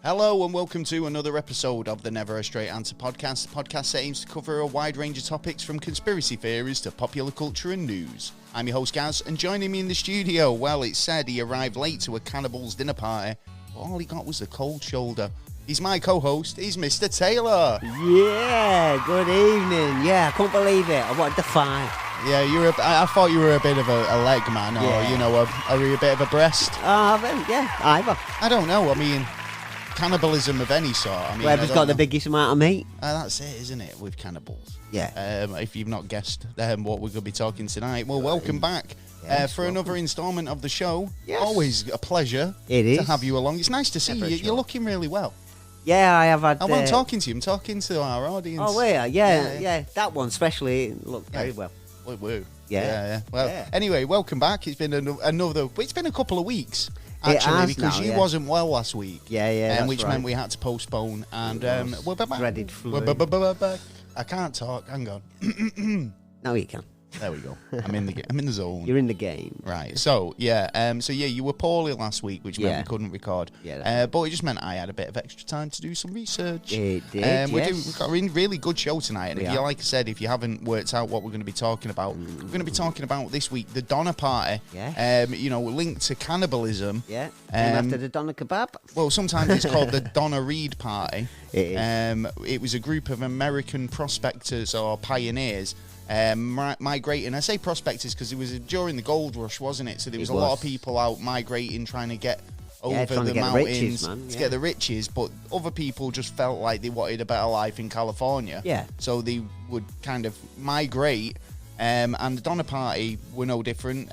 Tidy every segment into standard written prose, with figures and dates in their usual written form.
Hello and welcome to another episode of the Never a Straight Answer podcast, the podcast that aims to cover a wide range of topics from conspiracy theories to popular culture and news. I'm your host Gaz, and joining me in the studio, well, it's said he arrived late to a cannibal's dinner party, but all he got was a cold shoulder. He's my co-host, he's Mr. Taylor. Yeah, good evening. Yeah, I couldn't believe it. I wanted to fight. Yeah, I thought you were a bit of a leg man, or, are you a bit of a breast? Yeah, either. I don't know, I mean... Cannibalism of any sort. I mean, whoever's got the biggest amount of meat. That's it, isn't it, with cannibals? Yeah. If you've not guessed what we're going to be talking tonight, well, welcome back for another instalment of the show. Yes. Always a pleasure to have you along. It's nice to see you. You're looking really well. Yeah, I have had... I'm not talking to you. I'm talking to our audience. Oh, yeah. That one especially looked very well. Woo. Yeah. Well, anyway, welcome back. It's been it's been a couple of weeks. Actually, because you wasn't well last week. Yeah, which meant we had to postpone. And we're back. Dreaded flu. We're back. I can't talk. Hang on. No, you can. There we go. I'm in the zone. You're in the game. Right. So you were poorly last week, which meant we couldn't record. Yeah. But it just meant I had a bit of extra time to do some research. It did. We've got a really good show tonight, and like I said, if you haven't worked out what we're going to be talking about, we're going to be talking about this week the Doner Party. Yeah. Linked to cannibalism. Yeah. After the Doner kebab. Well, sometimes it's called the Donna Reed Party. It is. It was a group of American prospectors or pioneers. Migrating. I say prospectors because it was during the gold rush, wasn't it? So there was a lot of people out migrating, trying to get over the mountains to get the riches, but other people just felt like they wanted a better life in California. Yeah. So they would kind of migrate, and the Donner Party were no different.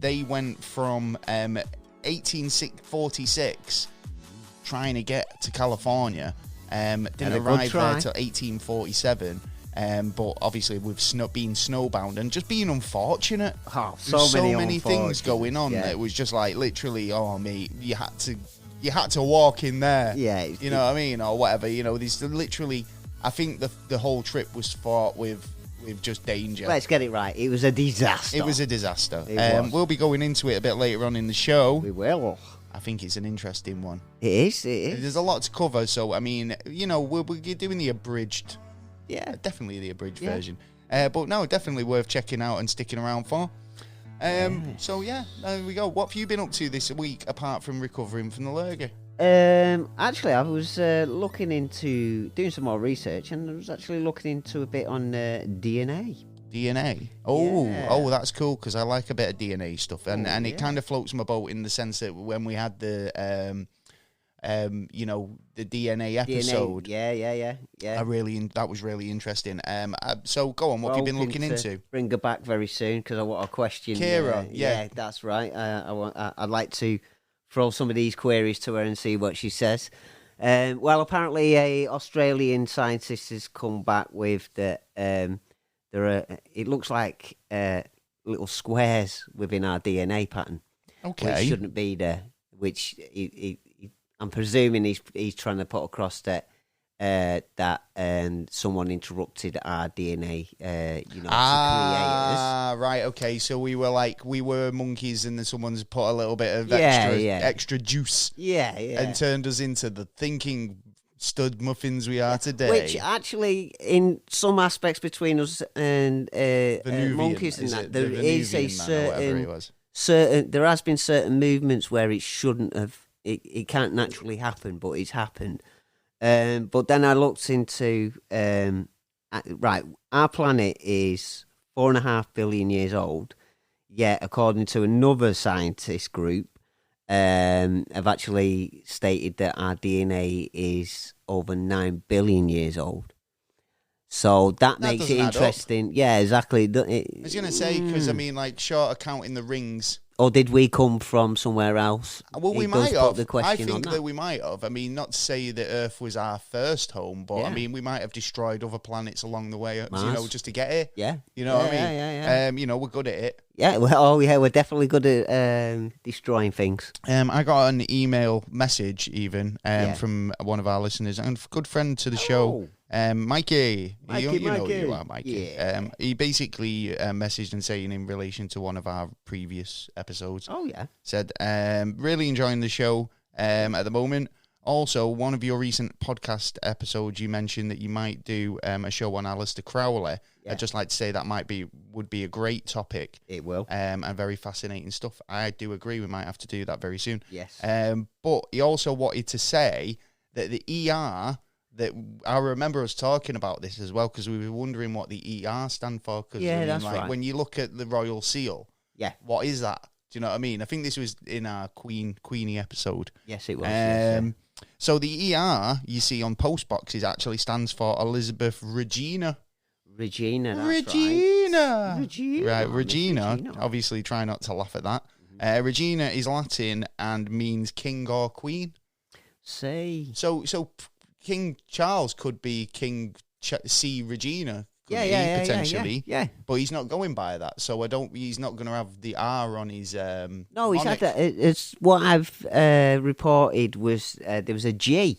They went from 1846 trying to get to California, didn't arrive there till 1847. But obviously with being snowbound and just being unfortunate, so many things going on. That it was just like literally, mate, you had to walk in there. Yeah, you know what I mean, or whatever. These literally, I think the whole trip was fraught with just danger. Let's get it right. It was a disaster. It was a disaster. We'll be going into it a bit later on in the show. We will. I think it's an interesting one. It is. There's a lot to cover, so I mean, we're doing the abridged. Yeah, definitely the abridged version. But no, definitely worth checking out and sticking around for. So there we go. What have you been up to this week apart from recovering from the lurgy? Actually, I was looking into doing some more research, and I was actually looking into a bit on DNA. DNA? Oh, that's cool, because I like a bit of DNA stuff. And it kind of floats my boat in the sense that when we had the... the DNA episode. Yeah. That was really interesting. So go on, what have you been looking into? Bring her back very soon because I want a question. Kira, yeah, that's right. I'd like to throw some of these queries to her and see what she says. Well, apparently, a Australian scientist has come back with that. There are. It looks like little squares within our DNA pattern. Okay, which shouldn't be there. Which I'm presuming he's trying to put across that someone interrupted our DNA, to create us. Right, okay. So we were monkeys, and then someone's put a little bit of extra juice, and turned us into the thinking stud muffins we are today. Which actually, in some aspects between us and monkeys, and that there is a certain there has been certain movements where it shouldn't have. It can't naturally happen, but it's happened. But then I looked into our planet is 4.5 billion years old. Yet, according to another scientist group, have actually stated that our DNA is over 9 billion years old. So that makes it interesting. Yeah, exactly. I was going to say, because I mean, short of counting the rings. Or did we come from somewhere else? Well, we might have. I think that we might have. I mean, not to say that Earth was our first home, but I mean, we might have destroyed other planets along the way, just to get here. Yeah. You know what I mean? Yeah. We're good at it. Yeah, we're definitely good at destroying things. I got an email message even from one of our listeners and a good friend to the show. Mikey. You know who you are, Mikey. Yeah. He basically messaged and saying in relation to one of our previous episodes. Oh, yeah. Said, really enjoying the show at the moment. Also, one of your recent podcast episodes, you mentioned that you might do a show on Aleister Crowley. Yeah. I'd just like to say that would be a great topic. It will. And very fascinating stuff. I do agree we might have to do that very soon. Yes. But he also wanted to say that the ER, that I remember us talking about this as well, because we were wondering what the ER stand for. Cause, that's right. When you look at the Royal Seal, what is that? Do you know what I mean? I think this was in our Queenie episode. Yes, it was. So the ER you see on post boxes actually stands for Elizabeth Regina. Regina, that's Regina. right. Regina. Right, Regina. Obviously, try not to laugh at that. Regina is Latin and means king or queen. See. So King Charles could be King C. Regina. Potentially. Yeah. But he's not going by that, so he's not going to have the R on his. No, he's monarch. had that. It's what I've reported was there was a G.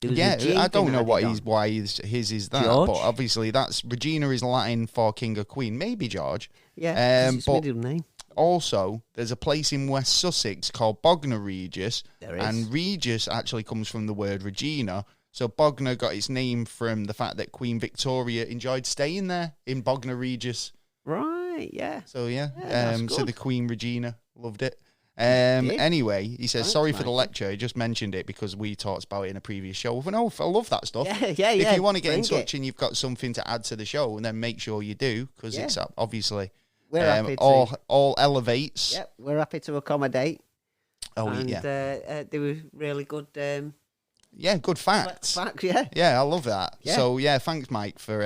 I don't know why his is that, George? but obviously that's Regina is Latin for king or queen, maybe George. Yeah, it's his middle name. Also, there's a place in West Sussex called Bognor Regis, There is. and Regis actually comes from the word Regina. So Bognor got its name from the fact that Queen Victoria enjoyed staying there in Bognor Regis. Right, yeah. So that's so good. the Queen Regina loved it. Anyway, he says, sorry for the lecture. He just mentioned it because we talked about it in a previous show. But no, I love that stuff. Yeah. If you want to get in Bring touch and you've got something to add to the show, and then make sure you do, because it's obviously We're happy to. all elevates. Yep, we're happy to accommodate. Oh, and, yeah. they were really good. Good facts. Facts, yeah. Yeah, I love that. Yeah. So thanks, Mike, for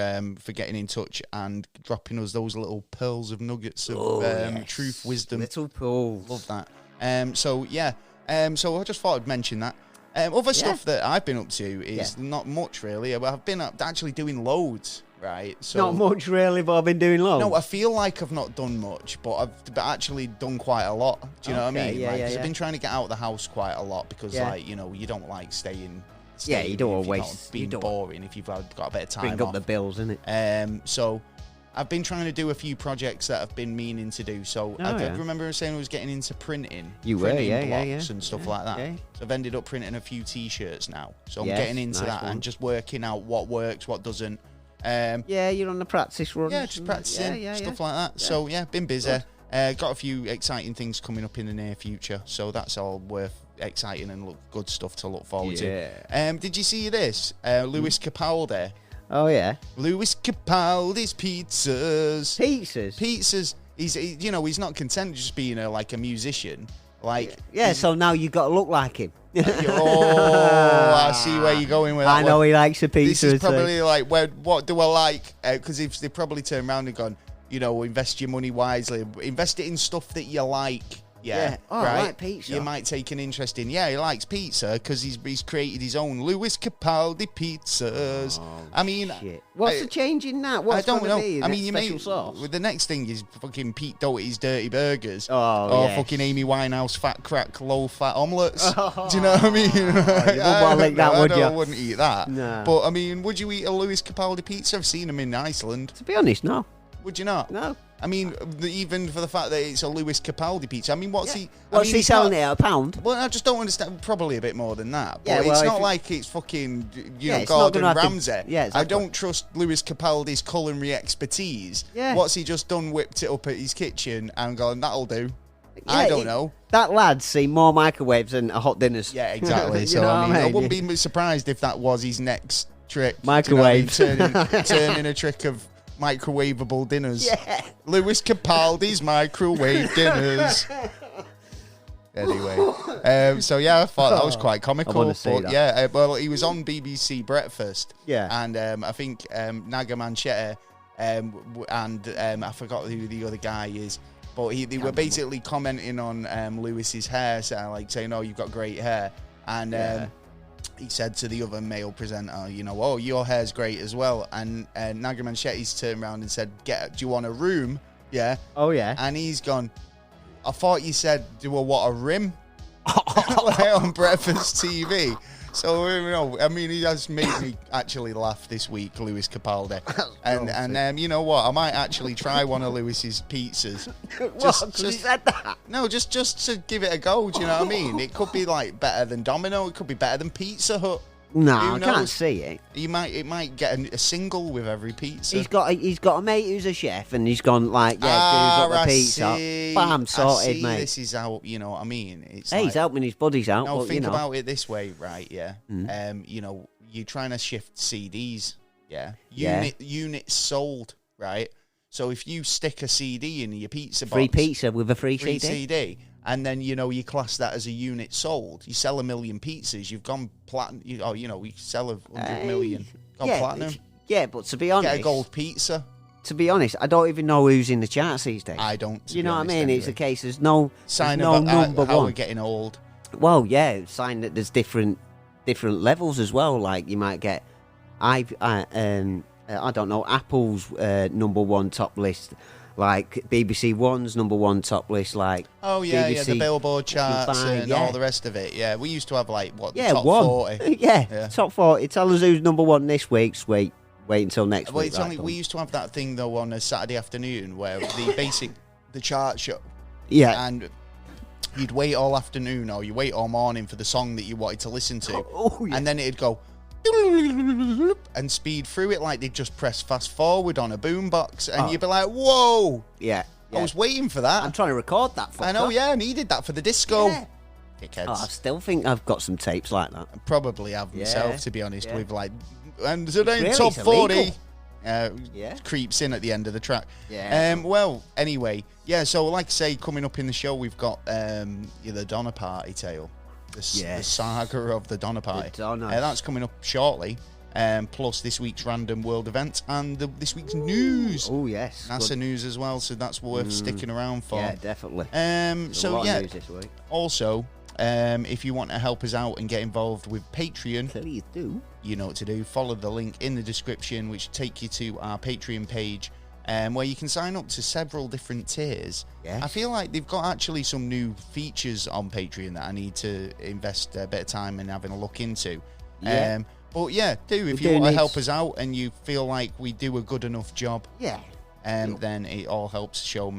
getting in touch and dropping us those little pearls of nuggets of truth, wisdom. Little pools. Love that. So I just thought I'd mention that. Other stuff that I've been up to is not much really. I've been actually doing loads, right? So Not much really, but I've been doing loads. no, I feel like I've not done much, but I've actually done quite a lot. Do you know what I mean? Yeah, 'cause I've been trying to get out of the house quite a lot because, you don't like staying. You don't want if to you're waste. not being boring if you've got a bit of time Bring up off. the bills, innit? So I've been trying to do a few projects that I've been meaning to do. So I remember saying I was getting into printing. You were, printing yeah, blocks and stuff like that. Yeah. So I've ended up printing a few T-shirts now. So I'm Yes, getting into nice that one. and just working out what works, what doesn't. You're on the practice run. Just practicing, stuff like that. So been busy. Got a few exciting things coming up in the near future. So that's all worth exciting and good stuff to look forward to. Did you see this? Lewis Capaldi. Oh, yeah. Lewis Capaldi's pizzas. Pizzas? He's not content just being a musician. So now you've got to look like him. I see where you're going with that. I know he likes a pizza. This is probably what do I like? Because if they probably turn around and gone, invest your money wisely. Invest it in stuff that you like. Yeah. Oh, right? I like pizza. You might take an interest in. Yeah, he likes pizza because he's created his own Lewis Capaldi pizzas. I mean, shit. What's the change in that? What's I don't know. Be? I mean, you may. Sauce? The next thing is fucking Pete Doherty's dirty burgers. Or fucking Amy Winehouse fat crack low fat omelets. Do you know what I mean? You wouldn't want to lick that, would you? I wouldn't eat that. No. But I mean, would you eat a Lewis Capaldi pizza? I've seen them in Iceland. To be honest, no. Would you not? No. I mean, even for the fact that it's a Lewis Capaldi pizza. I mean, what's he selling it at £1? Well, I just don't understand. Probably a bit more than that. But Yeah, well, it's not like it's fucking, it's Gordon not gonna Ramsay. exactly. I don't trust Lewis Capaldi's culinary expertise. Yeah. What's he just done? Whipped it up at his kitchen and gone, that'll do. I don't know. That lad's seen more microwaves than hot dinners. Yeah, exactly. So I wouldn't be surprised if that was his next trick. Microwaves. Turning a trick of microwavable dinners. Yeah. Lewis Capaldi's microwave dinners. Anyway, I thought that was quite comical. I wanna see that. He was on BBC Breakfast. Yeah. And I think Naga Manchetta and I forgot who the other guy is, but they were basically commenting on Lewis's hair, saying, "Oh, you've got great hair," and. He said to the other male presenter, "Oh, your hair's great as well." And Naga Manchetti's turned around and said, do you want a room? Yeah. Oh, yeah. And he's gone, I thought you said, do I want a rim? On breakfast TV. So, I mean, he has made me actually laugh this week, Lewis Capaldi. And you know what? I might actually try one of Lewis's pizzas. Just said that. No, just to give it a go, do you know what I mean? It could be, like, better than Domino. It could be better than Pizza Hut. No, I can't see it. It might get a single with every pizza. He's got a mate who's a chef, and he's gone like, do up the pizza. Bam, sorted, mate. This is how, you know what I mean? It's he's helping his buddies out. No, but, think about it this way, right? Yeah. You know, you're trying to shift CDs. Yeah. Units sold, right? So if you stick a CD in your pizza box, free pizza with a free CD. And then, you know, you class that as a unit sold. You sell 1 million pizzas. You've gone platinum. We sell 100 million. Gone platinum. Yeah, but to be honest... Get a gold pizza. To be honest, I don't even know who's in the charts these days. I don't. You know what I mean? Anyway. It's a case there's no number one. We're getting old. Well, yeah, sign that there's different levels as well. Like, you might get... I don't know, Apple's number one top list... Like BBC One's number one top list, like BBC, the Billboard charts and all the rest of it. Yeah, we used to have top 40. yeah, top 40. Tell us who's number one this week. Wait until next week. We used to have that thing though on a Saturday afternoon where the chart show. Yeah, and you'd wait all afternoon or you wait all morning for the song that you wanted to listen to, and then it'd go. And speed through it like they'd just press fast forward on a boombox, and you'd be like, "Whoa!" Yeah, I was waiting for that. I'm trying to record that. I know, I needed that for the disco. Yeah. I still think I've got some tapes like that. I probably have myself, to be honest. With and today really, top 40 creeps in at the end of the track. Yeah. Well, anyway, so like I say, coming up in the show, we've got the Donner Party tale. The saga of the Donner Party. That's coming up shortly. Plus this week's random world event and this week's news. Oh yes, NASA news as well. So that's worth sticking around for. Yeah, definitely. News this week. Also, if you want to help us out and get involved with Patreon, please do. You know what to do. Follow the link in the description, which will take you to our Patreon page. Where you can sign up to several different tiers. Yes. I feel like they've got actually some new features on Patreon that I need to invest a bit of time in having a look into. Yeah. But if you want to help us out and you feel like we do a good enough job, then it all helps the show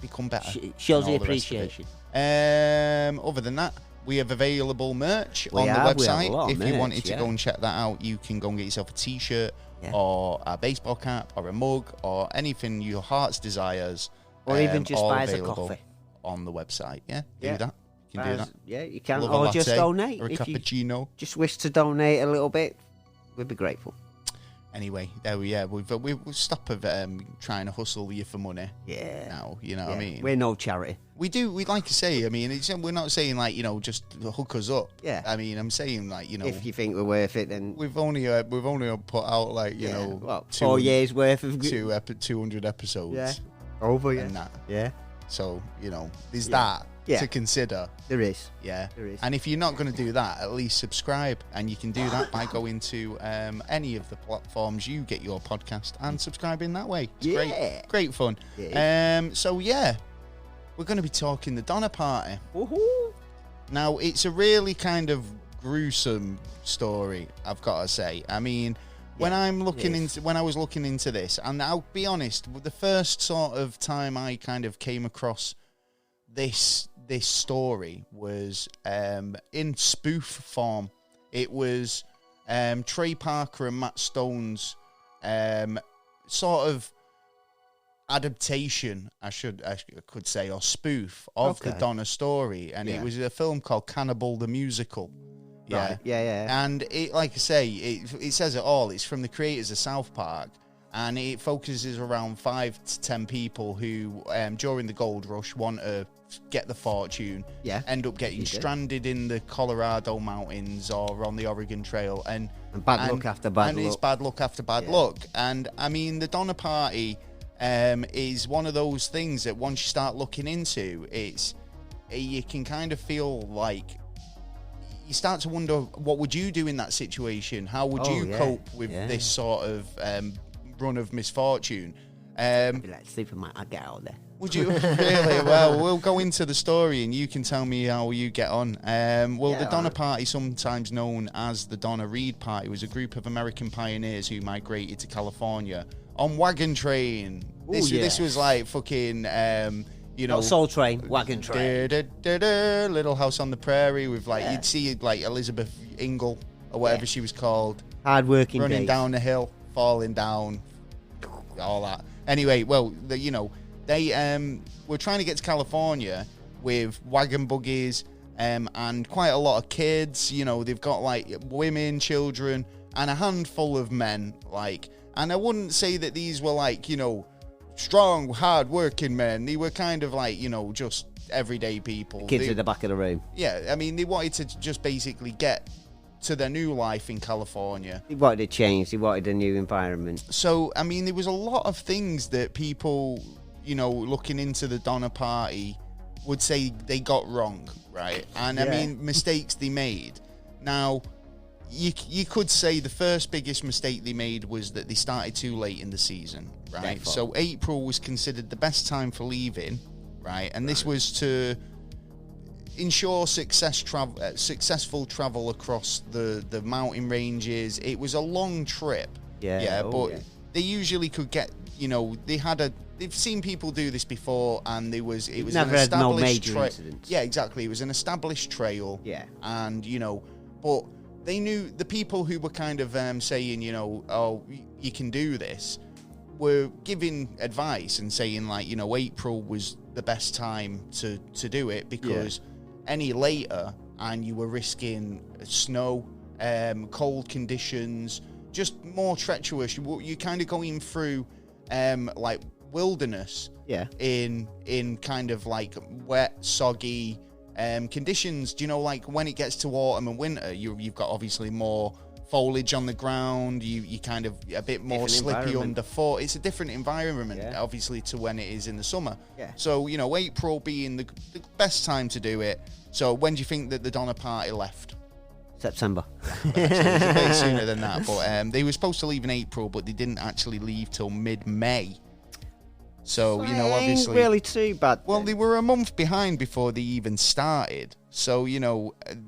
become better. It shows the appreciation. Other than that, we have available merch on the website. If you wanted to go and check that out, you can go and get yourself a t-shirt. Or a baseball cap, or a mug, or anything your heart's desires, or even just buy us a coffee on the website. Do that. You can do that. Yeah, you can, or just donate. Or a cappuccino. You just wish to donate a little bit, we'd be grateful. Anyway, we've stopped trying to hustle you for money. Yeah. Now, you know what I mean? We're no charity. We'd like to say, I mean, we're not saying just hook us up. Yeah. I mean, I'm saying if you think we're worth it, then we've only put out 4 years worth of 200 episodes. Yeah. Over and that. Yeah. So there's that to consider. There is. Yeah. There is. And if you're not going to do that, at least subscribe, and you can do that by going to any of the platforms you get your podcast and subscribing that way. It's great fun. We're going to be talking the Donner Party. Woohoo! Now, it's a really kind of gruesome story, I've got to say. I mean, when I was looking into this, and I'll be honest, the first sort of time I kind of came across this story was in spoof form. It was Trey Parker and Matt Stone's sort of adaptation, I could say, or spoof of the Donner story, and it was a film called Cannibal the Musical. Right. Yeah. And it, like I say, it says it all. It's from the creators of South Park, and it focuses around 5 to 10 people who, during the gold rush, want to get the fortune, end up getting stranded in the Colorado mountains or on the Oregon Trail, and bad luck after bad luck. And it's bad luck after bad luck. And I mean, the Donner Party is one of those things that once you start looking into, you can kind of feel like you start to wonder, what would you do in that situation? How would you cope with this sort of run of misfortune? I'd be like, sleep in my, I'll get out of there. Would you really? Well, we'll go into the story and you can tell me how you get on. The Donner Party, sometimes known as the Donna Reed Party, was a group of American pioneers who migrated to California on wagon train. This was like fucking, Not Soul Train, wagon train. Little House on the Prairie with you'd see like Elizabeth Ingle or whatever she was called. Hard-working running days. Down the hill, falling down, all that. Anyway, they were trying to get to California with wagon buggies and quite a lot of kids. They've got like women, children, and a handful of men. And I wouldn't say that these were strong, hard-working men. They were kind of just everyday people. Kids in the back of the room. Yeah, I mean, they wanted to just basically get to their new life in California. They wanted to change. They wanted a new environment. So, I mean, there was a lot of things that people, looking into the Donner Party would say they got wrong, right? And, I mean, mistakes they made. Now, you could say the first biggest mistake they made was that they started too late in the season, right? Default. So April was considered the best time for leaving, right? And this was to ensure successful travel across the mountain ranges. It was a long trip. They usually could get, they've seen people do this before, and it was never an had no established major incidents. Yeah, exactly. It was an established trail. Yeah. And, but they knew the people who were kind of saying, oh, you can do this, were giving advice and saying April was the best time to do it, because any later and you were risking snow, cold conditions, just more treacherous. You're kind of going through wilderness in kind of wet, soggy conditions. Do you know, when it gets to autumn and winter, you've got obviously more foliage on the ground, you kind of a bit more slippy underfoot. It's a different environment, obviously, to when it is in the summer. So April being the best time to do it. So when do you think that the Donner Party left? September. It was a bit sooner than that, but they were supposed to leave in April, but they didn't actually leave till mid-May. So, obviously... Ain't really too bad. Well, they were a month behind before they even started. So,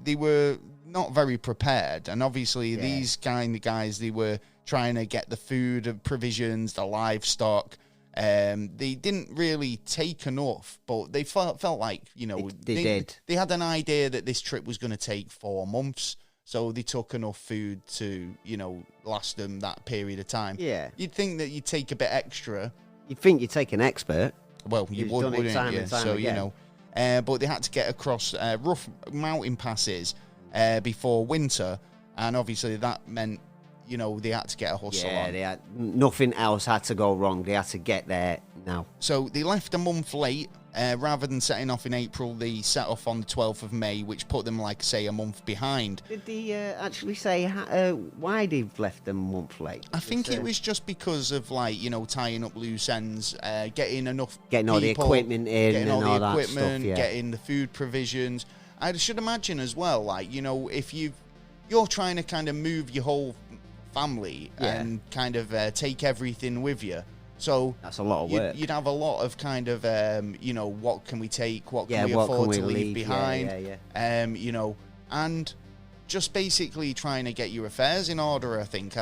they were not very prepared. And obviously, these kind of guys, they were trying to get the food and provisions, the livestock. They didn't really take enough, but they felt like, they did. They had an idea that this trip was going to take 4 months. So they took enough food to, last them that period of time. Yeah. You'd think that you'd take a bit extra. You'd think you'd take an expert. Well, you would, wouldn't you? So, but they had to get across rough mountain passes before winter. And obviously that meant, they had to get a hustle on. Yeah, nothing else had to go wrong. They had to get there now. So they left a month late. Rather than setting off in April, they set off on the 12th of May, which put them, a month behind. Did they actually say why they've left them a month late? I think it was just because of, tying up loose ends, getting enough Getting all the equipment in getting and all the that equipment, stuff, getting the food provisions. I should imagine as well, if you're trying to kind of move your whole family and kind of take everything with you. So that's a lot of work. You'd have a lot of kind of, what can we take? What can we afford to leave behind? And just basically trying to get your affairs in order, I think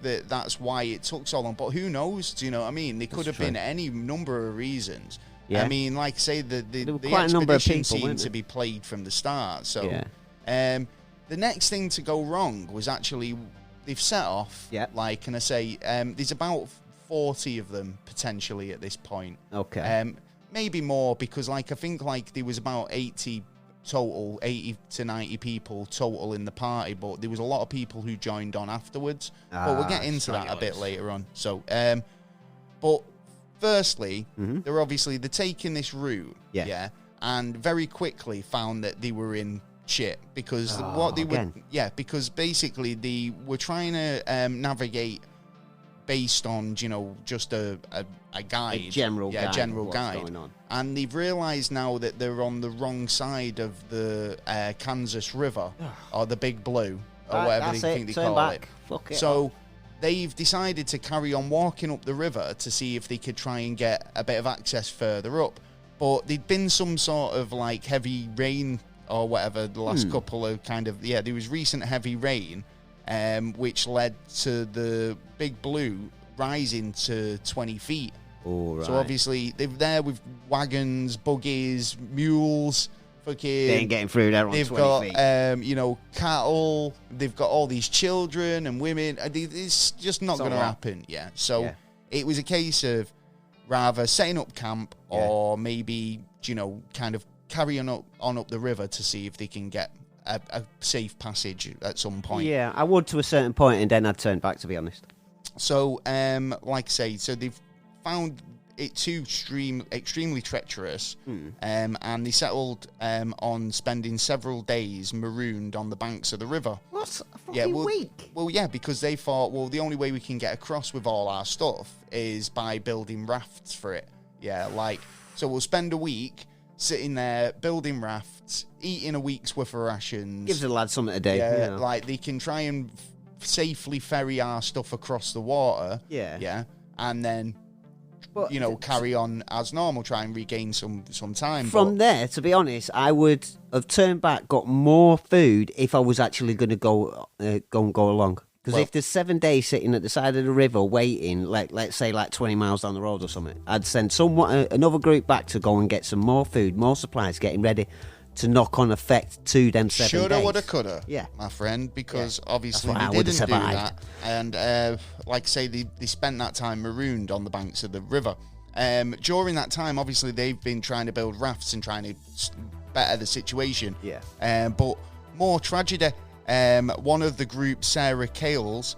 that's why it took so long. But who knows? Do you know what I mean? There could have been any number of reasons. Yeah. I mean, like, say, the expedition seemed to be played from the start. So the next thing to go wrong was actually they've set off, can I say, there's about 40 of them potentially at this point. Okay. Maybe more, because I think there was about 80 to 90 people total in the party, but there was a lot of people who joined on afterwards. But we'll get into that a bit later on. So, but firstly, they're taking this route, and very quickly found that they were in shit, because because basically they were trying to navigate based on, just a guide. A general guide. Going on. And they've realised now that they're on the wrong side of the Kansas River, or the Big Blue, or whatever they think they call it. Fuck it so they've decided to carry on walking up the river to see if they could try and get a bit of access further up. But there'd been some sort of like heavy rain or whatever the last couple of there was recent heavy rain, which led to the Big Blue rising to 20 feet. All right. So obviously they're there with wagons, buggies, mules, fucking. They ain't getting through there on 20 feet. They've got, cattle. They've got all these children and women. It's just not going to happen. Yeah. So it was a case of rather setting up camp or maybe, kind of carrying on up the river to see if they can get a safe passage at some point. Yeah, I would to a certain point, and then I'd turn back, to be honest. So, like I say, they've found it too extremely treacherous, and they settled on spending several days marooned on the banks of the river. What? A fucking week? Well, yeah, because they thought, well, the only way we can get across with all our stuff is by building rafts for it. Yeah, so we'll spend a week sitting there building rafts, eating a week's worth of rations. Gives the lads something to do. Yeah, they can try and safely ferry our stuff across the water. Yeah, and then carry on as normal, try and regain some time. From there, to be honest, I would have turned back, got more food if I was actually going to go along. Because if there's 7 days sitting at the side of the river waiting, let's say 20 miles down the road or something, I'd send another group back to go and get some more food, more supplies, getting ready to knock on effect to them 7 days. Shoulda, woulda, coulda, my friend, because obviously they didn't do that. And like I say, they spent that time marooned on the banks of the river. During that time, obviously, they've been trying to build rafts and trying to better the situation. But more tragedy. One of the group, Sarah Cales,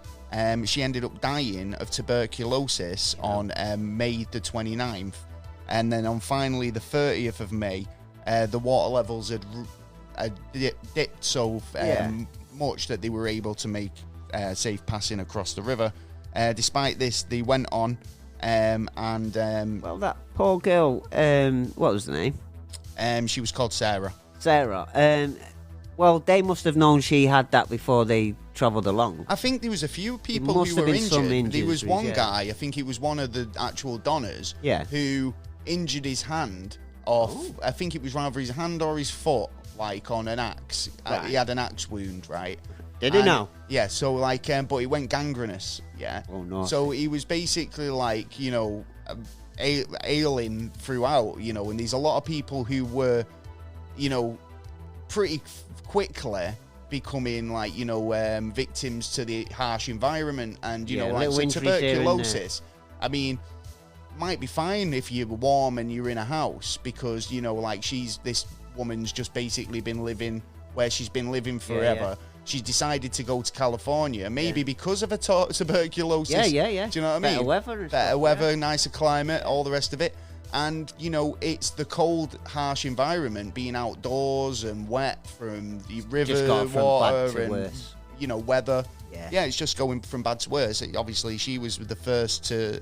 she ended up dying of tuberculosis on May the 29th. And then on finally the 30th of May, the water levels had dipped so much that they were able to make safe passing across the river. Despite this, they went on well, that poor girl, what was the name? She was called Sarah. Well, they must have known she had that before they travelled along. I think there was a few people who were injured. There was one guy, I think he was one of the actual donners, who injured his hand off. I think it was rather his hand or his foot, on an axe. He had an axe wound, right? Did he now? Yeah, so but he went gangrenous, yeah. Oh, no. So he was basically ailing throughout, and there's a lot of people who were, pretty quickly becoming victims to the harsh environment and so tuberculosis. I mean, might be fine if you're warm and you're in a house because this woman's just basically been living where she's been living forever. She's decided to go to California, maybe because of her tuberculosis. Yeah. Do you know what I mean? Better weather, nicer climate, all the rest of it. And, it's the cold, harsh environment, being outdoors and wet from the river water and, weather. Yeah, it's just going from bad to worse. Obviously, she was the first to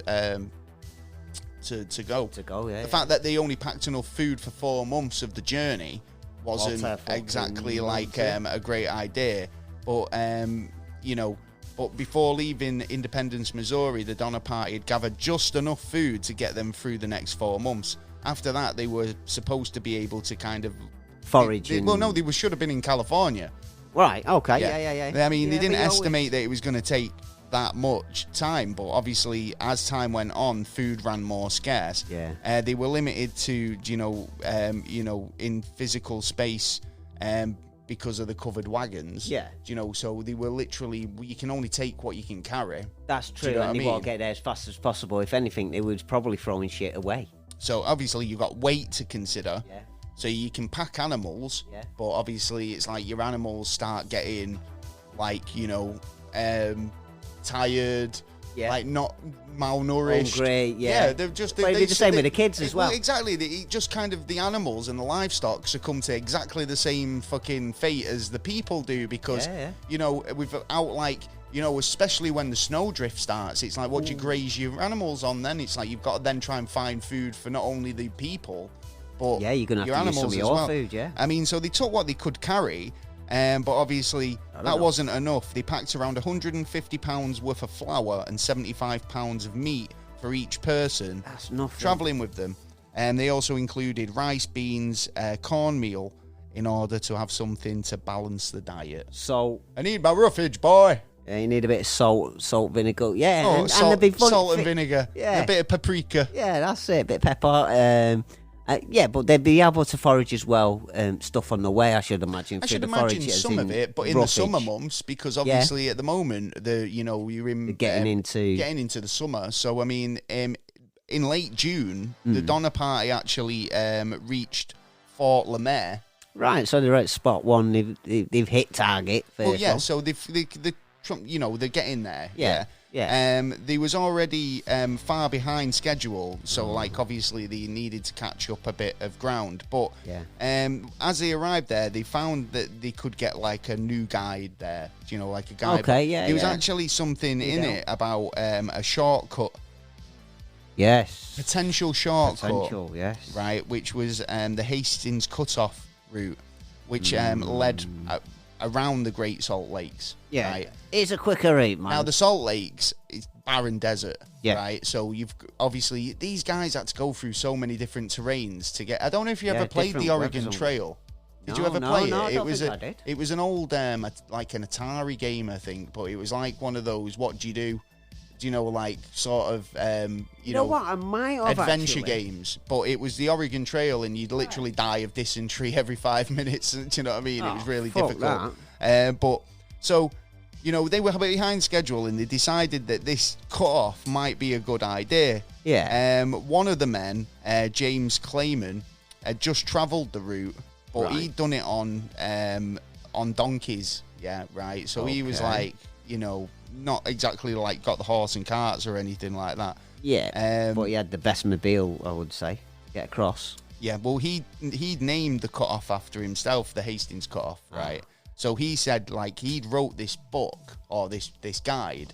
go. The fact that they only packed enough food for 4 months of the journey wasn't exactly a great idea. But, but before leaving Independence, Missouri, the Donner Party had gathered just enough food to get them through the next 4 months. After that, they were supposed to be able to kind of forage. They should have been in California. Right. Okay. Yeah. I mean, they didn't estimate that it was going to take that much time, but obviously, as time went on, food ran more scarce. Yeah. They were limited to, in physical space, because of the covered wagons. Yeah. So they were literally, you can only take what you can carry. That's true, and they won't get there as fast as possible. If anything, they was probably throwing shit away. So obviously you've got weight to consider. Yeah. So you can pack animals, but obviously it's your animals start getting tired, not malnourished. Hungry, they're just... Well, it'd be the same with the kids as well. Exactly. The animals and the livestock succumb to exactly the same fucking fate as the people do because, without especially when the snowdrift starts, it's what do you graze your animals on then? It's you've got to then try and find food for not only the people, but you're going to have to use some of your food, I mean, so they took what they could carry, But obviously, that know. wasn't enough. They packed around £150 worth of flour and £75 of meat for each person. That's nothing. Travelling with them. And they also included rice, beans, cornmeal in order to have something to balance the diet. So I need my roughage, boy. Yeah, you need a bit of salt, vinegar. Yeah, Oh, salt and vinegar. Yeah. A bit of paprika. Yeah, that's it. A bit of pepper. Yeah, but they'd be able to forage as well. Stuff on the way, I should imagine. I should imagine some of it, but in the summer months, because obviously at the moment, you're in getting into the summer. So I mean, in late June, the Donner Party actually reached Fort Lemaire. Right, so they're at spot one. They've hit target. Well, yeah. So they're getting there. Yeah. They was already far behind schedule, so like obviously they needed to catch up a bit of ground. But as they arrived there, they found that they could get like a new guide there. Like a guide. Okay, yeah. There was actually something in it about a shortcut. Yes. Potential shortcut. Potential, yes. Right, which was the Hastings cutoff route, which led around the Great Salt Lakes. Yeah, right? It's a quicker route, man. Now, the Salt Lakes is barren desert, yeah. right? So you've obviously, these guys had to go through so many different terrains to get. I don't know if you ever played the Oregon Trail. Did you ever play it? It was an old like an Atari game, I think, but it was like one of those. What do you do? Like sort of what? I might have adventure games, but it was the Oregon Trail, and you'd literally die of dysentery every 5 minutes. Do you know what I mean? It was really difficult. But so they were behind schedule, and they decided that this cut-off might be a good idea. Yeah. One of the men, James Clayman, had just travelled the route, but he'd done it on donkeys. Yeah, right. So he was like, not exactly like got the horse and carts or anything like that. Yeah, but he had the best mobile, I would say, to get across. Yeah, well, he'd named the cut-off after himself, the Hastings cut-off, right? So he said, like, he'd wrote this book or this guide,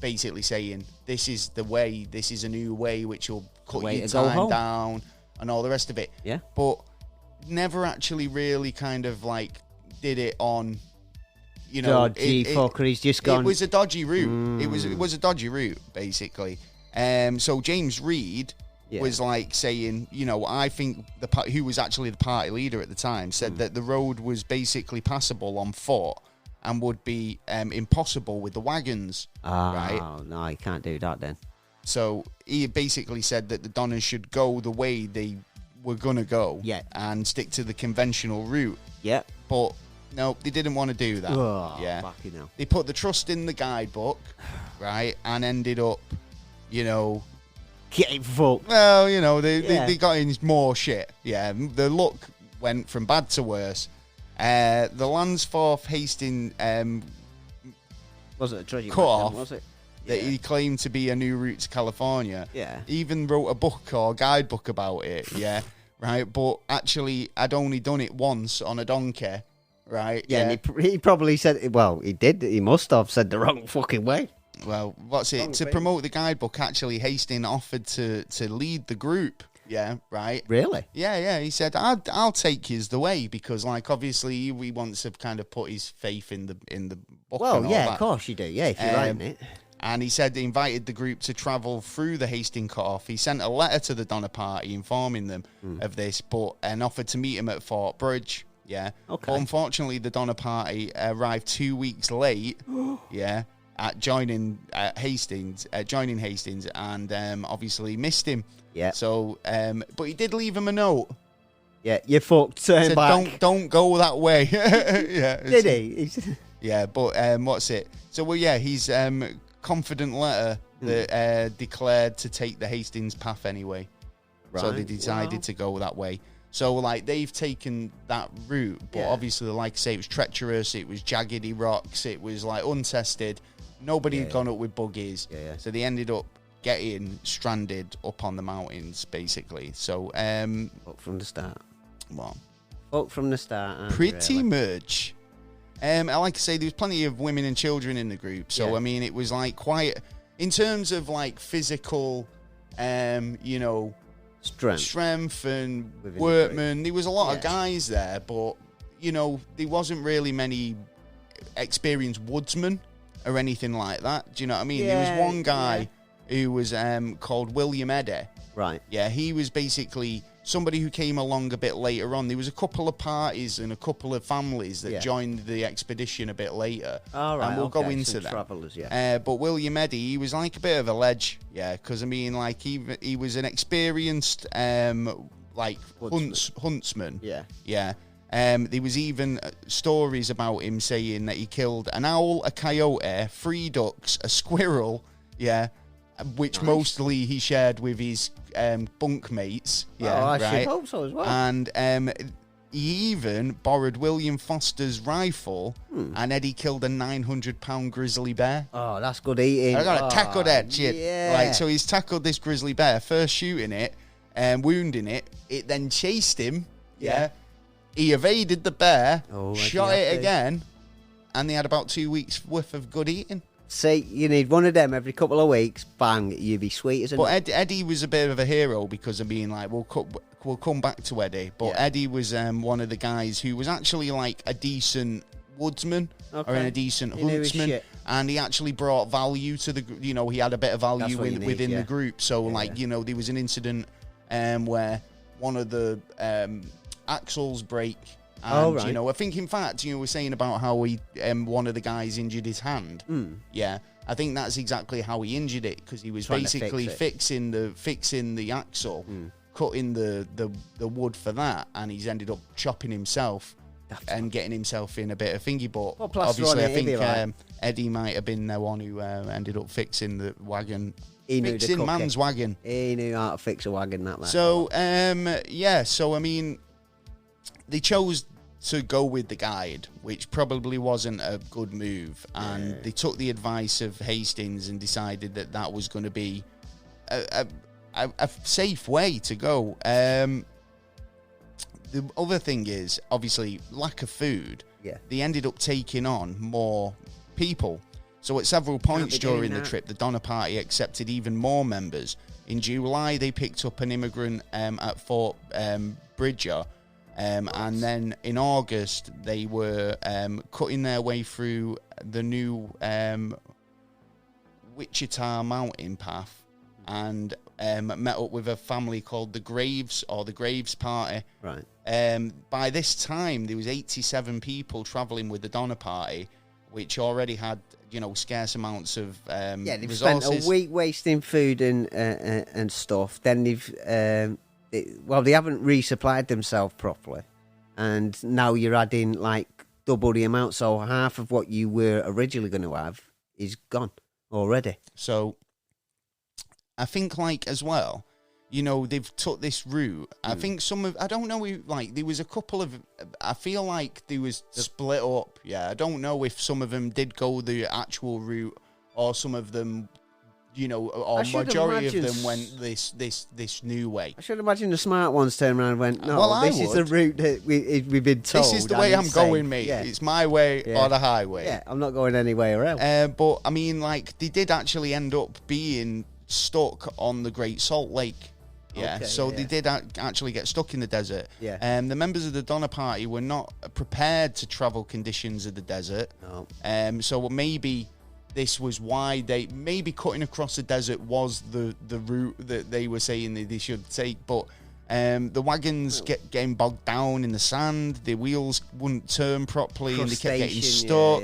basically saying, this is the way, this is a new way which will cut your time down and all the rest of it. Yeah. But never actually really kind of, like, did it on... dodgy fucker. He's just gone. It was a dodgy route. It was a dodgy route, basically. So James Reed was like saying, I think who was actually the party leader at the time said that the road was basically passable on foot and would be impossible with the wagons. Right? Oh no, you can't do that then. So he basically said that the Donners should go the way they were gonna go, and stick to the conventional route. Yeah, but. No, they didn't want to do that. Oh, they put the trust in the guidebook, right, and ended up, getting fucked. Well, they got in more shit. Yeah, the luck went from bad to worse. The Lansforth Hastings was it a tragedy cut off? Was it? That he claimed to be a new route to California. Yeah, even wrote a book or guidebook about it. Yeah, right. But actually, I'd only done it once on a donkey. Right. Yeah, and he probably said, well, he did. He must have said the wrong fucking way. Well, what's it? To promote the guidebook, actually, Hastings offered to lead the group. Yeah, right. Really? Yeah. He said, "I'll take you the way," because, like, obviously, he wants to kind of put his faith in the book. Well, and all yeah, that. of course you do. Yeah, if you're writing it. And he said he invited the group to travel through the Hastings cut-off. He sent a letter to the Donner Party informing them of this, and offered to meet him at Fort Bridge. Yeah. Okay. But unfortunately, the Donner Party arrived 2 weeks late. Yeah. At joining Hastings, and obviously missed him. Yeah. So, but he did leave him a note. Yeah, you fucked. Turn said, back. Don't go that way. Yeah. Did he? Yeah, but what's it? So, well, yeah, his confident letter that declared to take the Hastings path anyway. Right. So they decided to go that way. So, like, they've taken that route, but obviously, like I say, it was treacherous, it was jaggedy rocks, it was, like, untested. Nobody had gone up with buggies. Yeah. So they ended up getting stranded up on the mountains, basically. So, fuck from the start. Well. Fuck from the start. Pretty much. I like to say, there was plenty of women and children in the group. So, I mean, it was, like, quite... In terms of, like, physical, strength and workmen. There was a lot of guys there, but there wasn't really many experienced woodsmen or anything like that. Do you know what I mean? There was one guy who was called William Eddy. Right. Yeah, he was basically somebody who came along a bit later on. There was a couple of parties and a couple of families that joined the expedition a bit later. All right, and we'll go into them. Travelers, but William Eddy, he was like a bit of a ledge, because I mean, like he was an experienced huntsman. Yeah. There was even stories about him saying that he killed an owl, a coyote, 3 ducks, a squirrel, which mostly he shared with his bunkmates. I should hope so as well. And he even borrowed William Foster's rifle, and Eddie killed a 900-pound grizzly bear. Oh, that's good eating. I got to tackle that shit. Yeah. So he's tackled this grizzly bear, first shooting it, wounding it. It then chased him. Yeah. He evaded the bear, shot it again, and they had about 2 weeks worth of good eating. See, you need one of them every couple of weeks. Bang, you'd be sweet as a nut. But Eddie was a bit of a hero because of being like, we'll come back to Eddie. But Eddie was one of the guys who was actually like a decent woodsman or a decent huntsman, and he actually brought value to the. He had a bit of value within the group. So there was an incident where one of the axles break. And, I think, in fact, we're saying about how he, one of the guys injured his hand. Yeah, I think that's exactly how he injured it, because he was basically fixing the axle, cutting the wood for that, and he's ended up chopping himself and getting himself in a bit of thingy. But obviously, I think Eddie might have been the one who ended up fixing the wagon. Fixing man's wagon. He knew how to fix a wagon that way. So, so I mean, they chose to go with the guide, which probably wasn't a good move, and they took the advice of Hastings and decided that was going to be a safe way to go. The other thing is, obviously, lack of food. They ended up taking on more people. So at several points during the trip, the Donner Party accepted even more members. In July, they picked up an immigrant at Fort Bridger. And then in August, they were cutting their way through the new Wichita Mountain Path, and met up with a family called the Graves, or the Graves Party. Right. By this time, there was 87 people travelling with the Donner Party, which already had, scarce amounts of they've resources. Spent a week wasting food and stuff. Then they've... they haven't resupplied themselves properly, and now you're adding like double the amount, so half of what you were originally going to have is gone already. So I think, like, as well, they've took this route. I think I don't know, there was a couple of, I feel like they was split up. I don't know if some of them did go the actual route, or some of them, or majority of them went this new way. I should imagine the smart ones turned around and went, no, this is the route that we've been told. This is the way I'm going, mate. Yeah. It's my way or the highway. Yeah, I'm not going anywhere else. But, I mean, like, they did actually end up being stuck on the Great Salt Lake. They did actually get stuck in the desert. The members of the Donner Party were not prepared to travel conditions of the desert. No. So maybe... this was why maybe cutting across the desert was the route that they were saying that they should take. But the wagons getting bogged down in the sand, the wheels wouldn't turn properly, and they kept getting stuck.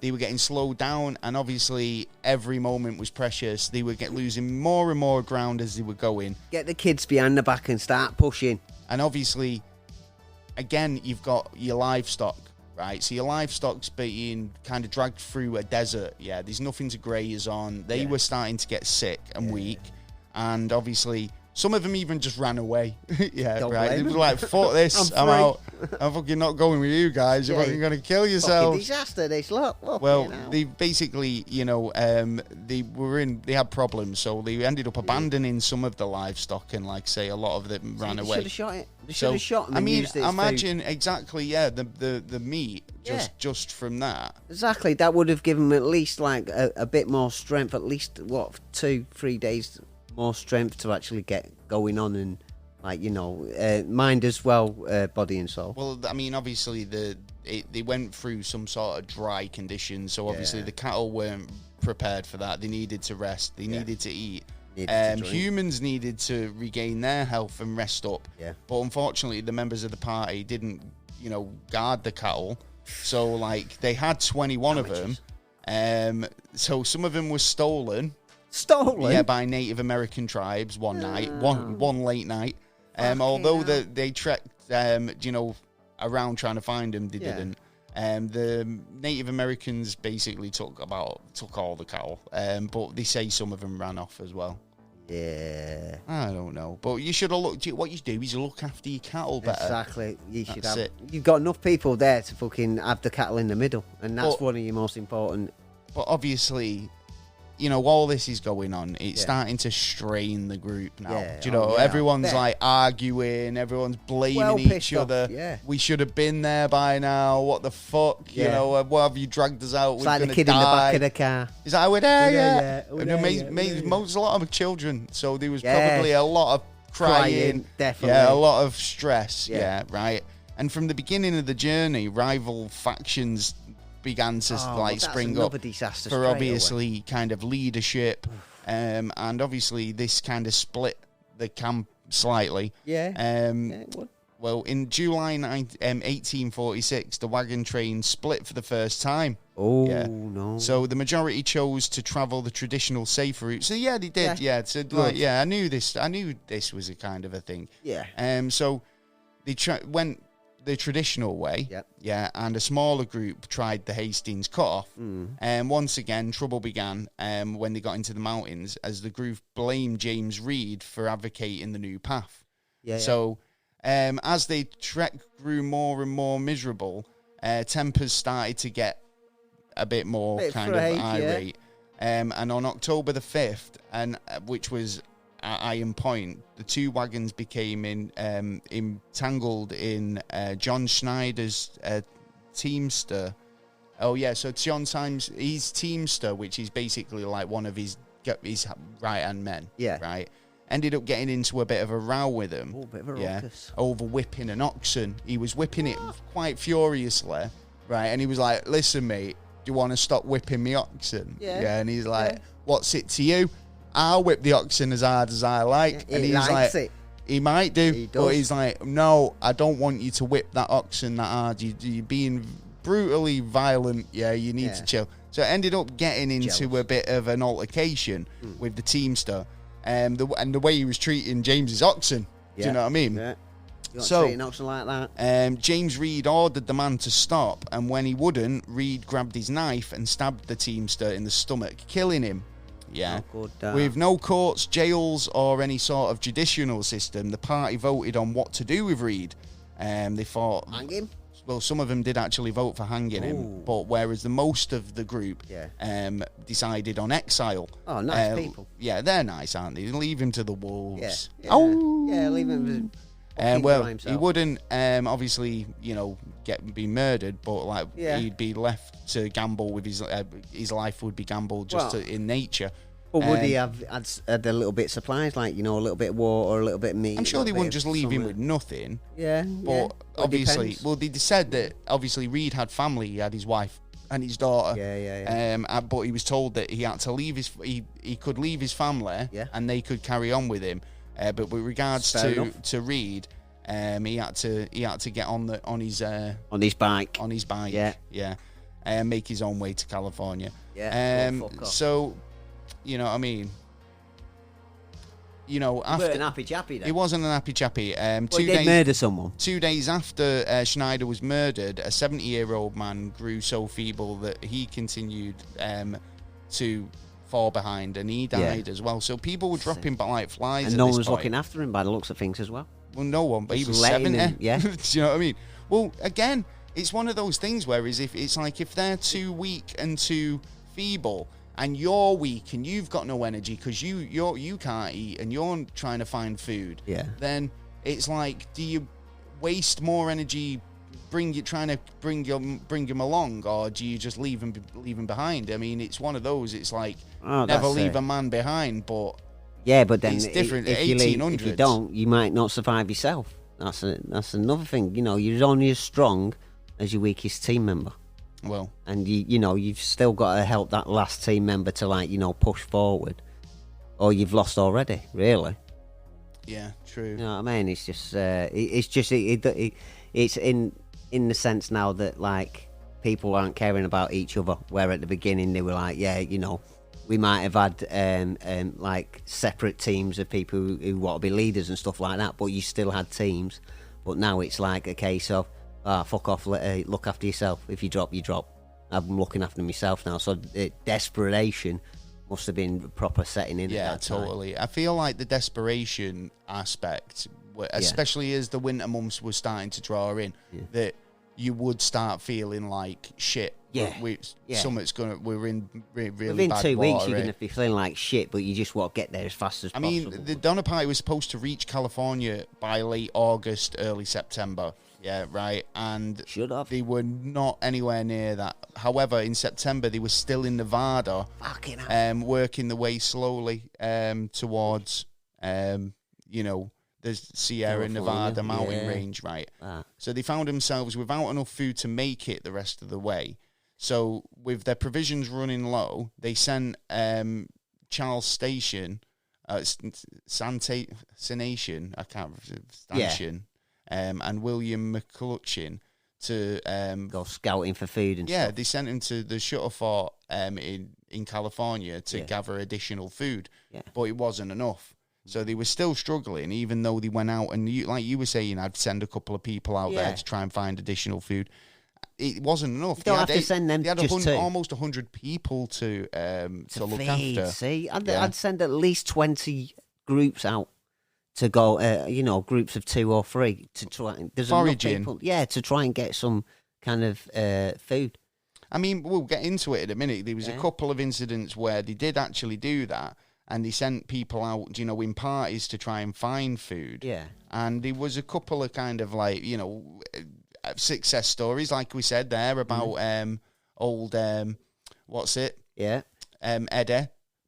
They were getting slowed down, and obviously every moment was precious. They were losing more and more ground as they were going. Get the kids behind the back and start pushing. And obviously, again, you've got your livestock. Right, so your livestock's being kind of dragged through a desert. There's nothing to graze on. They were starting to get sick and weak, and obviously some of them even just ran away. They were like, "Fuck this, I'm out. I'm fucking not going with you guys. You're fucking going to kill yourselves." Disaster, this look. Well, they basically, they had problems, so they ended up abandoning some of the livestock, and, like, say, a lot of them ran away. Should have shot it. They should have shot them. I mean, imagine exactly, the meat just from that. Exactly, that would have given them at least like a bit more strength. At least 2-3 days more strength to actually get going on and Like, mind as well, body and soul. Well, I mean, obviously they went through some sort of dry conditions, so obviously the cattle weren't prepared for that. They needed to rest. They needed to eat. Humans needed to regain their health and rest up. Yeah. But unfortunately, the members of the party didn't, guard the cattle. So, like, they had 21 of them. So some of them were stolen. Stolen? Yeah, by Native American tribes one night, one late night. Although they trekked, around trying to find them, they didn't. The Native Americans basically took all the cattle, but they say some of them ran off as well. Yeah, I don't know, but you should have looked. What you do is you look after your cattle better. Exactly, you should That's have. it. You've got enough people there to fucking have the cattle in the middle, and that's one of your most important. But obviously, all this is going on. It's starting to strain the group now. Yeah. Do you know? Everyone's like arguing. Everyone's blaming each other. Yeah. We should have been there by now. What the fuck? Yeah. What have you dragged us out? It's like the kid in the back of the car. Is that we're there yet? We're Most a lot of children. So there was probably a lot of crying. Definitely. Yeah, a lot of stress. Yeah, right. And from the beginning of the journey, rival factions began to spring up for obviously kind of leadership, and obviously this kind of split the camp slightly. Well, in July 1846, the wagon train split for the first time. No! So the majority chose to travel the traditional safe route. So they did. So I knew this. I knew this was a kind of a thing. So they went the traditional way, and a smaller group tried the Hastings Cut-Off. And once again, trouble began when they got into the mountains, as the group blamed James Reed for advocating the new path. So as the trek grew more and more miserable, tempers started to get a bit more of irate. And on October the 5th, which was Iron Point, the two wagons became entangled in John Schneider's teamster. So John Times, he's teamster, which is basically like one of his right-hand men. Right. Ended up getting into a bit of a row with him. A bit of a ruckus. Over whipping an oxen. He was whipping it quite furiously, right? And he was like, "Listen, mate, do you want to stop whipping me oxen?" And he's like, "What's it to you? I'll whip the oxen as hard as I like." And he's like, he might do, but he's like, "No, I don't want you to whip that oxen that hard. You're being brutally violent. You need to chill." So it ended up getting into a bit of an altercation with the teamster, and the way he was treating James's oxen. Do you know what I mean? You don't treat an oxen like that. James Reed ordered the man to stop, and when he wouldn't, Reed grabbed his knife and stabbed the teamster in the stomach, killing him. With no courts, jails, or any sort of judicial system, the party voted on what to do with Reed. They thought, hang him? Well, some of them did actually vote for hanging him, but whereas the most of the group decided on exile. Oh, nice people. Yeah, they're nice, aren't they? Leave him to the wolves. Leave him. He wouldn't obviously be murdered, but he'd be left to gamble with his life would be gambled in nature. But would he have had a little bit of supplies, like a little bit of water, a little bit of meat? I'm sure they wouldn't just leave him with nothing. But obviously, they said that obviously Reed had family. He had his wife and his daughter. But he was told that he had to leave he could leave his family, and they could carry on with him. But with regards to Reed, he had to get on his bike, and make his own way to California. So, you know what I mean. After an happy chappy then. He wasn't an happy chappy. He did murder someone. 2 days after Schneider was murdered, a 70-year-old man grew so feeble that he continued to fall behind, and he died as well. So people were dropping like flies, and at no this one was point. looking after him by the looks of things as well. Well, no one, but he was 70. Do you know what I mean? Well, again, it's one of those things where if they're too weak and too feeble, and you're weak and you've got no energy because you can't eat and you're trying to find food, then it's like, do you waste more energy trying to bring him along, or do you just leave him behind? I mean, it's one of those. It's like never leave a man behind, but Yeah, but then it's different. if you 1800s. don't, you might not survive yourself. That's another thing. You know, you're only as strong as your weakest team member. Well, and you've still got to help that last team member to push forward, or you've lost already. Really. Yeah, true. You know what I mean? It's just it's in the sense now that people aren't caring about each other. Where at the beginning they were like, we might have had separate teams of people who want to be leaders and stuff like that, but you still had teams. But now it's like a case of, fuck off, look after yourself. If you drop, you drop. I'm looking after myself now. So desperation must have been proper setting in. Yeah, at that time. totally. I feel like the desperation aspect, especially as the winter months were starting to draw in, that you would start feeling like shit. Yeah, we're in really within bad 2 weeks. water, You're going to be feeling like shit, but you just want to get there as fast as possible. I mean, the Donner Party was supposed to reach California by late August, early September. Yeah, right. And should have. They were not anywhere near that. However, in September, they were still in Nevada, working the way slowly towards, the Sierra Nevada mountain range, right? So they found themselves without enough food to make it the rest of the way. So with their provisions running low, they sent Charles Station, Sanation, and William McClutchin to go scouting for food and stuff. They sent him to the Shutter Fort in California to gather additional food, but it wasn't enough. So they were still struggling, even though they went out and, like you were saying, I'd send a couple of people out there to try and find additional food. It wasn't enough. You don't have to send them. They had just almost 100 people to look feed, after. See, I'd send at least 20 groups out to go. Groups of 2 or 3 to try. There's foraging. Enough people, to try and get some kind of food. I mean, we'll get into it in a minute. There was a couple of incidents where they did actually do that, and they sent people out, in parties to try and find food. Yeah, and there was a couple of kind of success stories, like we said there, about old Eddie,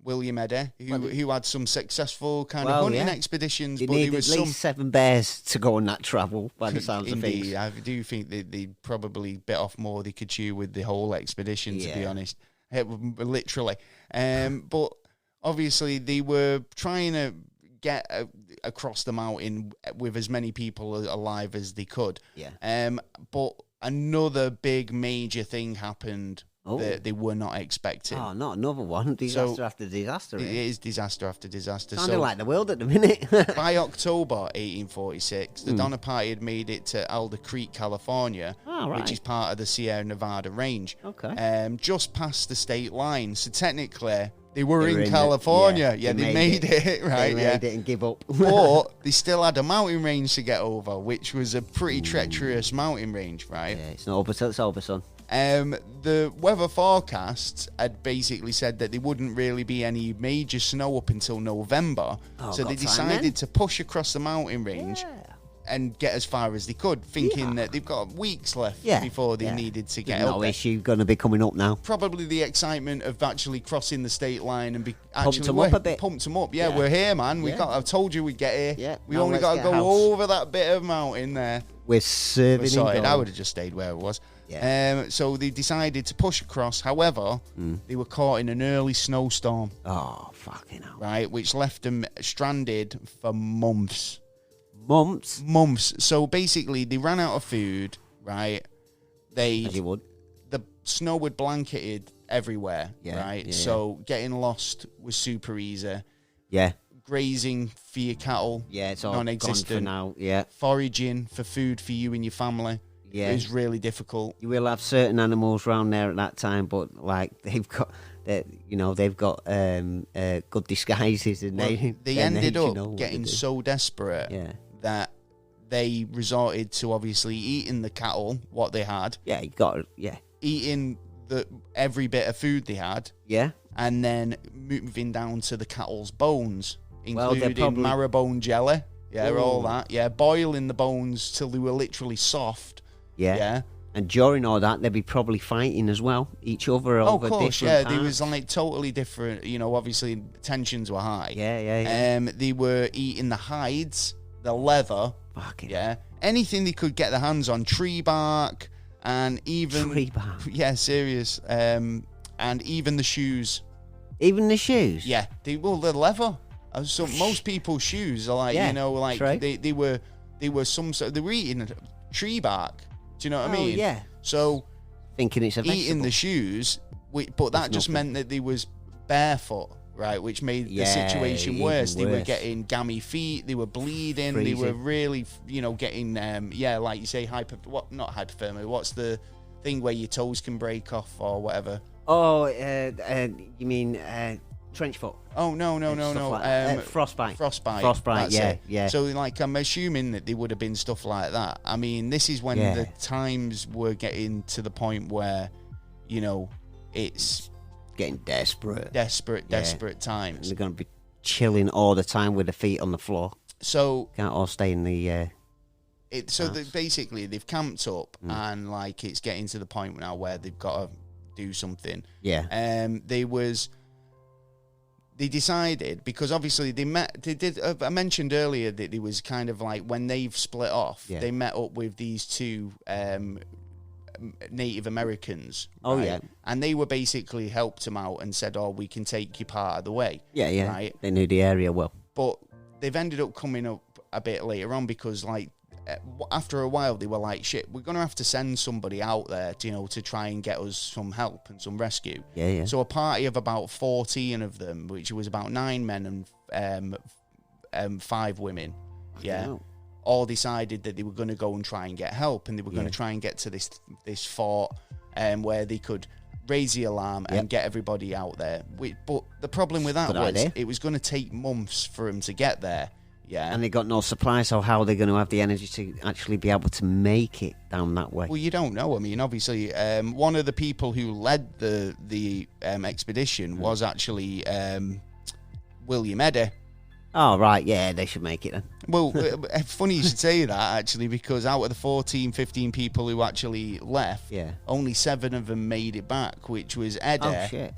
William Eddie, who had some successful kind of hunting expeditions. You but need there was at least 7 bears to go on that travel, by the sounds of things. Indeed, I do think that they probably bit off more they could chew with the whole expedition, to be honest. Literally. But obviously they were trying to get across the mountain with as many people alive as they could. But another big major thing happened that they were not expecting. Oh, not another one. Disaster after disaster. It is disaster after disaster. Sounding like the world at the minute. By October 1846, the Donner Party had made it to Alder Creek, California, which is part of the Sierra Nevada range. Just past the state line. So technically, they were in California. They made it, right? They made it and give up. But they still had a mountain range to get over, which was a pretty treacherous mountain range, right? Yeah, it's not over till it's over, son. The weather forecasts had basically said that there wouldn't really be any major snow up until November. So they decided to push across the mountain range and get as far as they could, thinking that they've got weeks left before they needed to get up. No issue going to be coming up now. Probably the excitement of actually crossing the state line and pumped them up a bit. Pumped them up. Yeah, we're here, man. I told you we'd get here. Yeah, we only got to go over that bit of mountain there. We're serving. Sorry, I would have just stayed where it was. So they decided to push across. However, they were caught in an early snowstorm. Oh, fucking hell. Right, which left them stranded for months. Months? So basically, they ran out of food, right? As you would. The snow had blanketed everywhere, right? So getting lost was super easy. Yeah. Grazing for your cattle, it's all non-existent. gone for now. Yeah. Foraging for food for you and your family. Yeah. It was really difficult. You will have certain animals around there at that time, but they've got good disguises, and they ended up getting so desperate that they resorted to obviously eating the cattle, what they had. Eating every bit of food they had. Yeah. And then moving down to the cattle's bones, including marrow-bone jelly. Yeah, all that. Yeah, boiling the bones till they were literally soft. Yeah. And during all that, they'd be probably fighting as well, each other over of course, different there parts. was like totally different. Obviously tensions were high. Yeah. They were eating the hides, the leather, Fucking anything they could get their hands on, tree bark, and even tree bark. Yeah, serious. And even the shoes. Even the shoes. Yeah, the leather. So most people's shoes are like true. they were they were eating tree bark. Do you know what I mean? Yeah. So thinking it's a vegetable. eating the shoes, but that just meant that they was barefoot, right? Which made the situation worse. They were getting gammy feet. They were bleeding. Freezing. They were really, getting like you say, not hypothermia. What's the thing where your toes can break off or whatever? Oh, you mean trench foot? Oh no! Like frostbite. Frostbite. Yeah. So like, I'm assuming that there would have been stuff like that. I mean, this is when the times were getting to the point where, it's getting desperate. Desperate times. They're going to be chilling all the time with their feet on the floor. So can't all stay in the. Basically they've camped up and like it's getting to the point now where they've got to do something. Yeah. They decided, because obviously I mentioned earlier that it was kind of like when they've split off, they met up with these two Native Americans. Oh, right? yeah. And they were basically helped them out and said, we can take you part of the way. Yeah. Right? They knew the area well. But they've ended up coming up a bit later on because, like, after a while, they were like, shit, we're going to have to send somebody out there, to try and get us some help and some rescue. Yeah. So a party of about 14 of them, which was about 9 men and 5 women, all decided that they were going to go and try and get help, and they were going to try and get to this fort where they could raise the alarm and get everybody out there. But the problem with that was it was going to take months for them to get there. Yeah. And they got no supply, so how are they going to have the energy to actually be able to make it down that way? Well, you don't know. I mean, obviously, one of the people who led the expedition was actually William Eddy. Oh, right, yeah, they should make it then. Well, funny you should say that, actually, because out of the 14, 15 people who actually left, only 7 of them made it back, which was Eddy,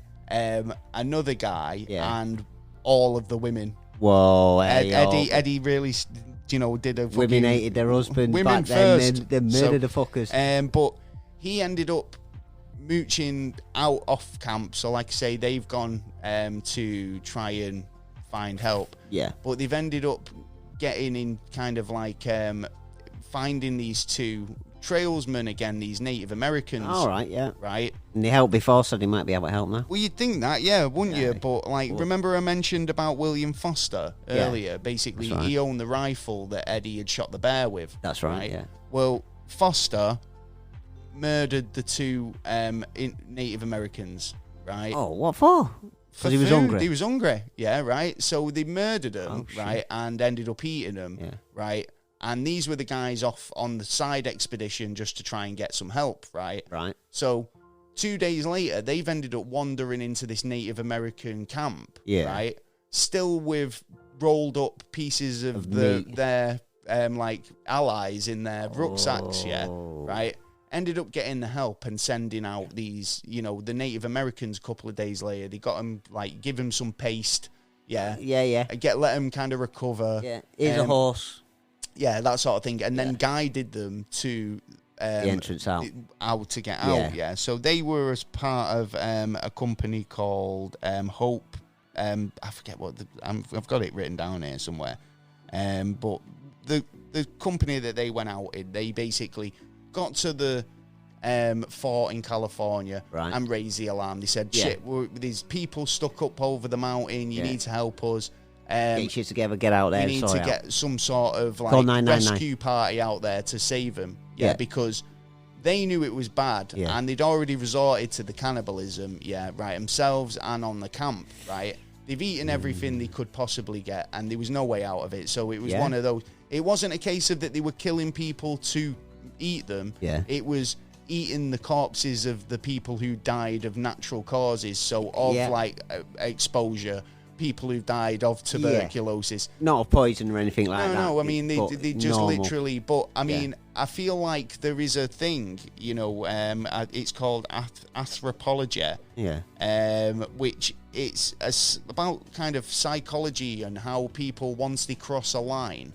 another guy, and all of the women. Whoa, Eddie really, did a fucking... Women hated their husbands women back then, first. they murdered the fuckers. But he ended up mooching out off camp, so like I say, they've gone to try and find help. Yeah. But they've ended up getting in kind of like finding these 2 trailsmen again, these Native Americans. All right, yeah. Right? And they helped before, so they might be able to help now. Well, you'd think that, wouldn't you? But, like, remember I mentioned about William Foster earlier? Basically, he owned the rifle that Eddie had shot the bear with. That's right, yeah. Well, Foster murdered the 2 Native Americans, right? Oh, what for? Because he was hungry. He was hungry, right? So they murdered him, right, and ended up eating him, right? And these were the guys off on the side expedition just to try and get some help, right? Right. So 2 days later, they've ended up wandering into this Native American camp, right? Still with rolled up pieces of their like allies in their rucksacks, right? Ended up getting the help and sending out these, the Native Americans a couple of days later. They got them, like, give them some paste, Yeah. let them kind of recover. Yeah, here's a horse. Yeah, that sort of thing. And then guided them to... the entrance out. To get out, So they were as part of a company called Hope. I forget what... I've got it written down here somewhere. But the company that they went out in, they basically got to the fort in California and raised the alarm. They said, shit, there's people stuck up over the mountain. You need to help us. Get shit together, get out there. You need to get some sort of like rescue party out there to save him. Because they knew it was bad and they'd already resorted to the cannibalism, themselves and on the camp, right? They've eaten everything they could possibly get and there was no way out of it. So it was one of those. It wasn't a case of that they were killing people to eat them. It was eating the corpses of the people who died of natural causes. So of like exposure people who've died of tuberculosis. Not of poison or anything like that. No, I mean, they just normal. literally... But, I mean, I feel like there is a thing, you know, it's called anthropology. Yeah. Which it's about kind of psychology and how people, once they cross a line,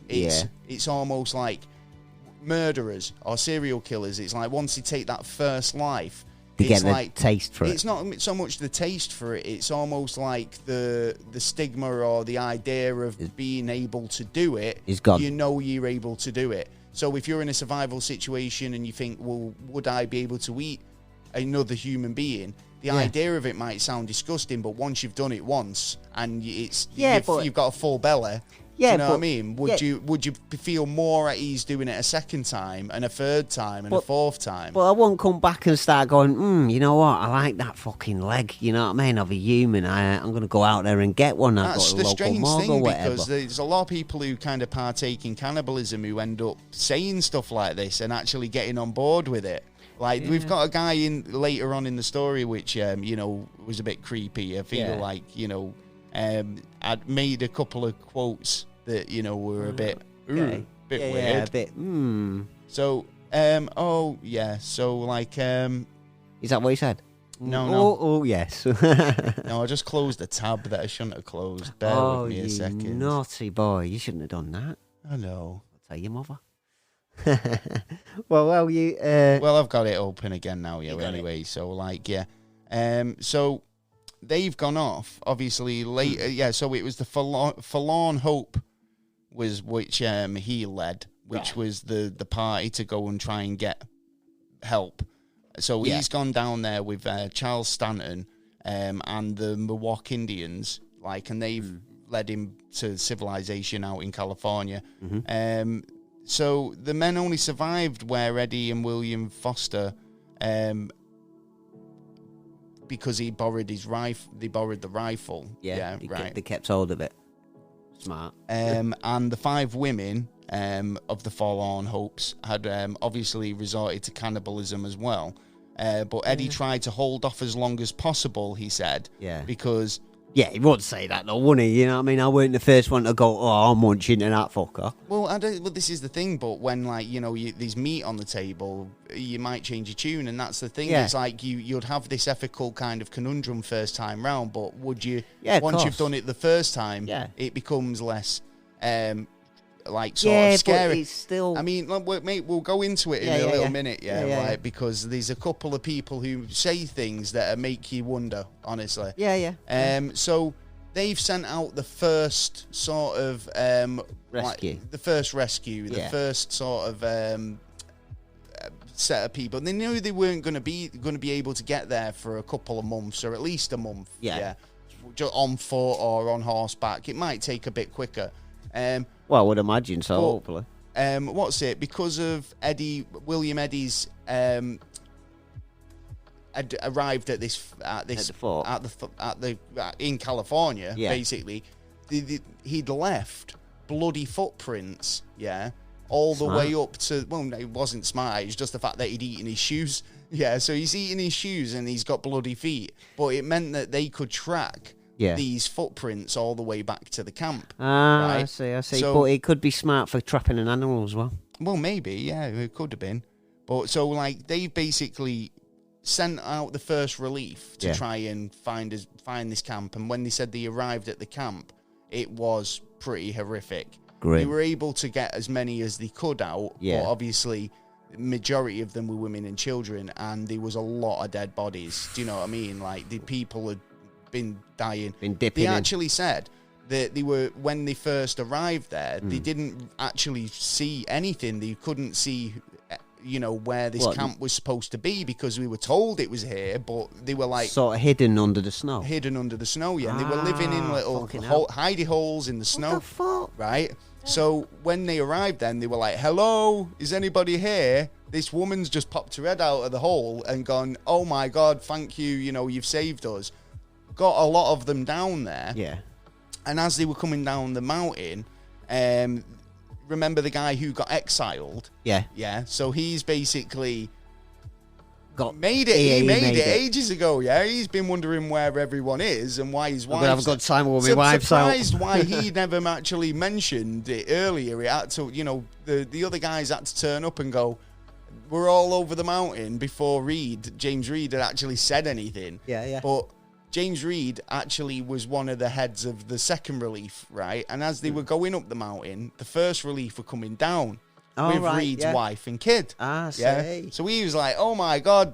it's almost like murderers or serial killers. It's like once they take that first life... They get the taste for it. It's not so much the taste for it. It's almost like the stigma or the idea of being able to do it. Is gone. You know you're able to do it. So if you're in a survival situation and you think, well, would I be able to eat another human being? The idea of it might sound disgusting, but once you've done it once and you've got a full belly... Yeah, do you know what I mean? Would you feel more at ease doing it a second time and a third time and a fourth time? But I won't come back and start going, you know what? I like that fucking leg. You know what I mean? Of a human. I'm going to go out there and get one. That's the strange thing, because there's a lot of people who kind of partake in cannibalism who end up saying stuff like this and actually getting on board with it. Like, we've got a guy in later on in the story which, you know, was a bit creepy. I feel like, you know, I'd made a couple of quotes that, you know, were a bit weird. Yeah, a bit, So, so, like... Is that what he said? No. Oh, yes. No, I just closed the tab that I shouldn't have closed. Bear with me a second. Naughty boy. You shouldn't have done that. I know. I'll tell your mother. Well, you... Well, I've got it open again now, anyway. So, like, so... They've gone off, obviously, later. So it was the Forlorn Hope was which he led, which was the party to go and try and get help. So he's gone down there with Charles Stanton and the Miwok Indians, and they've led him to civilization out in California. So the men only survived where Eddie and William Foster... because he borrowed his rifle. They borrowed the rifle. They kept hold of it. Smart. And the 5 women of the Forlorn Hopes had obviously resorted to cannibalism as well. But Eddie tried to hold off as long as possible, he said. Yeah. Because... Yeah, he would say that though, wouldn't he? You know what I mean? I weren't the first one to go, I'm munching into that fucker. Well, this is the thing, but when, there's meat on the table, you might change your tune, and that's the thing. Yeah. It's like you'd have this ethical kind of conundrum first time round, but would you... Yeah, once you've done it the first time, it becomes less... sort of scary. But it's still... I mean, mate, we'll go into it in a little minute, because there's a couple of people who say things that make you wonder, honestly. So they've sent out the first sort of... rescue. The first rescue, the first sort of set of people. They knew they weren't going to be able to get there for a couple of months, or at least a month. Just on foot or on horseback. It might take a bit quicker. Well, I would imagine so, hopefully. What's it? Because of William Eddy's had arrived at the fort in California, basically. He'd left bloody footprints, all the way up to... Well, no, it wasn't smart. It's just the fact that he'd eaten his shoes. Yeah, so he's eating his shoes and he's got bloody feet. But it meant that they could track... these footprints all the way back to the camp. Right? I see. So, but it could be smart for trapping an animal as well. Well, maybe, it could have been. But so, they've basically sent out the first relief to try and find this camp. And when they said they arrived at the camp, it was pretty horrific. Great. They were able to get as many as they could out, but obviously... majority of them were women and children, and there was a lot of dead bodies. Do you know what I mean? The people had been dying. They actually said that they were, when they first arrived there, they didn't actually see anything. They couldn't see, where this camp was supposed to be, because we were told it was here, but they were sort of hidden under the snow. And they were living in little hidey holes in the snow. What the fuck? Right? So when they arrived then, they were like, hello, is anybody here? This woman's just popped her head out of the hole and gone, oh my God, thank you, you've saved us. Got a lot of them down there. Yeah. And as they were coming down the mountain, remember the guy who got exiled? Yeah. Yeah. So he's basically Made it. He made it ages ago. Yeah, he's been wondering where everyone is and why his wife. Have a good time with my wife. Surprised why he never actually mentioned it earlier. It had to, the other guys had to turn up and go, "We're all over the mountain," before James Reed had actually said anything. Yeah. But James Reed actually was one of the heads of the second relief, right? And as they were going up the mountain, the first relief were coming down. With Reed's wife and kid. See. So he was like, "Oh my God,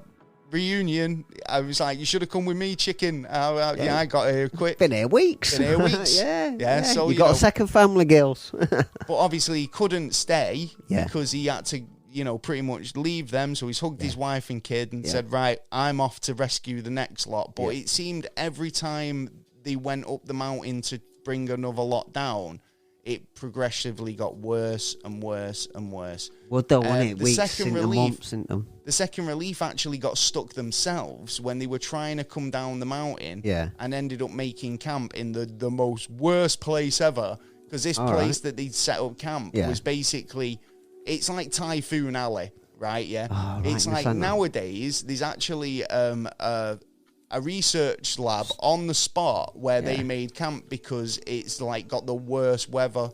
reunion." I was like, "You should have come with me, chicken." I got here quick. Been here weeks. Yeah. So you got a second family, girls. But obviously he couldn't stay because he had to, pretty much leave them. So he's hugged his wife and kid and said, "Right, I'm off to rescue the next lot." But it seemed every time they went up the mountain to bring another lot down, it progressively got worse and worse and worse. Well, don't want it. Weeks into months into them. The second relief actually got stuck themselves when they were trying to come down the mountain and ended up making camp in the most worst place ever. Because this place that they'd set up camp was basically, it's like Typhoon Alley, right? Yeah. It's like nowadays, there's actually a research lab on the spot where they made camp because it's like got the worst weather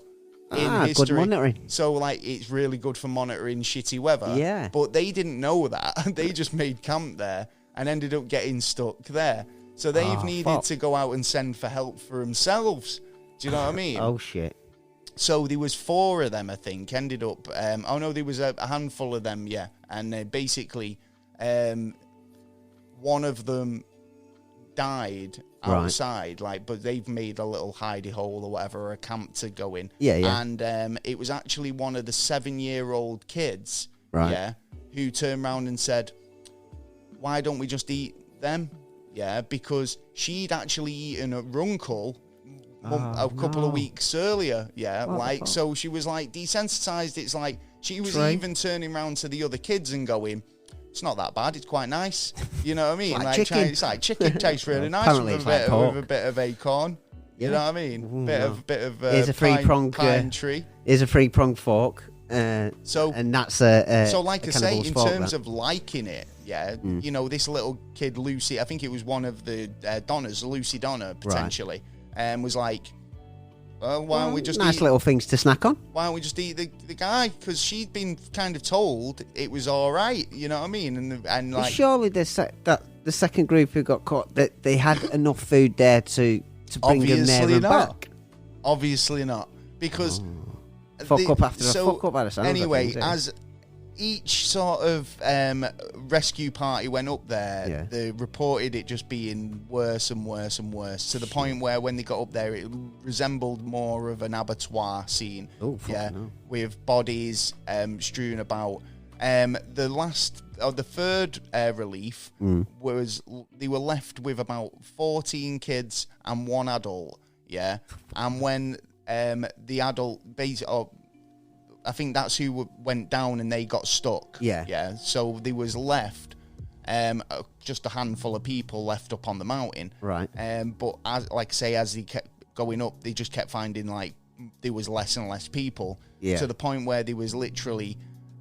in history. Good monitoring. So like it's really good for monitoring shitty weather. Yeah. But they didn't know that. They just made camp there and ended up getting stuck there. So they've needed to go out and send for help for themselves. Do you know what I mean? Oh shit. So there was 4 of them, I think, ended up. There was a handful of them, yeah. And basically, one of them died outside, but they've made a little hidey hole or whatever, a camp to go in. Yeah. And it was actually one of the 7-year-old kids, who turned around and said, "Why don't we just eat them?" Yeah, because she'd actually eaten her uncle a couple of weeks earlier. Yeah, so she was like desensitized. It's like she was even turning around to the other kids and going, "It's not that bad. It's quite nice." You know what I mean? It's like chicken tastes really nice with a bit of acorn. You know what I mean? Bit of here's a pine tree. Here's a 3-pronged fork. And that's so like I say, in terms of liking it, this little kid Lucy, I think it was one of the Donnas, Lucy Donna potentially, was like, "Well, why don't we just nice little things to snack on? Why don't we just eat the guy?" Because she'd been kind of told it was all right. You know what I mean? And like, surely the second group who got caught, that they had enough food there to bring them there and back. Obviously not, because fuck up after fuck up. Anyway, as each sort of rescue party went up there, they reported it just being worse and worse and worse, to the point where when they got up there, it resembled more of an abattoir scene. With bodies strewn about. The third relief was they were left with about 14 kids and 1 adult. Yeah, and when the adult I think that's who went down and they got stuck. Yeah. So there was left just a handful of people left up on the mountain. Right. But as they kept going up, they just kept finding there was less and less people. Yeah. To the point where there was literally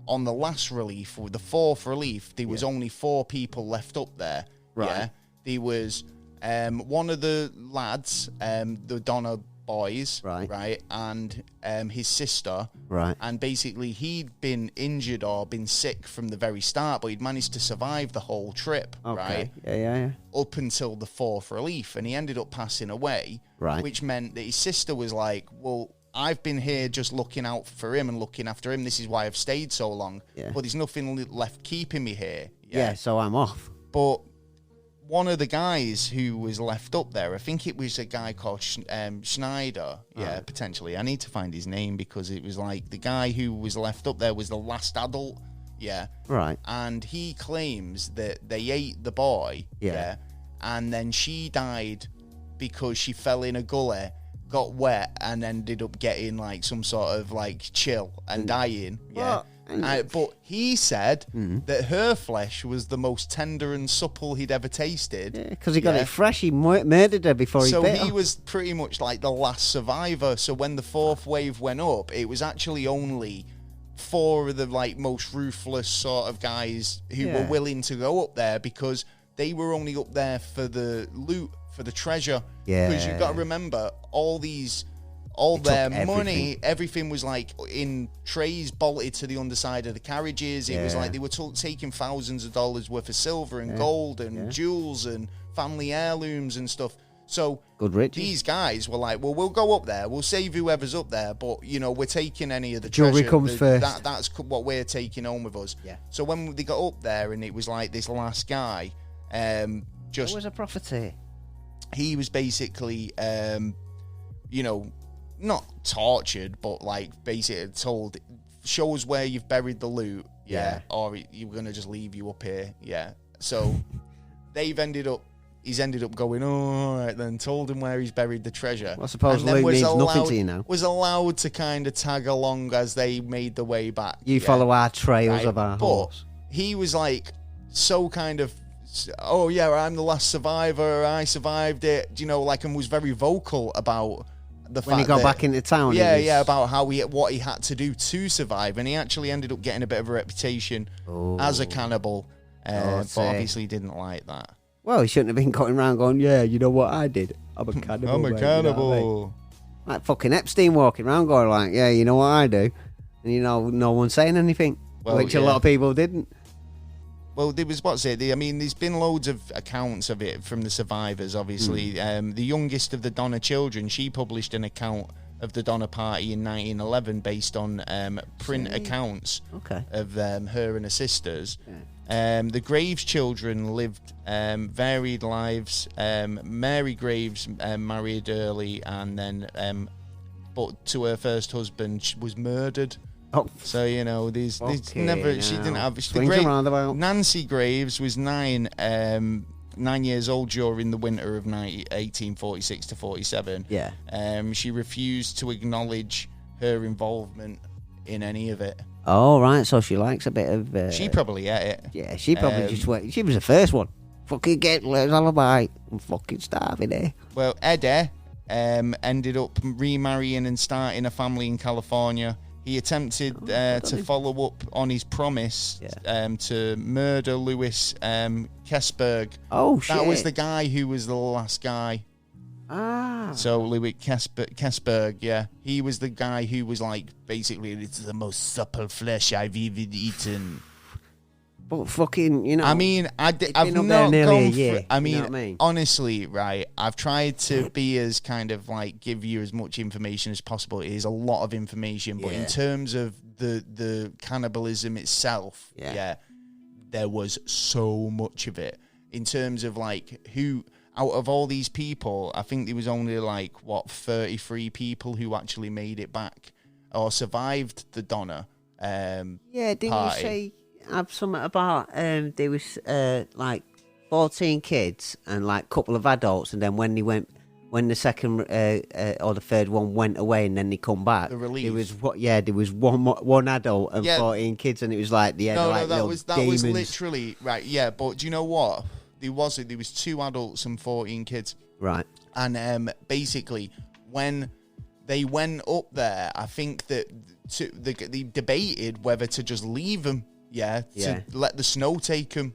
on the last relief, or the 4th relief, there was only 4 people left up there. Right. Yeah. There was one of the lads, the Donna boys, right, and his sister, right, and basically he'd been injured or been sick from the very start, but he'd managed to survive the whole trip, right, up until the 4th relief, and he ended up passing away, right, which meant that his sister was like, "Well, I've been here just looking out for him and looking after him. This is why I've stayed so long, but there's nothing left keeping me here. So I'm off." But one of the guys who was left up there, I think it was a guy called Schneider, potentially. I need to find his name, because it was like the guy who was left up there was the last adult, right. And he claims that they ate the boy, and then she died because she fell in a gully, got wet, and ended up getting some sort of chill and dying, but he said that her flesh was the most tender and supple he'd ever tasted. Because he got it fresh. He murdered her before he bit her. So he was pretty much like the last survivor. So when the 4th wave went up, it was actually only four of the like most ruthless sort of guys who were willing to go up there because they were only up there for the loot, for the treasure. Yeah. Because you've got to remember, all their money, everything was like in trays bolted to the underside of the carriages. It was like they were taking thousands of dollars worth of silver and gold and jewels and family heirlooms and stuff. So good riches. These guys were like, well, we'll go up there. We'll save whoever's up there. But, you know, we're taking any of the jewelry treasure. comes first. That's what we're taking home with us. Yeah. So when they got up there and it was like this last guy, what was a prophecy? He was basically, you know, not tortured, but like basically told, show us where you've buried the loot. Yeah. Or you're going to just leave you up here. Yeah. So he's ended up going, oh, all right, then told him where he's buried the treasure. Well, I suppose loot means nothing to you now. Was allowed to kind of tag along as they made the way back. You follow our trails of our horse. He was like, so kind of, oh yeah, I'm the last survivor, I survived it, you know, like, and was very vocal about the fact when he got back into town. Yeah, about what he had to do to survive, and he actually ended up getting a bit of a reputation as a cannibal, but obviously he didn't like that. Well, he shouldn't have been going around going, yeah, you know what I did? I'm a cannibal. I'm a cannibal. You know what I mean? Like fucking Epstein walking around going like, yeah, you know what I do? And you know, no one saying anything, which a lot of people didn't. Well, there was, there's been loads of accounts of it from the survivors, obviously. The youngest of the Donner children, she published an account of the Donner Party in 1911 based on print accounts of her and her sisters. Yeah. The Graves children lived varied lives. Mary Graves married early and then, but to her first husband, was murdered. Oh. So, you know, these never, she didn't have... Nancy Graves was 9 years old during the winter of 1846 to 47. Yeah. She refused to acknowledge her involvement in any of it. Oh, right, so she likes a bit of... she probably ate it. Yeah, she probably just went... She was the first one. Fucking get Liz alibi. I'm fucking starving here. Well, Eddie ended up remarrying and starting a family in California. He attempted to follow up on his promise to murder Louis Kessberg. Oh, shit. That was the guy who was the last guy. Ah. So Louis Kessberg, yeah. He was the guy who was like, basically, it's the most supple flesh I've even eaten. But fucking, you know... I mean, I've not gone through... I mean, honestly, right, I've tried to be as kind of like, give you as much information as possible. It is a lot of information, but in terms of the cannibalism itself, there was so much of it. In terms of like, who... Out of all these people, I think there was only like, 33 people who actually made it back or survived the Donner didn't party. You say... have something about there was like 14 kids and like a couple of adults, and then when the second or the third one went away and then they come back, the relief. There was one adult and 14 kids, and it was like that was literally right. Yeah, but do you know what? There was 2 adults and 14 kids. Right. And basically when they went up there, I think that they debated whether to just leave them. To let the snow take them,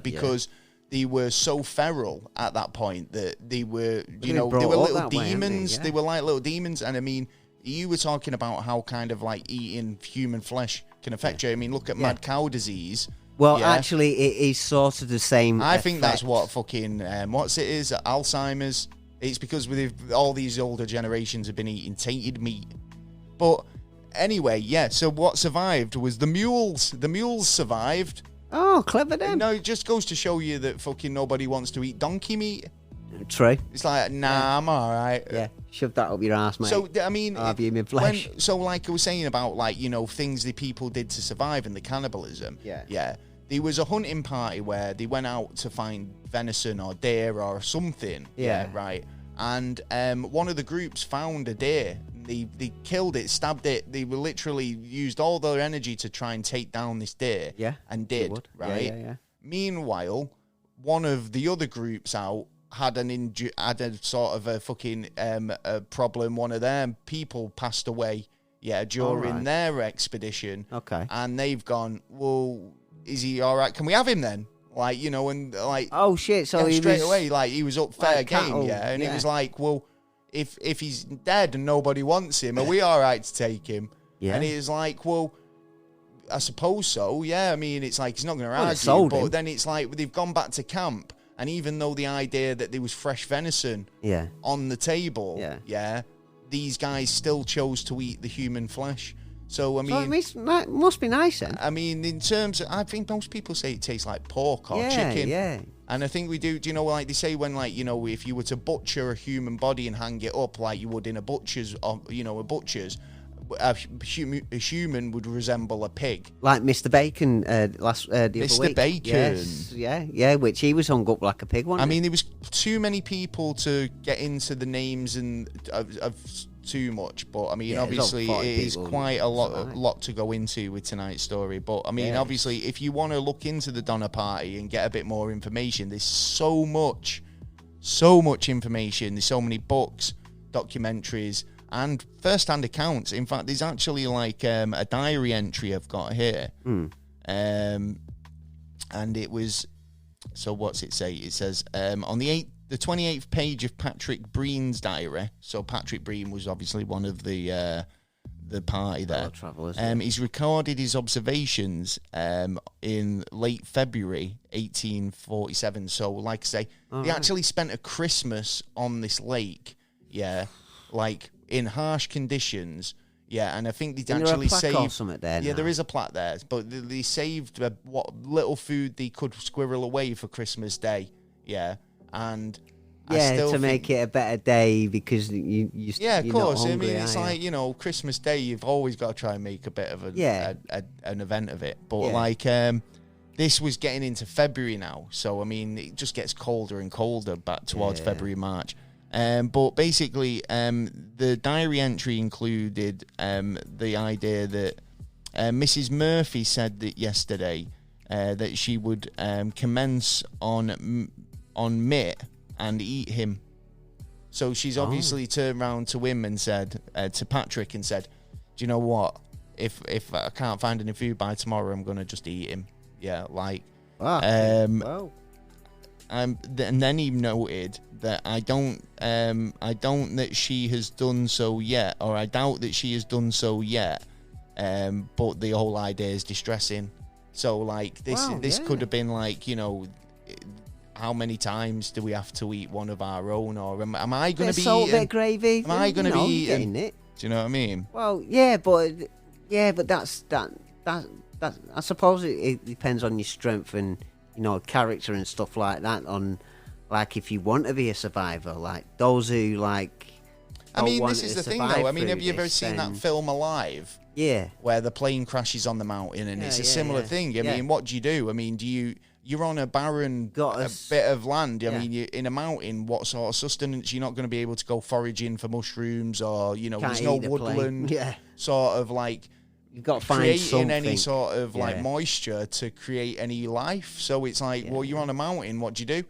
because they were so feral at that point that they were, they were little demons. They were like little demons, and I mean, you were talking about how kind of like eating human flesh can affect you. I mean, look at mad cow disease. Well, actually, it is sort of the same. I think that's what fucking Alzheimer's. It's because with all these older generations have been eating tainted meat, but. Anyway, so what survived was the mules. The mules survived. Oh, clever then. No, it just goes to show you that fucking nobody wants to eat donkey meat. True. It's like, I'm all right. Yeah, shove that up your ass, mate. So, I mean... I'll have you in flesh. Like I was saying about, like, you know, things that people did to survive and the cannibalism. Yeah. There was a hunting party where they went out to find venison or deer or something. Yeah, right. And one of the groups found a deer. They killed it, stabbed it. They were literally used all their energy to try and take down this deer. Yeah. And did, right? Yeah. Meanwhile, one of the other groups out had a sort of a fucking a problem. One of their people passed away during their expedition. Okay. And they've gone, well, is he all right? Can we have him then? Like, and like... Oh, shit, so he straight was... away, like, he was up fair like game, cattle, And it was like, well, if he's dead and nobody wants him, are we all right to take him? Yeah. And it was like, well, I suppose so, yeah. I mean, it's like, he's not going to argue, sold him. but then it's like, they've gone back to camp, and even though the idea that there was fresh venison on the table, these guys still chose to eat the human flesh. So, I mean... it must be nice, then. I mean, in terms of... I think most people say it tastes like pork or chicken. Yeah. And I think we do... Do you know, like, they say when, like, if you were to butcher a human body and hang it up like you would in a butcher's, a human would resemble a pig. Like Mr. Bacon the other week. Mr. Bacon. Yes, yeah, which he was hung up like a pig, wasn't I mean, there was too many people to get into the names and of too much, but I mean, obviously it is quite a lot to go into with tonight's story. But I mean, obviously, if you want to look into the Donner Party and get a bit more information, there's so much information. There's so many books, documentaries, and first-hand accounts. In fact, there's actually like a diary entry I've got here, and it was. So what's it say? It says on the 28th page of Patrick Breen's diary. So Patrick Breen was obviously one of the party there. Travelers. He's recorded his observations in late February 1847. So, like I say, they actually spent a Christmas on this lake. Yeah, like in harsh conditions. Yeah, and I think they actually saved. There is a plaque there, but they saved what little food they could squirrel away for Christmas Day. Yeah, and to make it a better day because of course. I mean, it's like Christmas Day. You've always got to try and make a bit of an event of it. But this was getting into February now, so I mean, it just gets colder and colder back towards February, March. But basically, the diary entry included the idea that Mrs. Murphy said that yesterday that she would commence on Mitt and eat him. So she's obviously turned round to him and said to Patrick and said, "Do you know what? If I can't find any food by tomorrow, I'm gonna just eat him." Yeah, like. Wow. And then he noted that I don't that she has done so yet, or I doubt that she has done so yet. But the whole idea is distressing. So like this could have been like how many times do we have to eat one of our own, or am I going to be salt, eating? Bit of gravy? Am I going to be eating it? Do you know what I mean? Well, but that's I suppose it depends on your strength and character and stuff like that. On like if you want to be a survivor, like those who like. I mean, this is the thing, though. I mean, have you ever seen that film Alive? Yeah. Where the plane crashes on the mountain, and it's a similar thing. I mean, what do you do? I mean, you're on a barren bit of land. I mean, you're in a mountain. What sort of sustenance? You're not going to be able to go foraging for mushrooms, or there's no woodland. Sort of like you've got to find creating something. Any sort of like moisture to create any life. So it's like, well, you're on a mountain. What do you do?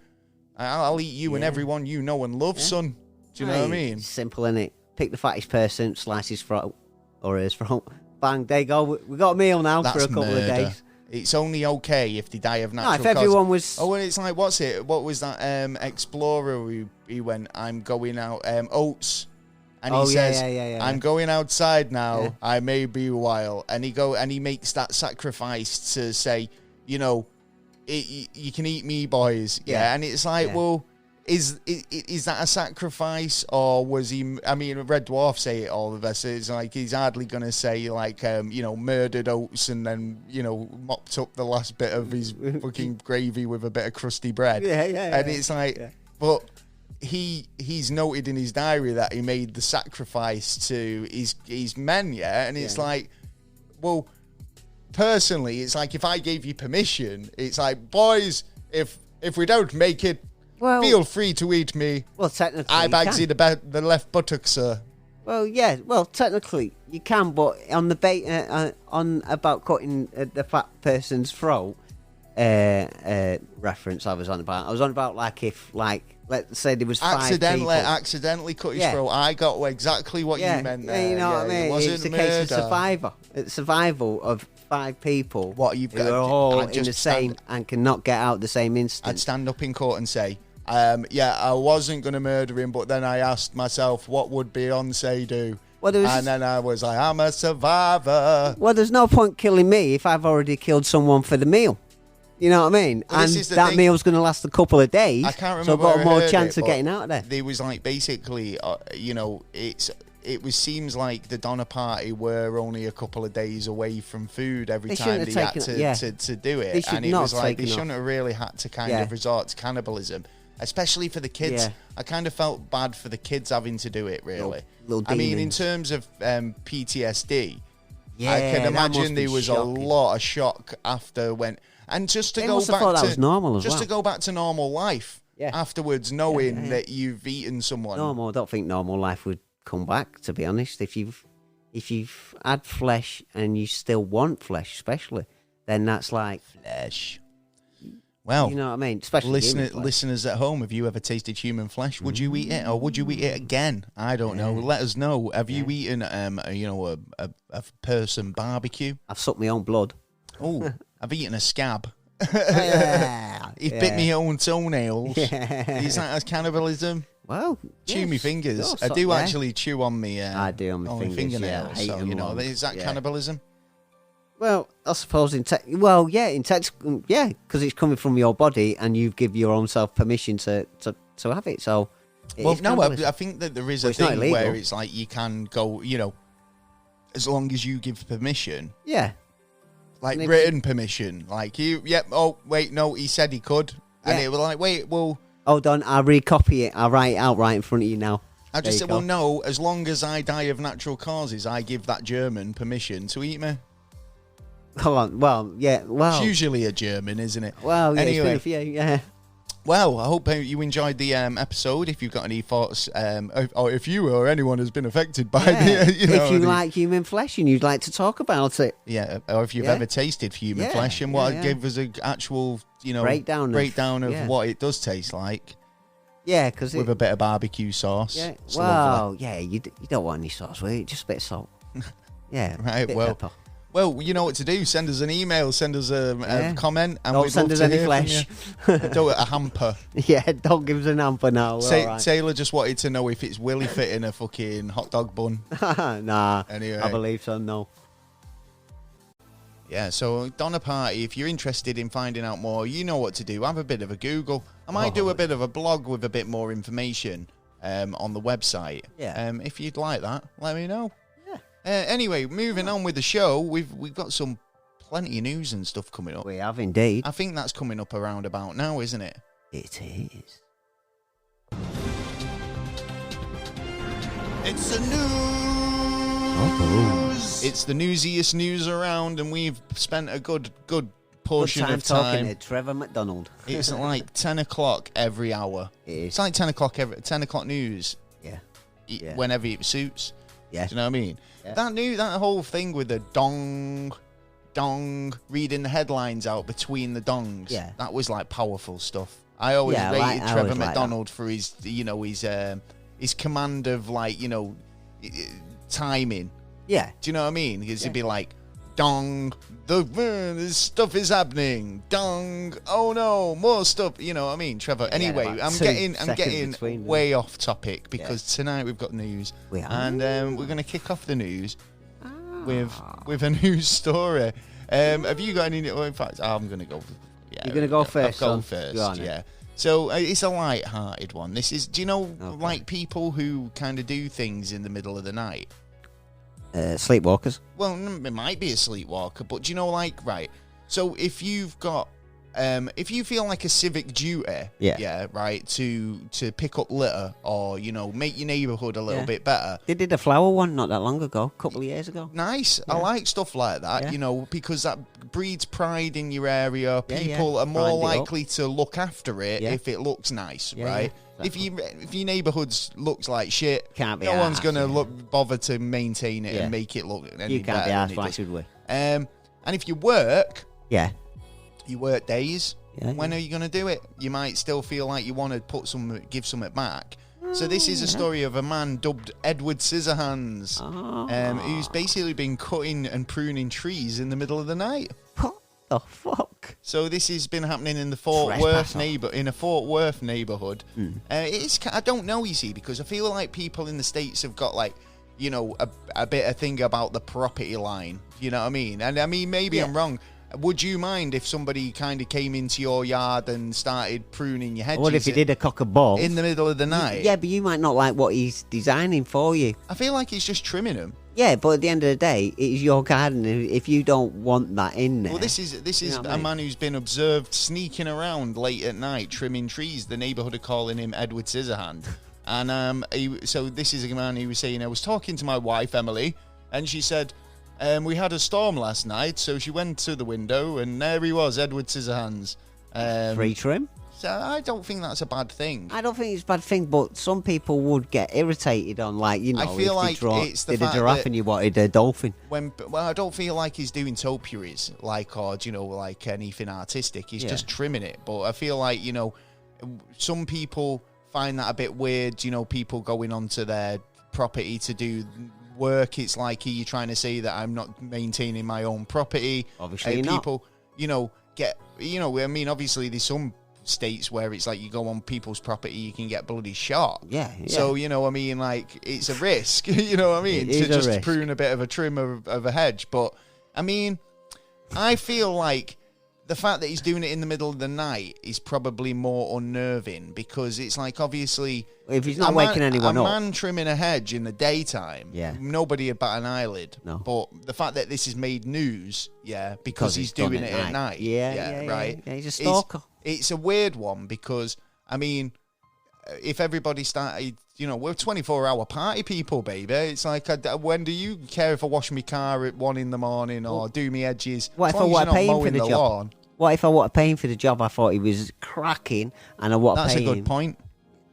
I'll eat you and everyone you know and love, son. Do you know what I mean? Simple, innit? Pick the fattest person, slice his throat or his throat. Bang, there you go. We got a meal now for a couple of days. It's only okay if they die of natural causes. If everyone was... Oh, and it's like, what was that explorer he went, I'm going out, Oates. And he says, I'm going outside now. Yeah. I may be a while. And he makes that sacrifice to say, you can eat me, boys. Yeah. And it's like, well... Is that a sacrifice, or was he? I mean, Red Dwarf say it all of us. It's like he's hardly going to say like murdered Oates and then mopped up the last bit of his fucking gravy with a bit of crusty bread. And it's like, but he's noted in his diary that he made the sacrifice to his men. And it's like, well, personally, it's like if I gave you permission, it's like, boys, if we don't make it. Well, feel free to eat me. Well, technically, I bags in about the left buttock, sir. Well, yeah. Well, technically, you can, but on the on about cutting the fat person's throat, reference I was on about. I was on about like if let's say there was 5 people. Accidentally cut his throat. I got exactly what you meant there. You know what I mean? It wasn't it's a murder. case of survivor. It's survival of 5 people. What you've got? Who are all in the same and cannot get out the same instant. I'd stand up in court and say, I wasn't going to murder him, but then I asked myself, what would Beyonce do? And then I was like, I'm a survivor. Well, there's no point killing me if I've already killed someone for the meal. You know what I mean? Well, and that meal's going to last a couple of days. I can't remember. So I've got more chance of getting out of there. There was like basically, seems like the Donner Party were only a couple of days away from food every time they had to do it, and it was like they shouldn't have really had to kind of resort to cannibalism, especially for the kids. I kind of felt bad for the kids having to do it. Really, I mean, in terms of PTSD, I can imagine there was a lot of shock after when. And just to go back to normal life afterwards, knowing that you've eaten someone. Normal. I don't think normal life would come back. To be honest, if you've had flesh and you still want flesh, especially, then that's like flesh. Well, you know what I mean. Especially listeners at home, have you ever tasted human flesh? Would you eat it, or would you eat it again? I don't know. Let us know. Have you eaten a person barbecue? I've sucked my own blood. Oh. I've eaten a scab. He bit me own toenails. Is that as cannibalism? Well, chew me fingers. I do actually chew on me. I do on my fingernails. So is that cannibalism? Well, I suppose because it's coming from your body and you give your own self permission to have it. So, I think that there is a thing where it's like you can go, as long as you give permission. Yeah. Like written permission, like he said he could, and it was like, wait, well, hold on, I'll recopy it. I'll write it out right in front of you now. I just said, well, no, as long as I die of natural causes, I give that German permission to eat me. Hold on, well, it's usually a German, isn't it? Well, yeah, anyway, yeah. Well, I hope you enjoyed the episode. If you've got any thoughts, or if you or anyone has been affected by if you like human flesh and you'd like to talk about it, or if you've ever tasted human flesh and give us an actual, breakdown of what it does taste like. Yeah, because with a bit of barbecue sauce. Yeah, well, you don't want any sauce with it, just a bit of salt. Yeah, right. Pepper. Well, you know what to do. Send us an email, send us a comment, and don't send us any flesh. A hamper. Yeah, don't give us an hamper now. Taylor just wanted to know if it's Willy fit in a fucking hot dog bun. Nah, anyway. I believe so, no. Yeah, so Donner Party, if you're interested in finding out more, you know what to do. Have a bit of a Google. I might do a bit of a blog with a bit more information on the website. Yeah. If you'd like that, let me know. Anyway, moving on with the show, we've got plenty of news and stuff coming up. We have indeed. I think that's coming up around about now, isn't it? It is. It's the news. It's the newsiest news around, and we've spent a good portion of time talking to Trevor McDonald. It's like 10 o'clock every hour. It is. It's like 10 o'clock news. Yeah. Whenever it suits. Yeah. Do you know what I mean? Yeah. That whole thing with the dong, reading the headlines out between the dongs. Yeah. That was like powerful stuff. I always rated Trevor McDonald for his command of timing. Yeah. Do you know what I mean? Because he'd be like, dong, this stuff is happening. Dong, oh no, more stuff. You know what I mean, Trevor? Anyway, I'm getting way off topic because tonight we've got news. And we're going to kick off the news with a news story. Have you got any? In fact, I'm going to go. Yeah, you're going to go first. I'll go first. Yeah. So it's a light-hearted one. This is. Do you know like people who kind of do things in the middle of the night? Sleepwalkers. Well, it might be a sleepwalker, but do you know, right? So if you've got, if you feel like a civic duty, right, to pick up litter or make your neighbourhood a little bit better. They did a flower one not that long ago, a couple of years ago. Nice. Yeah. I like stuff like that, because that breeds pride in your area. People are more likely to look after it if it looks nice, right? Yeah. If your neighbourhood looks like shit, no one's gonna bother to maintain it and make it look any better. You can't be asked, why should we? And if you work, You work days. Yeah, When are you going to do it? You might still feel like you want to give something back. So this is a story of a man dubbed Edward Scissorhands, who's basically been cutting and pruning trees in the middle of the night. What the fuck? So this has been happening in the Fort Worth neighborhood. I don't know, you see, because I feel like people in the States have got like, you know, a bit of thing about the property line. You know what I mean? And I mean, maybe I'm wrong. Would you mind if somebody kind of came into your yard and started pruning your hedges? What if he did a cock and ball in the middle of the night? Yeah, but you might not like what he's designing for you. I feel like he's just trimming them. Yeah, but at the end of the day, it's your garden. If you don't want that in there... Well, this is a man who's been observed sneaking around late at night, trimming trees. The neighbourhood are calling him Edward Scissorhand. And so this is a man who was saying, I was talking to my wife, Emily, and she said... we had a storm last night, so she went to the window, and there he was, Edward Scissorhands. Free trim? So I don't think that's a bad thing. I don't think it's a bad thing, but some people would get irritated on, like, you know, I feel like it's the did a fact giraffe that and you wanted a dolphin. I don't feel like he's doing topiaries, or, you know, like anything artistic. He's just trimming it. But I feel like, you know, some people find that a bit weird, you know, people going onto their property to do... work. It's like, are you trying to say that I'm not maintaining my own property? Obviously people, you know, I mean, obviously there's some states where it's like you go on people's property, you can get bloody shot. Yeah. So, you know, I mean, like, it's a risk, you know what I mean, to just prune a bit of a trim of a hedge. But, I mean, I feel like the fact that he's doing it in the middle of the night is probably more unnerving, because it's like, obviously... If he's not waking anyone up... A man trimming a hedge in the daytime, nobody would bat an eyelid. No. But the fact that this has made news, because he's doing it at night. Yeah, right. Yeah, he's a stalker. It's a weird one, because, I mean, if everybody started... You know, we're 24-hour party people, baby. It's like, when do you care if I wash my car at 1 a.m. or do me edges? What if I want to pay him for the job? Lawn. What if I want to pay him for the job? I thought he was cracking, and I want to pay him. That's a good point.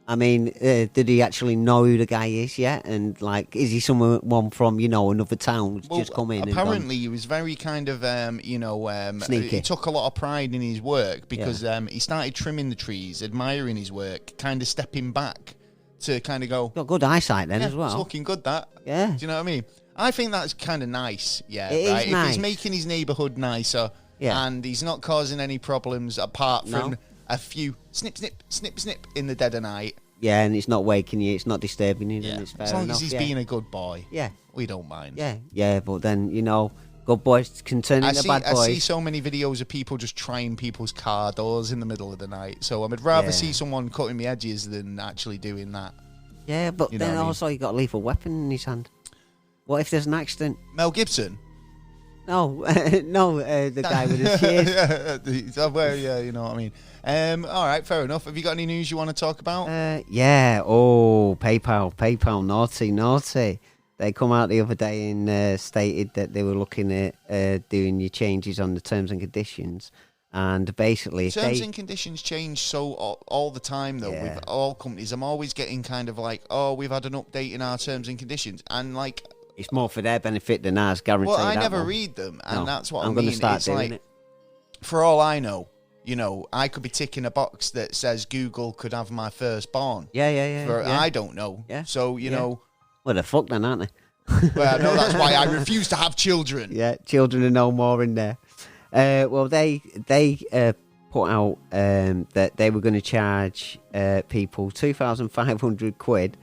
I mean, did he actually know who the guy is yet? And, like, is he someone from, you know, another town just come in? Apparently, he was very kind of, sneaky. He took a lot of pride in his work, because he started trimming the trees, admiring his work, kind of stepping back to kind of go... Got good eyesight then as well. It's looking good, that. Yeah. Do you know what I mean? I think that's kind of nice, It is right? nice. If he's making his neighbourhood nicer, and he's not causing any problems apart from a few snip, snip, snip, snip in the dead of night. Yeah, and it's not waking you, it's not disturbing you, then it's fair enough. As long enough, as he's being a good boy. Yeah. We don't mind. Yeah, but then, you know, good boys can turn into bad boys. I see so many videos of people just trying people's car doors in the middle of the night. So I would rather see someone cutting me edges than actually doing that. Yeah, but then also you got a lethal weapon in his hand. What if there's an accident? Mel Gibson? No, the guy with his shears. Yeah, you know what I mean. All right, fair enough. Have you got any news you want to talk about? PayPal, naughty. They come out the other day and stated that they were looking at doing your changes on the terms and conditions. And basically... Terms and conditions change all the time, though, with all companies. I'm always getting kind of like, we've had an update in our terms and conditions. And, like... It's more for their benefit than ours, guaranteed. Well, I never read them, and that's what I mean. I'm going to start doing it. For all I know, you know, I could be ticking a box that says Google could have my firstborn. Yeah. I don't know. Yeah. So, you know... Well, they're fucked then, aren't they? Well, no, that's why I refuse to have children. Yeah, children are no more in there. Well, they put out that they were going to charge people £2,500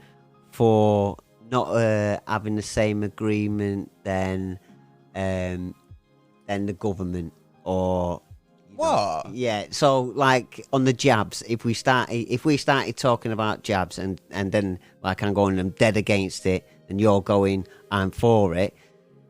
for not having the same agreement than the government or what? Yeah, so like on the jabs, if we started talking about jabs and then like I'm going, I'm dead against it, and you're going, I'm for it,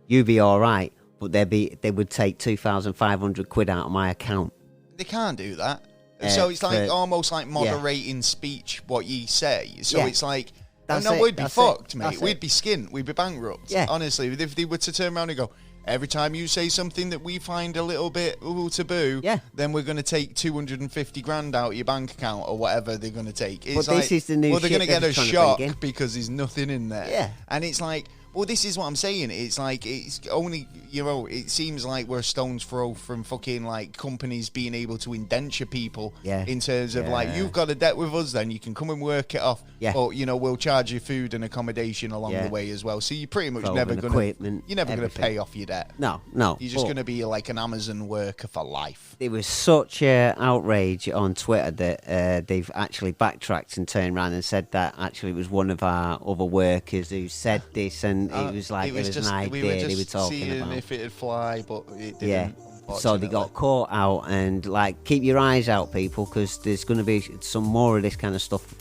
you'd be all right. But they would take £2,500 out of my account. They can't do that. So it's like almost like moderating speech, what you say. So it's like, we'd be fucked, mate. We'd be skint. We'd be bankrupt. Yeah. Honestly, if they were to turn around and go, every time you say something that we find a little bit taboo, then we're going to take 250 grand out of your bank account or whatever they're going to take. It's but this is the new they're going to get a shock to because there's nothing in there. Yeah. And it's like, Well, this is what I'm saying. It's like, it's only, you know, it seems like we're a stone's throw from fucking, like, companies being able to indenture people in terms of, like, you've got a debt with us, then you can come and work it off. Yeah. But, you know, we'll charge you food and accommodation along the way as well. So you're pretty much never going to pay off your debt. No. You're just going to be like an Amazon worker for life. There was such a outrage on Twitter that they've actually backtracked and turned around and said that actually it was one of our other workers who said this, and it was like it was an idea they were talking seeing about. If it'd fly, but it didn't. Yeah. So they got caught out, and like, keep your eyes out, people, because there's going to be some more of this kind of stuff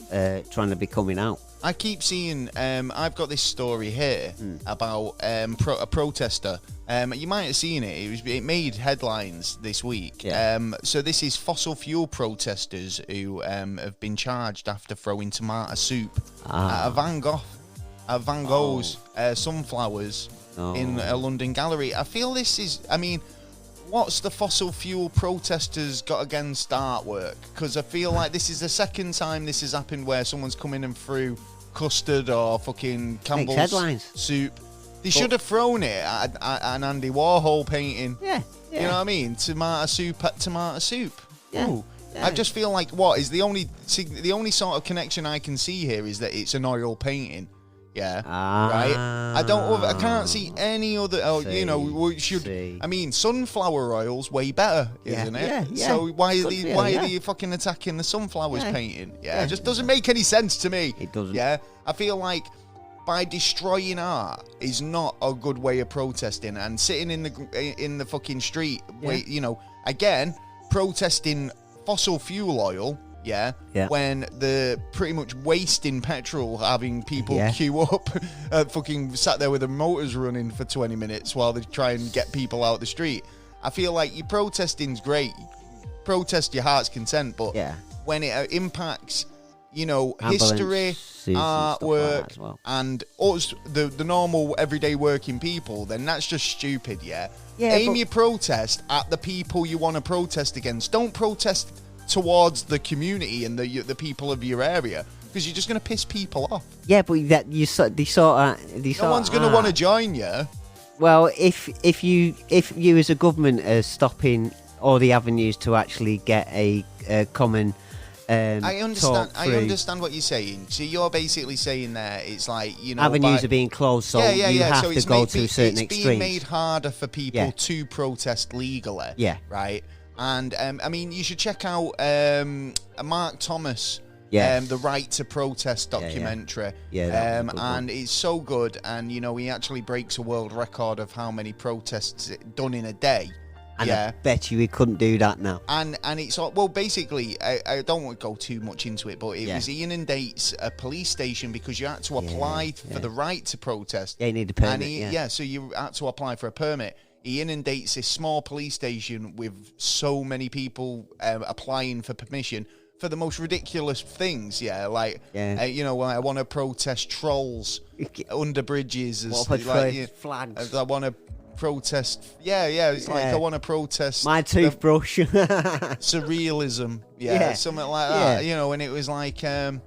trying to be coming out. I keep seeing. I've got this story here about a protester. You might have seen it. It made headlines this week. Yeah. So this is fossil fuel protesters who have been charged after throwing tomato soup at a Van Gogh's sunflowers in a London gallery. I feel this is. I mean, what's the fossil fuel protesters got against artwork? Because I feel like this is the second time this has happened where someone's come in and threw custard or fucking Campbell's soup. They should have thrown it at an Andy Warhol painting. Yeah. You know what I mean? Tomato soup at tomato soup. Yeah. Ooh. I just feel like the only sort of connection I can see here is that it's an oil painting. Yeah, right. I can't see any other. We should. I mean, sunflower oil's way better, isn't it? Yeah. So why are they fucking attacking the sunflowers painting? Yeah, it just doesn't make any sense to me. It doesn't. Yeah, I feel like by destroying art is not a good way of protesting, and sitting in the fucking street, again protesting fossil fuel oil. Yeah, when they're pretty much wasting petrol, having people queue up, fucking sat there with their motors running for 20 minutes while they try and get people out the street. I feel like your protesting's great. Protest your heart's content, but when it impacts, history, artwork, and us, the normal everyday working people, then that's just stupid, Aim your protest at the people you want to protest against. Don't protest towards the community and the people of your area, because you're just going to piss people off. Yeah, but no one's going to want to join you. Well, if you as a government are stopping all the avenues to actually get a common I understand what you're saying. So you're basically saying there it's like, avenues are being closed, so you have to go to certain extremes. It's being made harder for people to protest legally. Yeah. Right. And I mean, you should check out Mark Thomas, the Right to Protest documentary. And it's so good. And he actually breaks a world record of how many protests done in a day. And I bet you we couldn't do that now. And it's well, basically, I don't want to go too much into it, but it was he inundates a police station because you had to apply for the right to protest. Yeah, you need a permit. So you had to apply for a permit. He inundates this small police station with so many people applying for permission for the most ridiculous things. I want to protest trolls under bridges. Flags. I want to protest. It's like I want to protest my toothbrush. Surrealism. Something like that. And it was like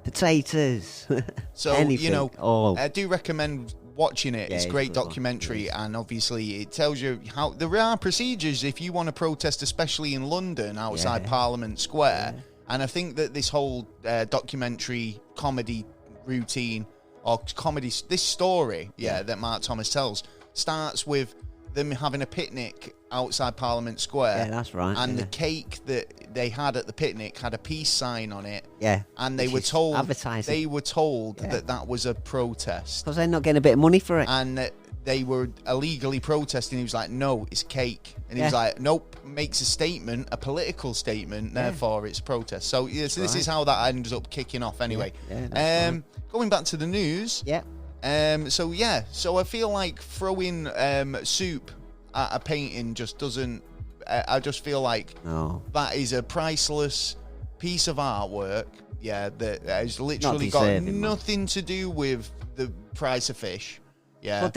potatoes. So anything. I do recommend watching it. It's a great documentary, and obviously it tells you how there are procedures if you want to protest, especially in London outside Parliament Square. And I think that this whole documentary comedy routine or this story that Mark Thomas tells starts with them having a picnic outside Parliament Square. Yeah, that's right. And the cake that they had at the picnic had a peace sign on it. Yeah. And they were told advertising. that was a protest. Because they're not getting a bit of money for it. And they were illegally protesting. He was like, no, it's cake. And he was like, nope, makes a statement, a political statement, therefore it's a protest. So, this is how that ends up kicking off anyway. Going back to the news. Yeah. So I feel like throwing soup at a painting just doesn't. I just feel like that is a priceless piece of artwork. That has literally got nothing to do with the price of fish. Yeah. But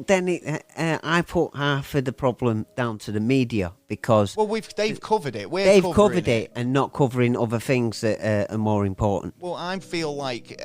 then, I put half of the problem down to the media because Well, they've covered it. they've covered it and not covering other things that are more important. Well, I feel like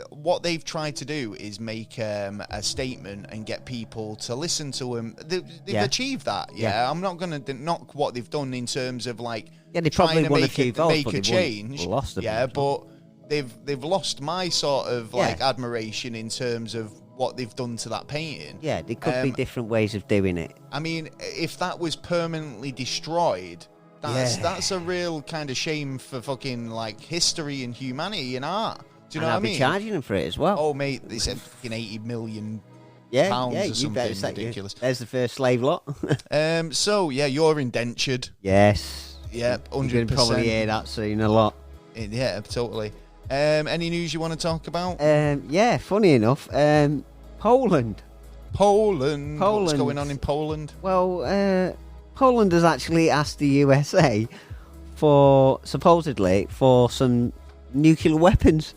what they've tried to do is make a statement and get people to listen to them. They've achieved that. Yeah, I'm not going to knock what they've done in terms of like they trying probably to make a change. Lost them, but they've lost my sort of like admiration in terms of what they've done to that painting. Yeah, there could be different ways of doing it. I mean, if that was permanently destroyed, that's a real kind of shame for fucking like history and humanity and art. Do you know what I mean? I'll be charging them for it as well. Oh, mate, they said fucking 80 million pounds or something ridiculous. There's the first slave lot. So, yeah, you're indentured. Yes. Yeah, 100%. You're going to probably hear that soon a lot. Yeah, totally. Any news you want to talk about? Yeah, funny enough, Poland. What's going on in Poland? Well, Poland has actually asked the USA supposedly for some nuclear weapons.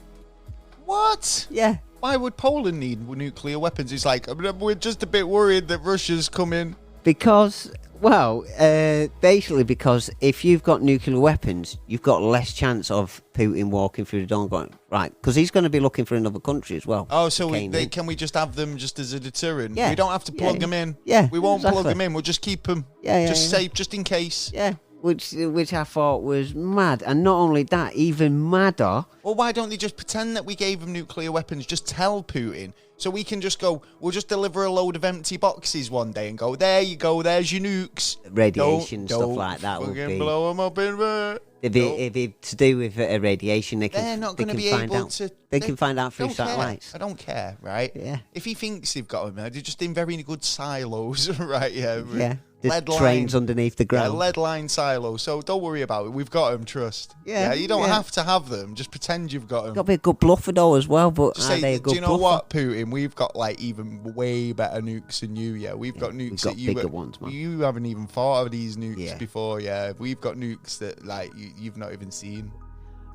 What? Yeah. Why would Poland need nuclear weapons? It's like, we're just a bit worried that Russia's coming. Because, basically because if you've got nuclear weapons, you've got less chance of Putin walking through the door and going, right, because he's going to be looking for another country as well. Oh, so can we just have them just as a deterrent? Yeah. We don't have to plug them in. Yeah, we won't plug them in. We'll just keep them safe, just in case. Yeah, which I thought was mad. And not only that, even madder. Well, why don't they just pretend that we gave them nuclear weapons? Just tell Putin. So we can just go, we'll just deliver a load of empty boxes one day and go, there you go, there's your nukes. Radiation, stuff like that would be. Blow them up in there. If it's to do with radiation, they're not going to be able to. They can find out through satellites. I don't care, right? Yeah. If he thinks they've got them, they're just in very good silos, right? Yeah. Yeah. There's trains underneath the ground. Yeah, lead line silos. So don't worry about it. We've got them, trust. Yeah. You don't have to have them. Just pretend you've got them. Got to be a good bluffer though as well. But do you know what, Putin? We've got like even way better nukes than you. Yeah, we've got nukes that bigger ones, man. You haven't even thought of these nukes before. Yeah, we've got nukes that like you've not even seen.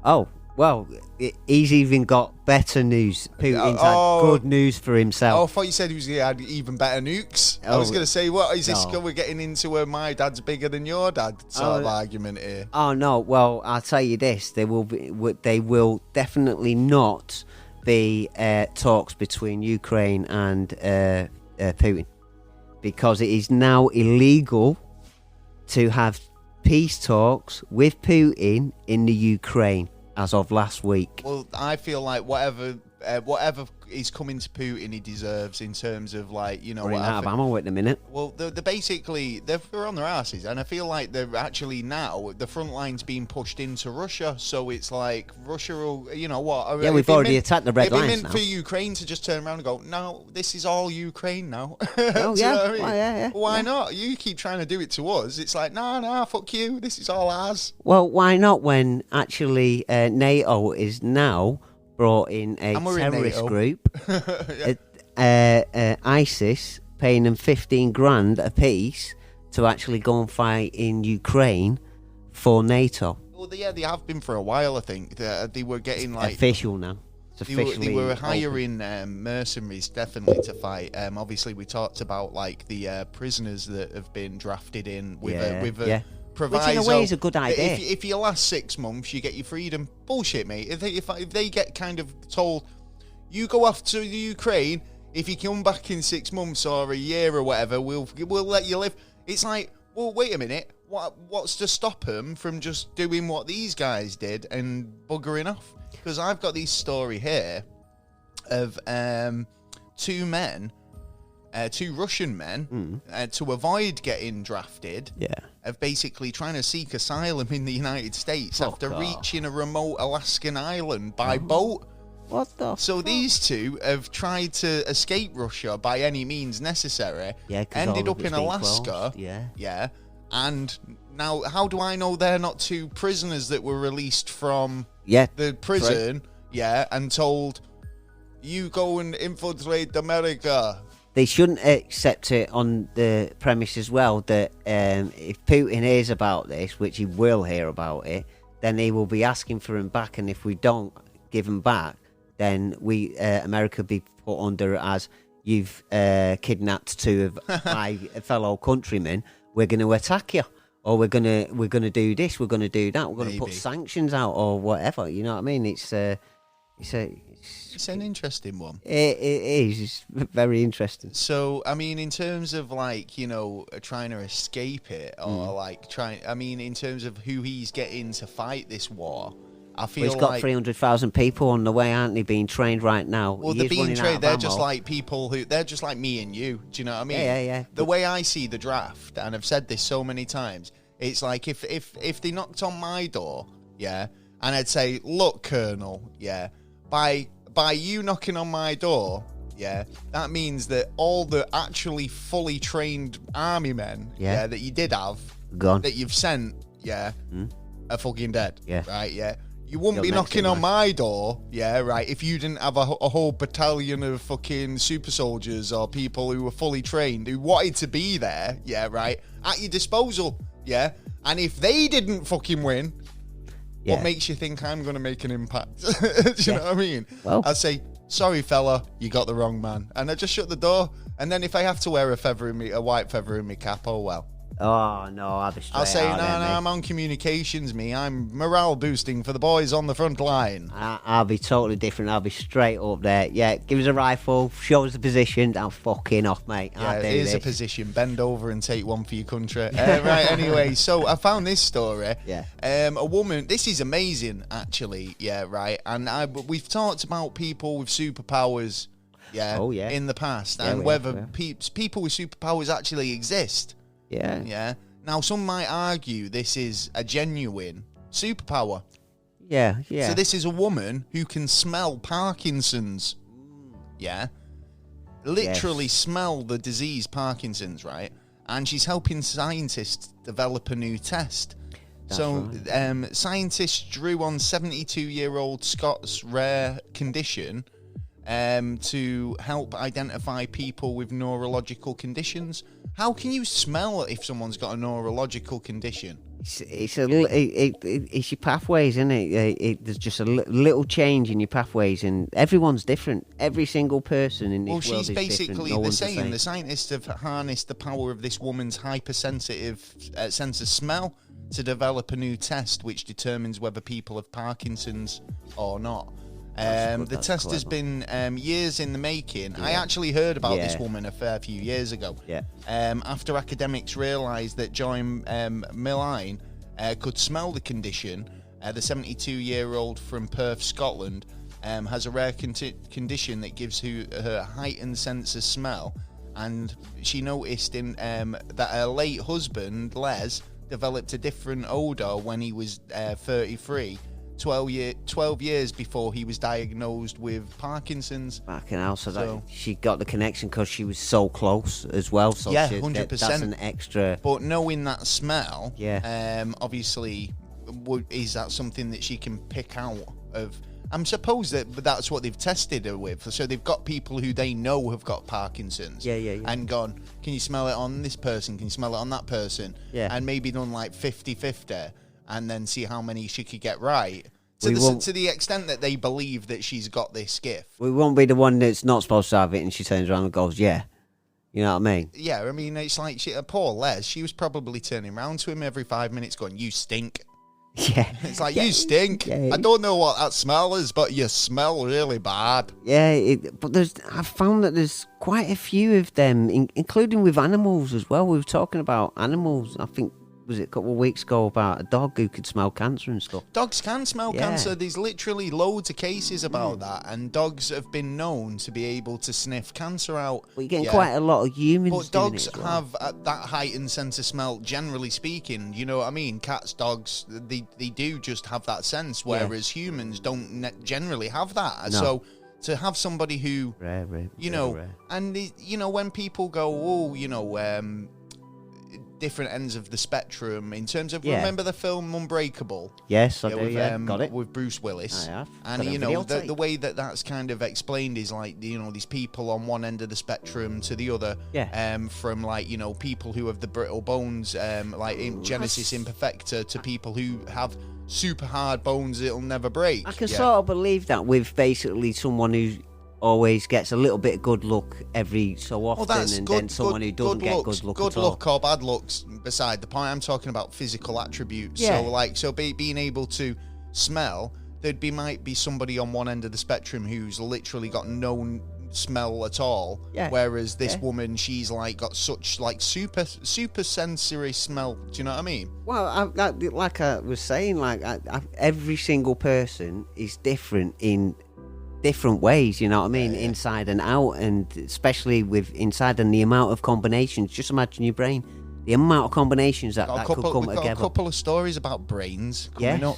Oh. Well, he's even got better news. Putin's had good news for himself. Oh, I thought you said he had even better nukes. I was going to say, what is this? We're getting into a my dad's bigger than your dad sort of argument here. Oh no! Well, I'll tell you this: they will definitely not be talks between Ukraine and Putin, because it is now illegal to have peace talks with Putin in the Ukraine. As of last week. Well, I feel like whatever is coming to Putin, he deserves in terms of like, you know, we're out of ammo at the minute. Well, they're basically they're on their asses, and I feel like they're actually now the front line's being pushed into Russia. So it's like Russia will, you know what? Yeah, we've already attacked the red lines. It'd be meant for Ukraine to just turn around and go, no, this is all Ukraine now. Oh yeah, I mean? yeah. Why not? You keep trying to do it to us. It's like, nah, fuck you. This is all ours. Well, why not? When actually NATO is now brought in a terrorist group, ISIS, paying them 15 grand a piece to actually go and fight in Ukraine for NATO. Well, yeah, they have been for a while. I think they were getting like official now. They were hiring mercenaries definitely to fight. Obviously, we talked about like the prisoners that have been drafted in with a proviso. Which in a way is a good idea. If you last 6 months, you get your freedom. Bullshit, mate. If they get kind of told, you go off to the Ukraine, if you come back in 6 months or a year or whatever, we'll let you live. It's like, well, wait a minute. What's to stop them from just doing what these guys did and buggering off? Because I've got this story here of two Russian men, to avoid getting drafted, of basically trying to seek asylum in the United States after reaching a remote Alaskan island by boat. What the So fuck? these two have tried to escape Russia by any means necessary. Ended up in Alaska. Yeah. And now, how do I know they're not two prisoners that were released from the prison? Right. And told, you go and infiltrate America. They shouldn't accept it on the premise as well that if Putin hears about this, which he will hear about it, then he will be asking for him back. And if we don't give him back, then America will be put under as you've kidnapped two of my fellow countrymen, we're going to attack you, or we're gonna do this, we're going to do that, we're going to put sanctions out, or whatever. You know what I mean? It's an interesting one. It is. It's very interesting. So, I mean, in terms of like, you know, trying to escape it, or like in terms of who he's getting to fight this war, I feel he's got 300,000 people on the way, aren't they, being trained right now? Well, they're being trained. They're just like people they're just like me and you. Do you know what I mean? Yeah. The way I see the draft, and I've said this so many times, it's like if they knocked on my door, yeah, and I'd say, look, Colonel, yeah, by you knocking on my door, yeah, that means that all the actually fully trained army men, that you did have, gone, that you've sent, are fucking dead, right, You wouldn't be knocking on my door, right, if you didn't have a whole battalion of fucking super soldiers or people who were fully trained, who wanted to be there, right, at your disposal, and if they didn't fucking win, what makes you think I'm going to make an impact? Do you know what I mean? Well, I'd say, sorry, fella, you got the wrong man. And I just shut the door. And then if I have to wear a white feather in my cap, oh well. Oh, no, I'll be straight I'll say, out no, I'm on communications, me. I'm morale boosting for the boys on the front line. I'll be totally different. I'll be straight up there. Yeah, give us a rifle, show us the position. I'm fucking off, mate. Yeah, here's a position. Bend over and take one for your country. Right, anyway, so I found this story. Yeah. A woman, this is amazing, actually. Yeah, right. And we've talked about people with superpowers, in the past, and whether people with superpowers actually exist. Yeah. Now, some might argue this is a genuine superpower. Yeah. So this is a woman who can smell Parkinson's. Yeah. Literally smell the disease Parkinson's, right? And she's helping scientists develop a new test. That's right. Scientists drew on 72-year-old Scott's rare condition to help identify people with neurological conditions. How can you smell if someone's got a neurological condition? It's your pathways, isn't it? There's just a little change in your pathways, and everyone's different. Every single person in this world is different. Well, she's basically the same. The scientists have harnessed the power of this woman's hypersensitive sense of smell to develop a new test which determines whether people have Parkinson's or not. The test has been years in the making. I actually heard about this woman a fair few years ago. After academics realised that Joy Milline could smell the condition, the 72-year-old from Perth, Scotland, has a rare condition that gives her a heightened sense of smell. And she noticed that her late husband, Les, developed a different odour when he was 33. 12 years before he was diagnosed with Parkinson's. Fucking hell, so she got the connection because she was so close as well. So 100%. That's an extra. But knowing that smell, obviously, is that something that she can pick out of? I'm supposed that's what they've tested her with. So they've got people who they know have got Parkinson's. And gone, can you smell it on this person? Can you smell it on that person? And maybe done like 50-50. And then see how many she could get right. To the extent that they believe that she's got this gift. We won't be the one that's not supposed to have it and she turns around and goes, yeah. You know what I mean? Yeah, I mean, it's like poor Les, she was probably turning around to him every 5 minutes going, you stink. Yeah. It's like, you stink. Yeah. I don't know what that smell is, but you smell really bad. Yeah, but I've found that there's quite a few of them, including with animals as well. We were talking about animals, I think, was it a couple of weeks ago, about a dog who could smell cancer and stuff. Dogs can smell cancer. There's literally loads of cases about that, and dogs have been known to be able to sniff cancer out. Well, you're getting quite a lot of humans. But dogs have that heightened sense of smell, generally speaking. You know what I mean? Cats, dogs, they do just have that sense, whereas humans don't generally have that. No. So to have somebody who, rare. And when people go, different ends of the spectrum in terms of remember the film Unbreakable? Yes, I do. Got it with Bruce Willis. I have. And the way that's kind of explained is like these people on one end of the spectrum to the other. From like people who have the brittle bones, like in Genesis Imperfecta, to people who have super hard bones that'll never break. I can sort of believe that with basically someone who's always gets a little bit of good luck every so often, and good, then someone who doesn't get good luck good at all. luck or bad looks beside the point. I'm talking about physical attributes. Yeah. Being able to smell, might be somebody on one end of the spectrum who's literally got no smell at all. Yeah. Whereas this woman, she's like got such like super sensory smell. Do you know what I mean? Well, like I was saying, every single person is different in different ways, you know what I mean, inside and out, and especially with inside and the amount of combinations. Just imagine your brain, the amount of combinations that could come together. Got a couple of stories about brains coming up,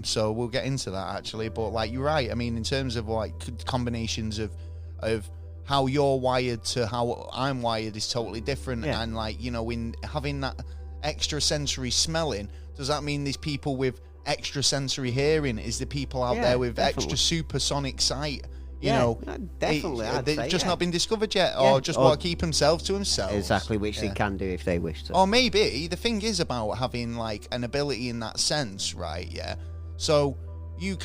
so we'll get into that actually. But like you're right, I mean, in terms of like combinations of how you're wired to how I'm wired is totally different, and like, you know, in having that extra sensory smelling, does that mean there's people with extra sensory hearing? Is the people out there with extra supersonic sight? You know, definitely. They've just not been discovered yet, or just want to keep themselves to themselves. Exactly, which they can do if they wish to. Or maybe the thing is about having like an ability in that sense, right? Yeah. So you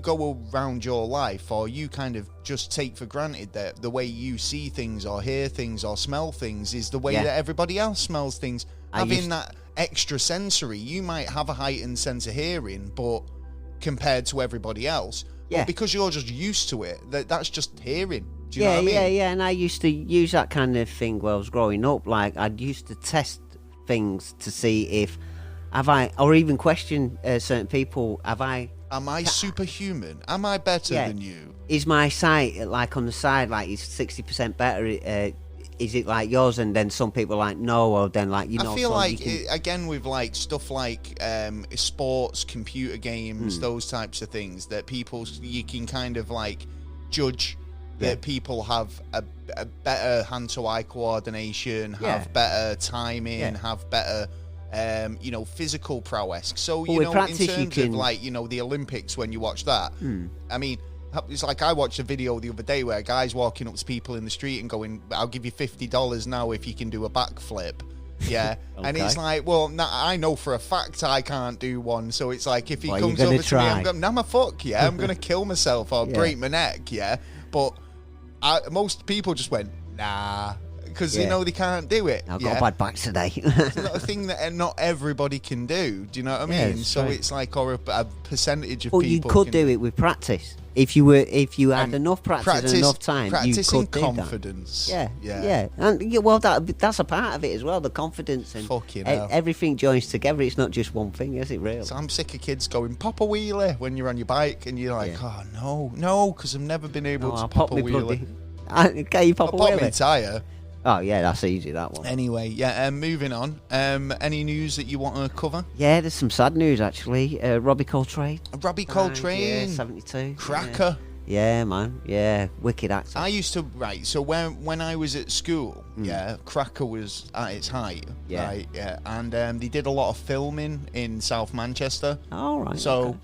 go around your life, or you kind of just take for granted that the way you see things or hear things or smell things is the way that everybody else smells things. Having that extra sensory, you might have a heightened sense of hearing, but compared to everybody else, but because you're just used to it, that's just hearing. Do you know what I mean? Yeah. And I used to use that kind of thing when I was growing up. Like, I used to test things to see if or even question certain people. Am I superhuman? Am I better than you? Is my sight like on the side, like, is 60% better? Is it like yours? And then some people are like, no, or then like, you know. I feel like, again, with like stuff like sports, computer games, those types of things, that you can kind of like judge that people have a better hand-to-eye coordination, have better timing, have better physical prowess. So, you know, in terms of like, you know, the Olympics, when you watch that, I mean, it's like I watched a video the other day where a guy's walking up to people in the street and going, I'll give you $50 now if you can do a backflip. Yeah. And it's like, well, I know for a fact I can't do one. So it's like, if he comes over to me, I'm going, nah, I'm going to kill myself or break my neck. Yeah. But most people just went, nah, because you know they can't do it. I've got a bad back today. It's not a thing that not everybody can do. Do you know what I mean? So it's like, or a percentage of people. You could do it with practice. If you had enough practice and enough time, practice you and could confidence. Do that. Yeah. And well, that's a part of it as well. The confidence and everything joins together. It's not just one thing, is it? Really? So I'm sick of kids going pop a wheelie when you're on your bike, and you're like, oh no, because I've never been able to pop a wheelie. Can you pop a wheelie? Pop my tyre. Oh yeah, that's easy, that one. Anyway, moving on. Any news that you want to cover? Yeah, there's some sad news actually. Robbie Coltrane. Robbie Coltrane, 72. Cracker. Yeah, man. Yeah, wicked actor. I used to So when I was at school, Cracker was at its height. Yeah. Right. Yeah, and they did a lot of filming in South Manchester. Oh right. So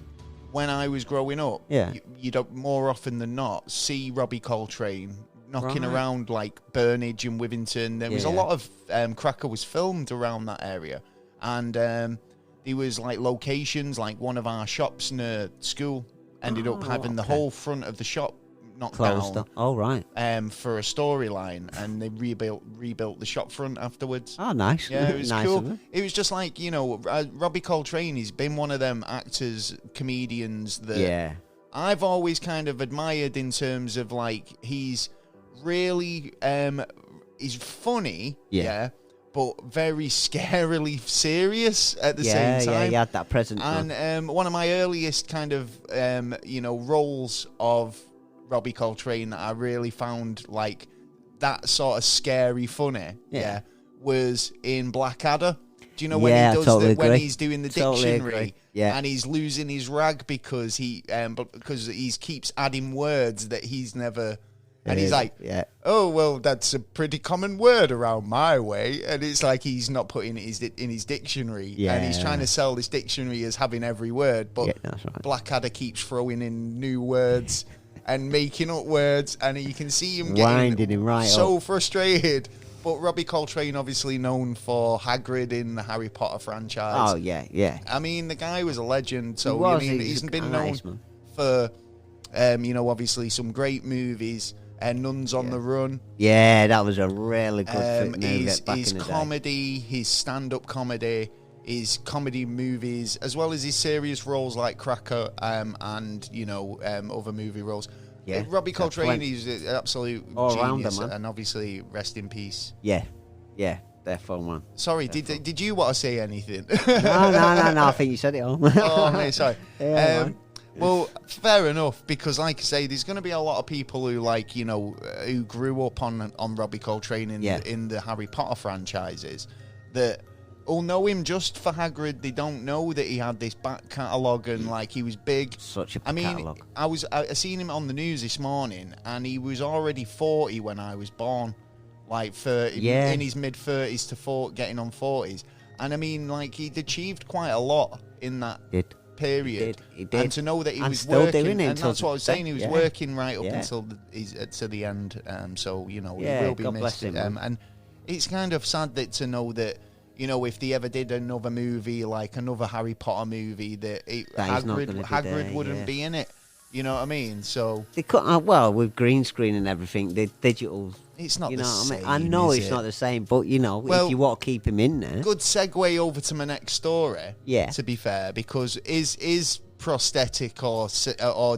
when I was growing up, Yeah. you don't more often than not see Robbie Coltrane knocking around like Burnage and Withington. There was a lot of Cracker was filmed around that area, and there was like locations, like one of our shops near school ended up having the whole front of the shop knocked down. Oh right. For a storyline, and they rebuilt the shop front afterwards. Oh nice. Yeah, it was nice cool. It was just like, you know, Robbie Coltrane, he's been one of them actors, comedians that I've always kind of admired in terms of like, he's really he's funny, but very scarily serious at the same time. Yeah, he had that presence. And one of my earliest kind of roles of Robbie Coltrane that I really found like that sort of scary funny, was in Blackadder. Do you know when he does when he's doing the dictionary and he's losing his rag because he keeps adding words that he's never. And he's like, oh, well, that's a pretty common word around my way. And it's like he's not putting it in his dictionary. And he's trying to sell this dictionary as having every word. But that's right. Blackadder keeps throwing in new words and making up words. And you can see him winding him right so frustrated. But Robbie Coltrane, obviously known for Hagrid in the Harry Potter franchise. Oh, yeah. I mean, the guy was a legend. So, he's been known for Obviously some great movies. Nuns on the Run. Yeah, that was a really good movie back his in the comedy, his stand-up comedy, his comedy movies, as well as his serious roles like Cracker and other movie roles. Yeah, Robbie Coltrane is an absolute genius, man. and obviously rest in peace. Yeah, definitely, man. Sorry, did you want to say anything? No, I think you said it all. Oh, mate, sorry. Yeah, well, fair enough, because like I say, there's going to be a lot of people who who grew up on Robbie Coltrane in the Harry Potter franchises that all know him just for Hagrid. They don't know that he had this back catalogue and he was big. Such a catalogue. I seen him on the news this morning, and he was already 40 when I was born, 30, in his mid-30s to 40, getting on 40s, and I mean, he'd achieved quite a lot in that period. He did. And to know that he was still working, doing it, and that's what I was saying, he was working right up until to the end. So he will be God missed. bless him, and it's kind of sad that to know that if they ever did another movie, another Harry Potter movie, that Hagrid wouldn't be in it. You know what I mean? So they cut with green screen and everything. The digital. It's not the same. I know it's not the same, but if you want to keep him in there. Good segue over to my next story. Yeah. To be fair, because is prosthetic or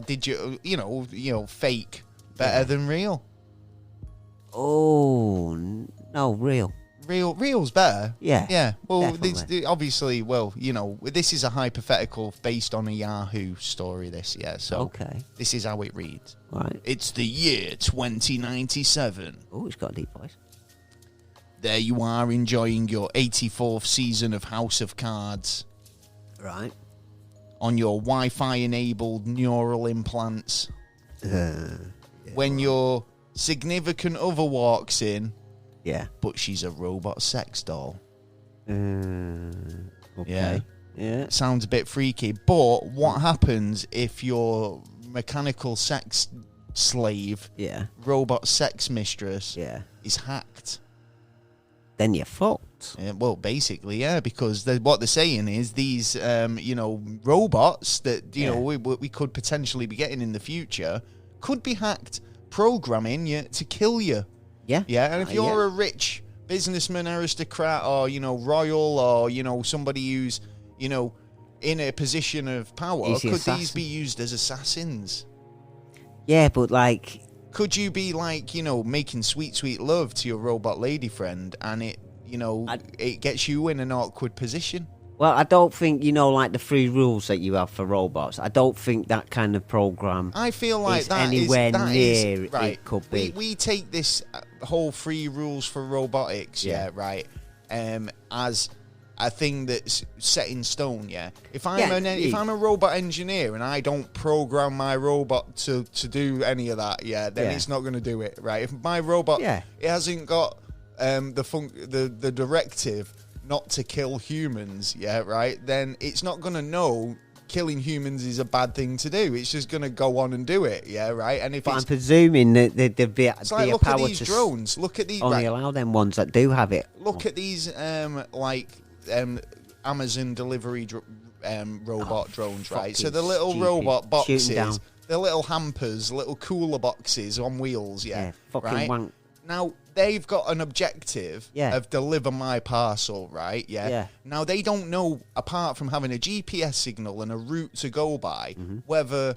digital, fake better than real? Oh no, real. Real's better. Yeah. Yeah. Well, obviously, this is a hypothetical based on a Yahoo story. So okay. This is how it reads. Right. It's the year 2097. Oh, it's got a deep voice. There you are, enjoying your 84th season of House of Cards. Right. On your Wi-Fi enabled neural implants. When your significant other walks in. Yeah. But she's a robot sex doll. Okay. Yeah. Sounds a bit freaky. But what happens if your mechanical sex slave, robot sex mistress, is hacked? Then you're fucked. Well, basically, because what they're saying is these, robots that, we could potentially be getting in the future could be hacked, programming you to kill you. Yeah. Yeah, and if you're a rich businessman, aristocrat, or, royal, or, somebody who's, in a position of power, could these be used as assassins? Yeah, but could you be making sweet, sweet love to your robot lady friend, and it, it gets you in an awkward position? Well, I don't think, the free rules that you have for robots. I don't think that kind of program. I feel like is that anywhere is, near right. It could be. We take this whole free rules for robotics, right, as a thing that's set in stone. Yeah, if I'm a robot engineer and I don't program my robot to do any of that, then it's not going to do it, right? If my robot it hasn't got the directive not to kill humans, right, then it's not going to know killing humans is a bad thing to do. It's just going to go on and do it, right? And I'm presuming that there'd be it's like, look at these drones. Look at these. Only allow them ones that do have it. Look at these, Amazon delivery robot drones, right? So the little robot boxes, the little hampers, little cooler boxes on wheels, fucking right? wank. Now, they've got an objective of deliver my parcel, right? Yeah. Now, they don't know, apart from having a GPS signal and a route to go by, whether,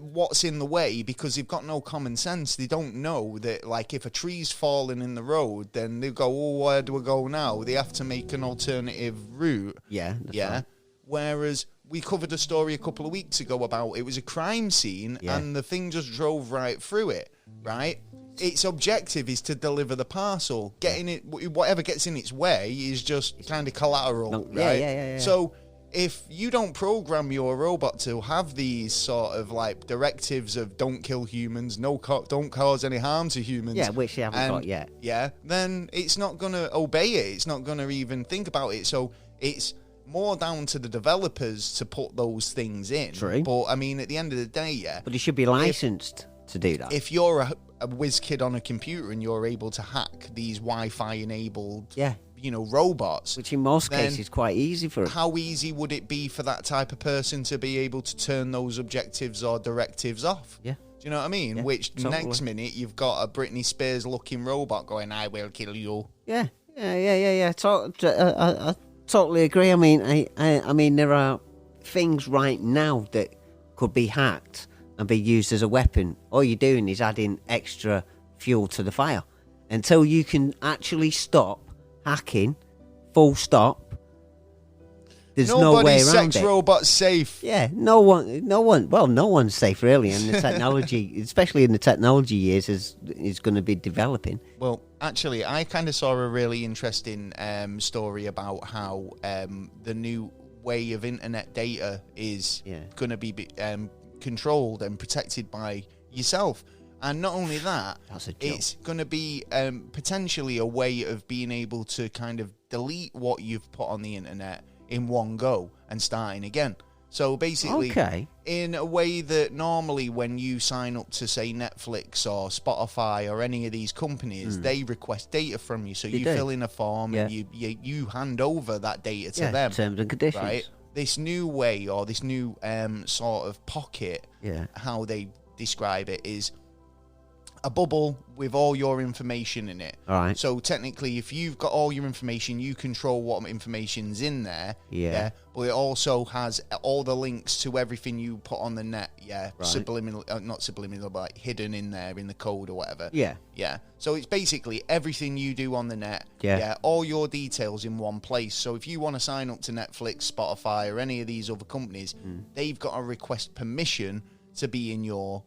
what's in the way, because they've got no common sense. They don't know that, if a tree's falling in the road, then they go, oh, where do we go now? They have to make an alternative route. Yeah. Right. Whereas we covered a story a couple of weeks ago about it was a crime scene and the thing just drove right through it, right? Its objective is to deliver the parcel. Getting it, whatever gets in its way is just kind of collateral, right? Yeah. So if you don't program your robot to have these sort of directives of don't kill humans, don't cause any harm to humans, which you haven't got yet, then it's not going to obey it. It's not going to even think about it. So it's more down to the developers to put those things in. True. But I mean, at the end of the day, but it should be licensed to do that. If you're a whiz kid on a computer and you're able to hack these Wi-Fi enabled, robots. Which in most then cases is quite easy for us. How easy would it be for that type of person to be able to turn those objectives or directives off? Yeah. Do you know what I mean? Yeah, Which totally. next minute you've got a Britney Spears looking robot going, "I will kill you." Yeah. I totally agree. I mean, there are things right now that could be hacked and be used as a weapon. All you're doing is adding extra fuel to the fire. Until you can actually stop hacking, full stop, there's no way Nobody's around sex it. robot's safe. Yeah, no one's safe really, and the technology, especially in the technology years, is going to be developing. Well, actually, I kind of saw a really interesting story about how the new way of internet data is going to be controlled and protected by yourself. And not only that, it's going to be potentially a way of being able to kind of delete what you've put on the internet in one go and starting again. So basically, in a way that normally when you sign up to, say, Netflix or Spotify or any of these companies, they request data from you. So you fill in a form and you hand over that data to them. Terms and conditions. Right? This new way, or this new sort of pocket, how they describe it, is a bubble with all your information in it. All right. So technically, if you've got all your information, you control what information's in there. Yeah. But it also has all the links to everything you put on the net. Yeah. Right. Subliminal, not subliminal, but like hidden in there in the code or whatever. Yeah. Yeah. So it's basically everything you do on the net. Yeah. All your details in one place. So if you want to sign up to Netflix, Spotify, or any of these other companies, they've got to request permission to be in your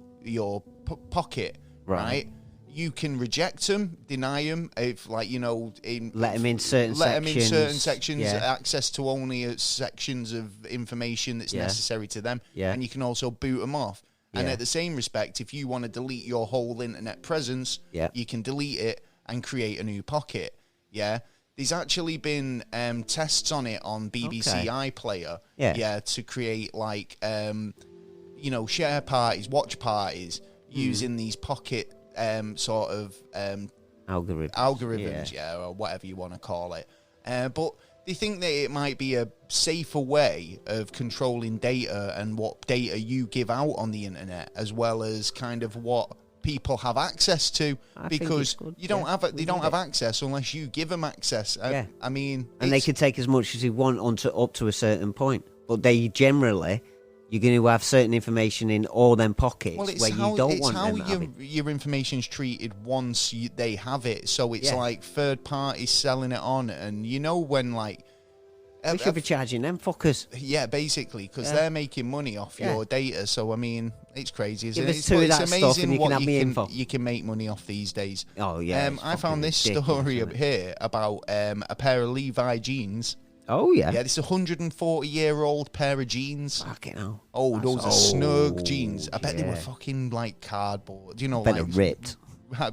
pocket. Right. You can reject them, deny them, if let them in certain sections. Access to only sections of information that's necessary to them. Yeah. And you can also boot them off. And at the same respect, if you want to delete your whole internet presence, you can delete it and create a new pocket. Yeah. There's actually been tests on it on BBC iPlayer. To create like share parties, watch parties, using these pocket sort of algorithms, or whatever you want to call it. But they think that it might be a safer way of controlling data and what data you give out on the internet, as well as kind of what people have access to, because you don't they don't have access unless you give them access. I mean, and they can take as much as they want up to a certain point, but they generally. You're going to have certain information in all them pockets where you don't want them having. Your information's treated once they have it. So it's like third parties selling it on. And when like... We should be charging them fuckers. Yeah, basically, because they're making money off your data. So, I mean, it's crazy. It's amazing what you can make money off these days. Oh, yeah. I found this story up here about a pair of Levi jeans. Oh, yeah. Yeah, this is a 140-year-old pair of jeans. Fucking hell. Oh, those are snug jeans. I bet they were fucking, like, cardboard. Better ripped.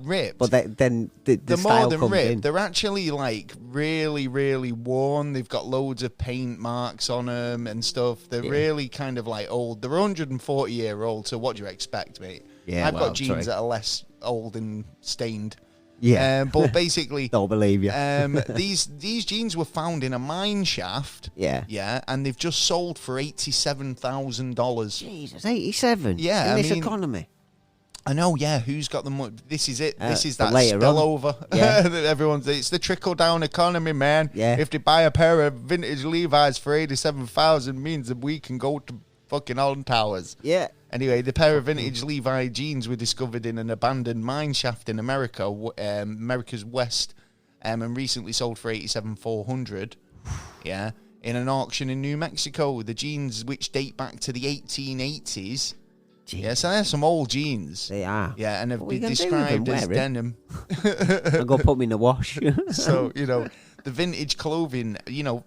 Ripped. But then the they're style more than comes ripped. in. They're actually, like, really, really worn. They've got loads of paint marks on them and stuff. They're really kind of, like, old. They're 140-year-old, so what do you expect, mate? Yeah, I've got jeans that are less old and stained. Yeah, but basically, don't believe you. These jeans were found in a mine shaft. Yeah, and they've just sold for $87,000. Jesus, 87. Yeah, in this economy. I know. Yeah, who's got the money? This is it. This is that later spillover. Yeah. It's the trickle down economy, man. Yeah. If they buy a pair of vintage Levi's for $87,000, means that we can go to fucking Alton Towers. Yeah. Anyway, the pair of vintage Levi jeans were discovered in an abandoned mine shaft in America, America's West, and recently sold for $87,400. Yeah, in an auction in New Mexico. The jeans, which date back to the 1880s. Jeez. Yeah, so they're some old jeans. They are. Yeah, and have been described as denim. I'm going to put me in the wash. So, the vintage clothing,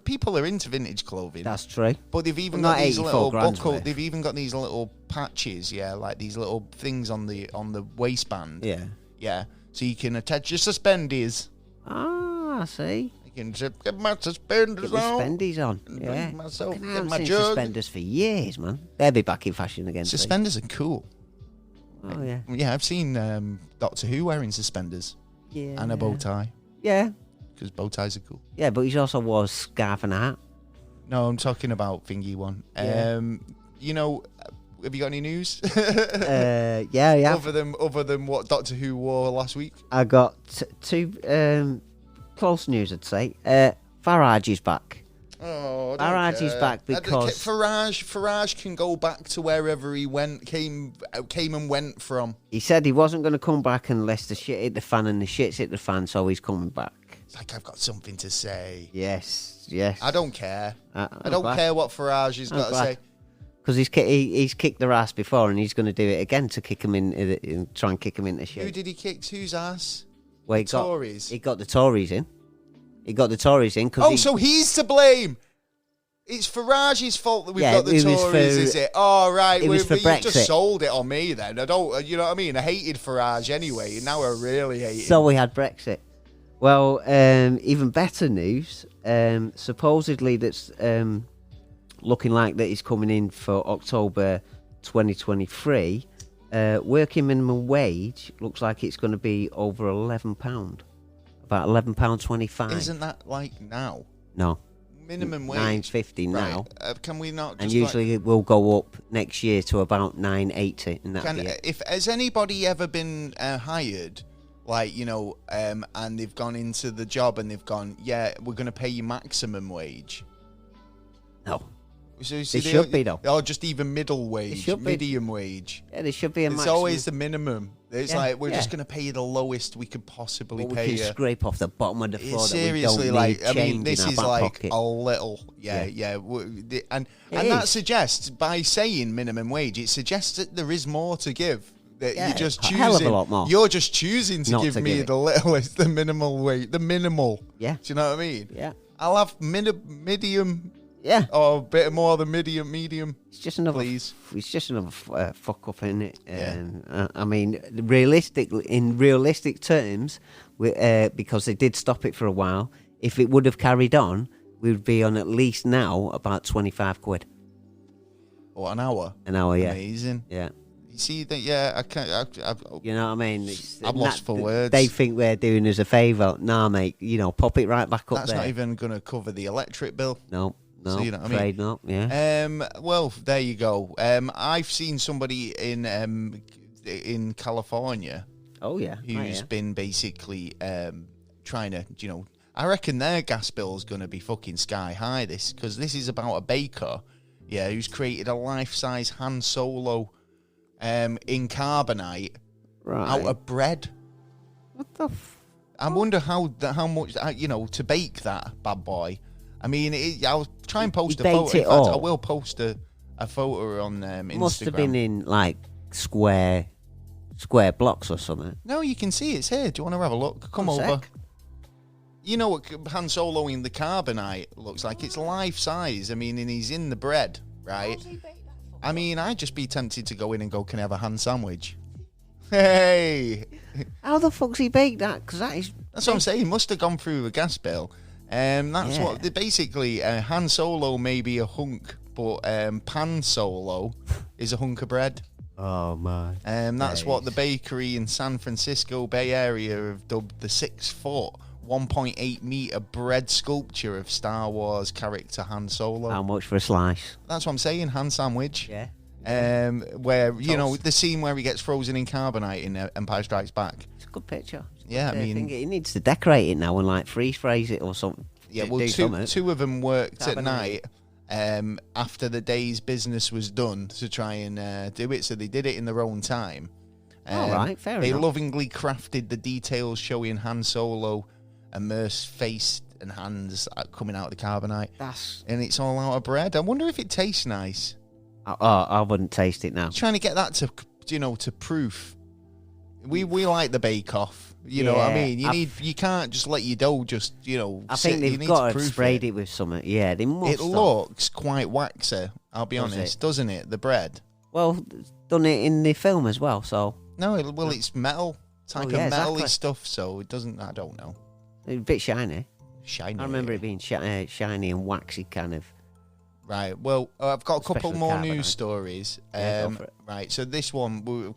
people are into vintage clothing. That's true. But they've even got these little buckle. They've even got these little patches, like these little things on the waistband. Yeah. Yeah. So you can attach your suspenders. Ah, I see. You can get my suspenders on. Suspenders on. Yeah. Myself, I haven't seen suspenders for years, man. They'll be back in fashion again. Suspenders are cool. Oh, yeah. Yeah, I've seen Doctor Who wearing suspenders. Yeah. And a bow tie. Yeah. because bow ties are cool. Yeah, but he's also wore a scarf and a hat. No, I'm talking about thingy one. Yeah. You know, have you got any news? Yeah. Other than what Doctor Who wore last week? I got two close news, I'd say. Farage is back. Oh, Farage is back because Farage can go back to wherever he came and went from. he said he wasn't going to come back unless the shit hit the fan, and the shit's hit the fan, so he's coming back. It's like I've got something to say. Yes. I don't care. I don't glad. care what Farage has got to say. Because he's kicked their ass before, and he's going to do it again to kick him in, try and kick him into shit. Who did he kick? Whose ass? Well, Tories. He got the Tories in. He got the Tories in. So he's to blame. It's Farage's fault that we've got the Tories, is it? Oh, right. It was for Brexit. You just sold it on me then. I don't, you know what I mean? I hated Farage anyway, and now I really hate him. So we had Brexit. Well, even better news. Supposedly that's looking like that he's coming in for October 2023. Working minimum wage looks like it's going to be over £11. About £11.25. Isn't that like now? No. Minimum wage? £9.50 now. Can we not just and usually it will go up next year to about £9.80. And has anybody ever been hired, like, you know, and they've gone into the job and they've gone, yeah, we're going to pay you maximum wage? No. So It should be, though. Or just even middle wage, medium wage. Yeah, there should be a maximum. It's always the minimum. It's like, we're just going to pay you the lowest we could possibly pay you. We can scrape off the bottom of the floor. Seriously, that we don't need I mean, this is like pocket. a little. Yeah. And that suggests, by saying minimum wage, it suggests that there is more to give. That you're just choosing. A hell of a lot more. You're just choosing to give me the littlest, the minimal wage, the minimal. Yeah. Do you know what I mean? Yeah. I'll have medium. Yeah. Or a bit more than medium. It's just another. Please. It's just another fuck up, isn't it? Yeah. I mean, in realistic terms, because they did stop it for a while. If it would have carried on, we would be on at least now about £25. Or an hour. An hour, yeah. Amazing. Yeah. You see that? Yeah, I can't. You know what I mean? I'm lost for words. They think we're doing us a favour. Nah, mate. You know, pop it right back up That's there. not even going to cover the electric bill. No, so you know what I mean? Not. Yeah. Well, there you go. I've seen somebody in California. Oh yeah. Who's been basically trying to, you know, I reckon their gas bill is going to be fucking sky high. Because this is about a baker, who's created a life-size Han Solo in carbonite out of bread. What the? I wonder how much, you know, to bake that bad boy. I mean, I'll try and post a photo. In fact, I will post a photo on Instagram. Must have been in like square blocks or something. No, you can see it's here. Do you want to have a look? Come over. You know what Han Solo in the carbonite looks like? It's life size. I mean, and he's in the bread, right? I mean, I'd just be tempted to go in and go, can I have a ham sandwich? Hey! How the fuck's he baked that? Because that's what I'm saying. He must have gone through a gas bill. That's what basically Han Solo may be a hunk, but Pan Solo is a hunk of bread. Oh my! That's what the bakery in San Francisco Bay Area have dubbed the 6-foot, 1.8 meter bread sculpture of Star Wars character Han Solo. How much for a slice? That's what I'm saying. Han sandwich. Yeah. Where you know the scene where he gets frozen in carbonite in Empire Strikes Back. It's a good picture. Yeah, I mean, he needs to decorate it now and like freeze it or something. Yeah, well, two of them worked at night after the day's business was done to try and do it. So they did it in their own time. All right, fair enough. They lovingly crafted the details showing Han Solo immersed face and hands coming out of the carbonite. And it's all out of bread. I wonder if it tastes nice. I wouldn't taste it now. Trying to get that to proof. We like the Bake Off. You know what I mean? You can't just let your dough just, I think they've got to have sprayed it with something. Yeah, they must. It looks quite waxy, I'll be honest, doesn't it? The bread. Well, done it in the film as well, so. No, it's metal. Type of metal-y stuff, so it doesn't, I don't know. It's a bit shiny. Shiny. I remember it being shiny and waxy kind of. Right, well, I've got a couple more news stories. Go for it. Right, so this one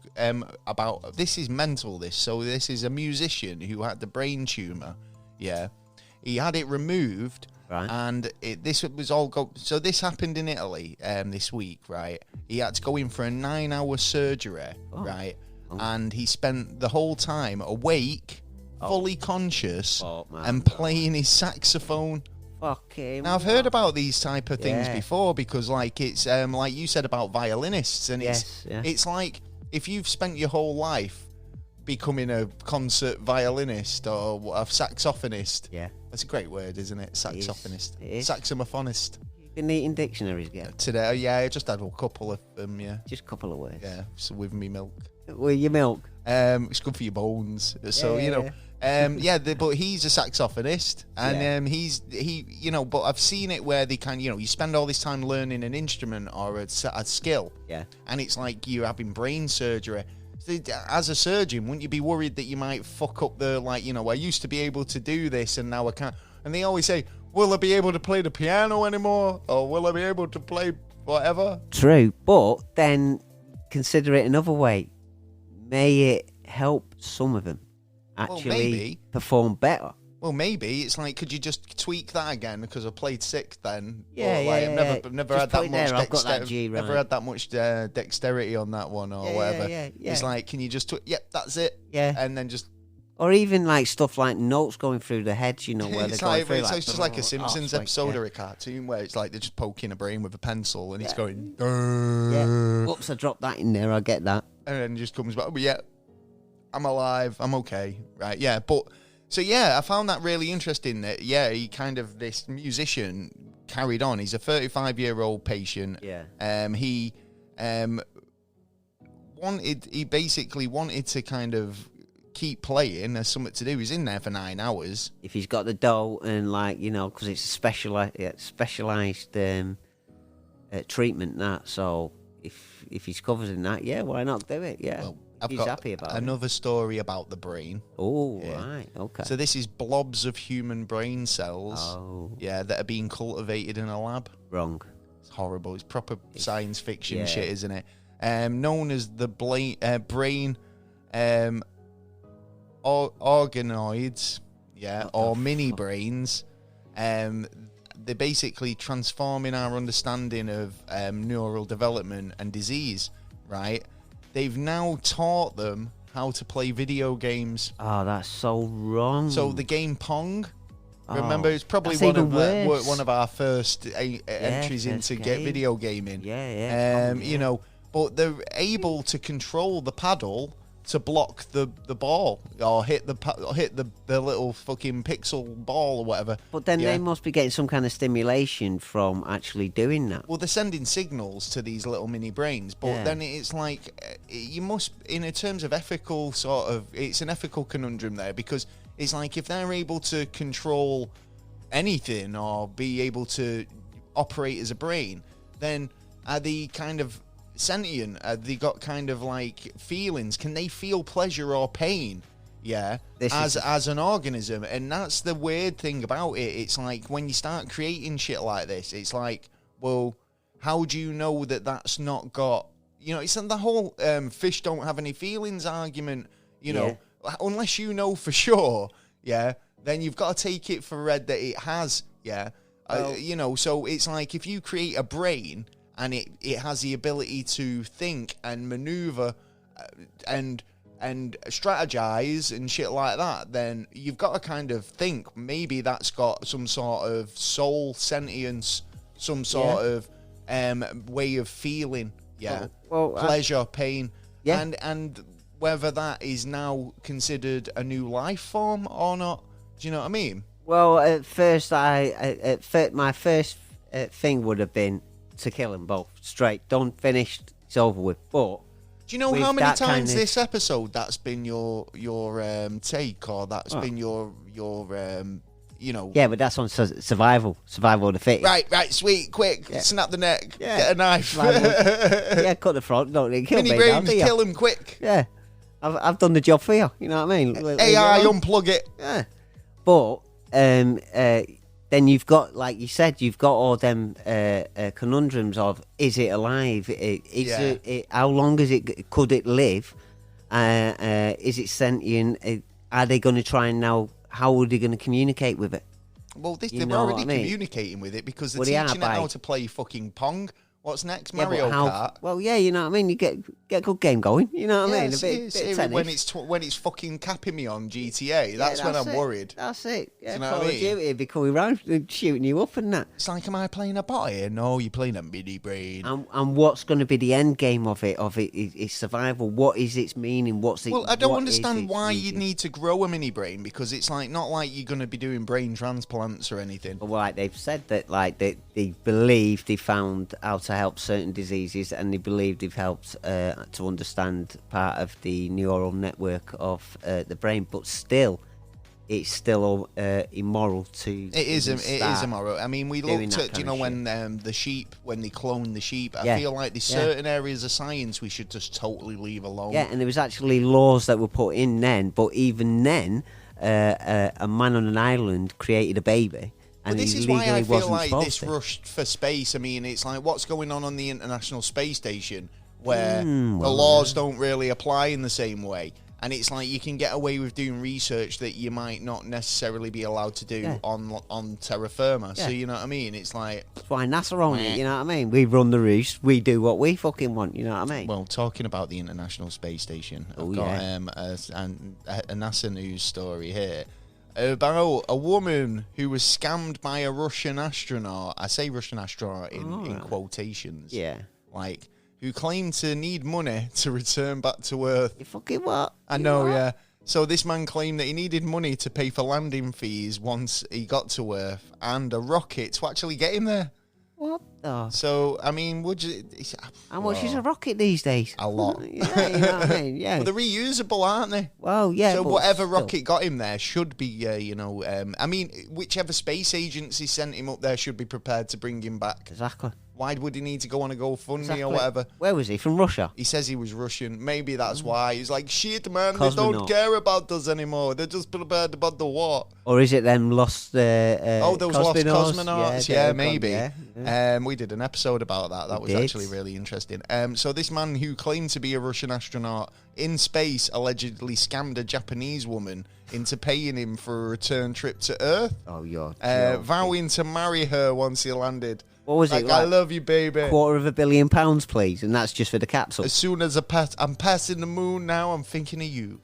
this is mental. So this is a musician who had the brain tumor. Yeah, he had it removed. Right. And this was all so this happened in Italy this week, right? He had to go in for a 9-hour surgery, right? Oh. And he spent the whole time awake, fully conscious, and playing his saxophone. Fuck him. Now, I've heard about these type of things before because, like, it's like you said about violinists, and it's like if you've spent your whole life becoming a concert violinist or a saxophonist. Yeah. That's a great word, isn't it? Saxophonist. It is. Saxophonist. You've been eating dictionaries again? Today, yeah, I just had a couple of them, yeah. Just a couple of words. Yeah, so with me milk. With your milk? It's good for your bones. So, you know, but he's a saxophonist, and but I've seen it where they can, you spend all this time learning an instrument or a skill. Yeah. And it's like you're having brain surgery. As a surgeon, wouldn't you be worried that you might fuck up I used to be able to do this and now I can't? And they always say, will I be able to play the piano anymore? Or will I be able to play whatever? True, but then consider it another way. May it help some of them actually perform better? Well, maybe. It's like, could you just tweak that again? Because I played sick then. I've never had that much dexterity. Never had that much dexterity on that one or whatever. It's like, can you just that's it. Yeah. And then just. Or even like stuff like notes going through the heads, where they're going through. It's just like a Simpsons episode or a cartoon where it's like they're just poking a brain with a pencil and he's going. Whoops! I dropped that in there. I get that. And then just comes back. But I'm alive. I'm okay. Right? Yeah. But. So, I found that really interesting that, he kind of, this musician carried on. He's a 35-year-old patient. Yeah. He basically wanted to kind of keep playing. There's something to do. He's in there for 9 hours. If he's got the dough and, because it's a specialised treatment, that. So, if he's covered in that, why not do it? Yeah. Well, He's happy about another story about the brain. Oh, right, okay. So this is blobs of human brain cells, that are being cultivated in a lab. Wrong. It's horrible. It's proper science fiction shit, isn't it? Known as the brain organoids, or mini brains. They're basically transforming our understanding of neural development and disease, right? They've now taught them how to play video games. Oh, that's so wrong. So the game Pong, remember, it's probably one of our first entries into video gaming. Yeah. But they're able to control the paddle to block the ball or hit the little fucking pixel ball or whatever. But then they must be getting some kind of stimulation from actually doing that. Well, they're sending signals to these little mini brains, but then it's like you must, in terms of ethical it's an ethical conundrum there, because it's like if they're able to control anything or be able to operate as a brain, then are they kind of sentient? They got kind of like feelings? Can they feel pleasure or pain? As an organism? And that's the weird thing about it. It's like when you start creating shit like this, it's like, well, how do you know that that's not got, it's the whole fish don't have any feelings argument, unless you know for sure, then you've got to take it for read that it has, so it's like if you create a brain and it has the ability to think and maneuver and strategize and shit like that, then you've got to kind of think maybe that's got some sort of soul, sentience, some sort of way of feeling, pleasure, pain, and whether that is now considered a new life form or not. Do you know what I mean? Well, at first, my first thing would have been to kill them both straight, done, finished, it's over with. But do you know how many times this episode that's been your take, or that's been your Yeah, but that's on survival of the fittest. Right, sweet, quick, snap the neck, get a knife. Cut the front, don't they? Kill Mini brains, kill him quick. Yeah, I've done the job for you. You know what I mean? AI, unplug it. Yeah, but then you've got, like you said, you've got all them conundrums of, is it alive? How long could it live? Is it sentient? Are they going to try and now, how are they going to communicate with it? Well, You they're know already what I mean? communicating with it because they're Well, they are teaching it by- how to play fucking Pong. What's next? Yeah, but Mario Kart. Well, yeah, you know what I mean. You get a good game going. You know what I mean. A Yes, bit, yes, bit of yeah, tennis. when it's fucking capping me on GTA, that's when I'm it. worried. That's it. Yeah, you know Call what I of mean? Duty be coming round and shooting you up and that. It's like, am I playing a bot here? No, you're playing a mini brain. And what's going to be the end game of it? Is survival. What is its meaning? What's it? Well, I don't what understand is its why you reason? need to grow a mini brain because it's like not like you're going to be doing brain transplants or anything. Well, like they've said that, like they believe they found how to help certain diseases, and they believe they've helped to understand part of the neural network of the brain. But still, it's still immoral to. It is immoral. I mean, we looked at, when the sheep, when they cloned the sheep, I feel like there's certain areas of science we should just totally leave alone. Yeah, and there was actually laws that were put in then, but even then, a man on an island created a baby. And this he is why I legally feel wasn't like supposed this to. rush for space. I mean, it's like what's going on the International Space Station where the laws don't really apply in the same way. And it's like you can get away with doing research that you might not necessarily be allowed to do on terra firma. Yeah. So you know what I mean? It's like... That's why NASA own it, you know what I mean? We run the roost, we do what we fucking want, you know what I mean? Well, talking about the International Space Station, I've got a NASA news story here about a woman who was scammed by a Russian astronaut. I say Russian astronaut in quotations. Yeah. Like, who claimed to need money to return back to Earth. You fucking what? I know, yeah. So this man claimed that he needed money to pay for landing fees once he got to Earth and a rocket to actually get him there. What the? So, I mean, would you... How much is a rocket these days? A lot. Yeah, you know what I mean? Yeah. But they're reusable, aren't they? Well, yeah. So but whatever still. rocket got him there should be, I mean, whichever space agency sent him up there should be prepared to bring him back. Exactly. Why would he need to go on a GoFundMe or whatever? Where was he? From Russia? He says he was Russian. Maybe that's why. He's like, shit, man, Cosmonaut. they don't care about us anymore. They're just prepared about the war. Or is it them lost those lost cosmonauts? Yeah, they're maybe. gone, yeah. We did an episode about that. That was actually really interesting. So this man who claimed to be a Russian astronaut in space allegedly scammed a Japanese woman into paying him for a return trip to Earth. Oh, you're vowing to marry her once he landed. What was it like? I love you, baby. £250 million, please, and that's just for the capsule. As soon as I'm passing the moon now, I'm thinking of you.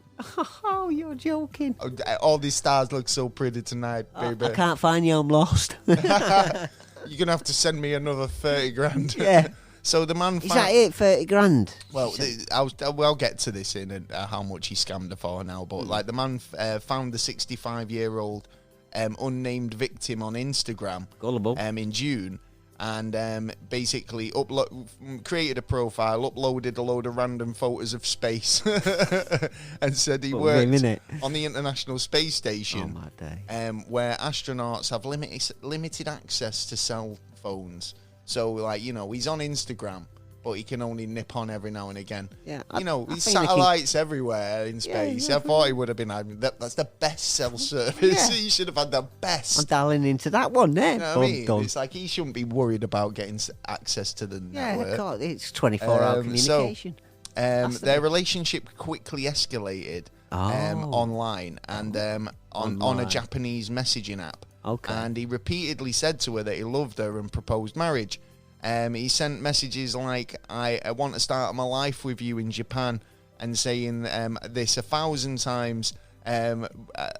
Oh, you're joking. All these stars look so pretty tonight, baby. I can't find you, I'm lost. You're going to have to send me another 30 grand. Yeah. So the man... Is that it, 30 grand? Well, I'll get to this in how much he scammed her for now, but like the man found the 65-year-old unnamed victim on Instagram Gullible. In June, and basically created a profile, uploaded a load of random photos of space, and said he worked on the International Space Station, where astronauts have limited access to cell phones. So, like, he's on Instagram, but he can only nip on every now and again. Yeah, There's satellites everywhere in space. I thought he would have been having that's the best cell service. He should have had the best. I'm dialing into that one there. You know what I mean? It's like he shouldn't be worried about getting access to the network. Yeah, God, it's 24-hour communication. Their relationship quickly escalated online and on a Japanese messaging app. Okay. And he repeatedly said to her that he loved her and proposed marriage. He sent messages like, I want to start my life with you in Japan, and saying this 1,000 times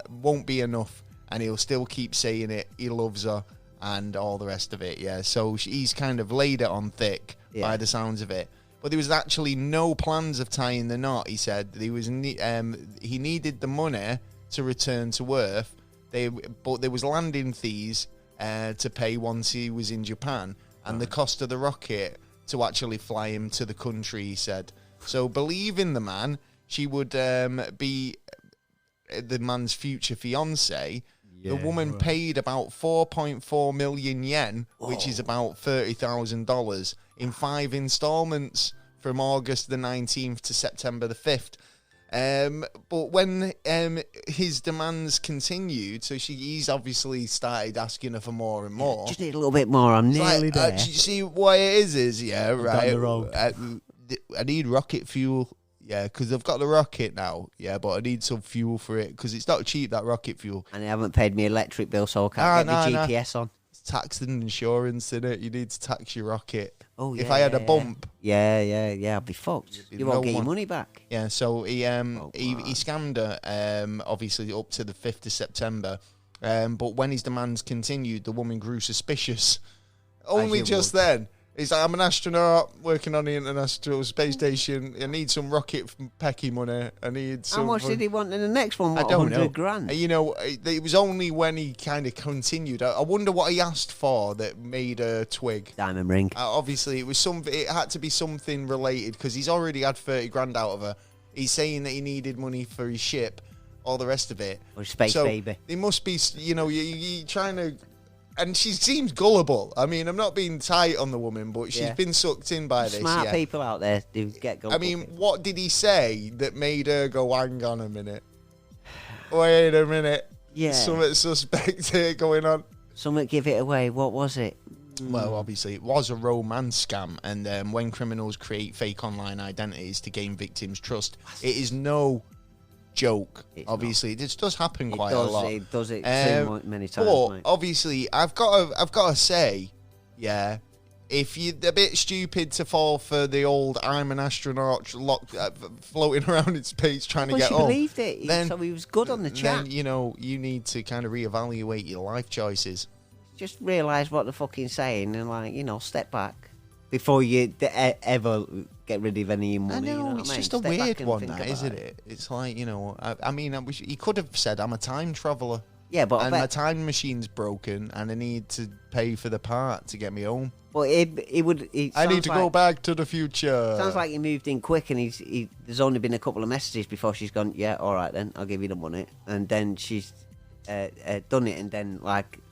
won't be enough, and he'll still keep saying it. He loves her and all the rest of it. Yeah, so he's kind of laid it on thick by the sounds of it. But there was actually no plans of tying the knot. He said he needed the money to return to Earth. But there was landing fees to pay once he was in Japan, and the cost of the rocket to actually fly him to the country, he said. So, believing the man, she would be the man's future fiancé. The woman paid about 4.4 million yen, which is about $30,000, in 5 installments from August the 19th to September the 5th. But when his demands continued, so he's obviously started asking her for more and more. Just need a little bit more. I'm nearly there. Do you see what it is? Yeah, right. I need rocket fuel. Yeah, because I've got the rocket now. Yeah, but I need some fuel for it because it's not cheap, that rocket fuel. And they haven't paid me electric bill, so I can't get the GPS on. It's tax and insurance in it. You need to tax your rocket. Oh, yeah. If I had a bump. Yeah, I'd be fucked. You won't get your money back. Yeah, so he scammed her, obviously up to the 5th of September. But when his demands continued, the woman grew suspicious. Only just then. He's like, I'm an astronaut working on the International Space Station. I need some rocket pecky money. I need some... How much did he want in the next one? I don't know. $100,000? You know, it was only when he kind of continued. I wonder what he asked for that made a twig. Diamond ring. Obviously, it had to be something related because he's already had 30 grand out of her. He's saying that he needed money for his ship, all the rest of it. Or space baby. It must be, you know, you're trying to... And she seems gullible. I mean, I'm not being tight on the woman, but she's been sucked in by this. Smart people out there do get gullible. I mean, what did he say that made her go, hang on a minute? Wait a minute. Yeah. Something suspect here going on. Something give it away. What was it? Well, obviously, it was a romance scam. And when criminals create fake online identities to gain victims' trust, it is no joke. Obviously, it does happen quite a lot. It does it too many times. But mate. obviously, I've got to say, yeah, if you're a bit stupid to fall for the old "I'm an astronaut" floating around in space trying to get she home, believed it. then, so he was good on the chat. Then you need to kind of reevaluate your life choices. Just realise what they're fucking saying and step back before you ever get rid of any money. I know, it's just a weird one, that, isn't it? It's like, I mean, he could have said, I'm a time traveller. Yeah, but my time machine's broken and I need to pay for the part to get me home. Well, I need to go back to the future. Sounds like he moved in quick and there's only been a couple of messages before she's gone, yeah, all right then, I'll give you the money. And then she's done it and then,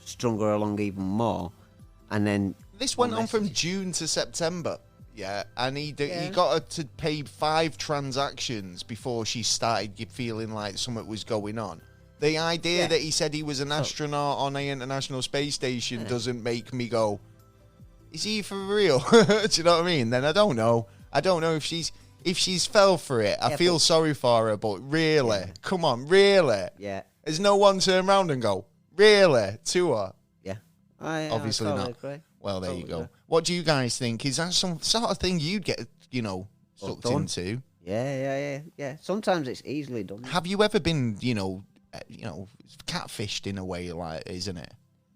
strung her along even more. And then... This went on from June to September. Yeah, and he got her to pay 5 transactions before she started feeling like something was going on. The idea that he said he was an astronaut on the International Space Station doesn't make me go, is he for real? Do you know what I mean? Then I don't know. I don't know if she's fell for it. I feel sorry for her, but really? Come on, really? Yeah. There's no one turn around and go, really? To her? Yeah. Obviously totally not. Agree. Well, there you go. What do you guys think? Is that some sort of thing you'd get, sucked into? Yeah. Sometimes it's easily done. Have you ever been, catfished in a way, isn't it?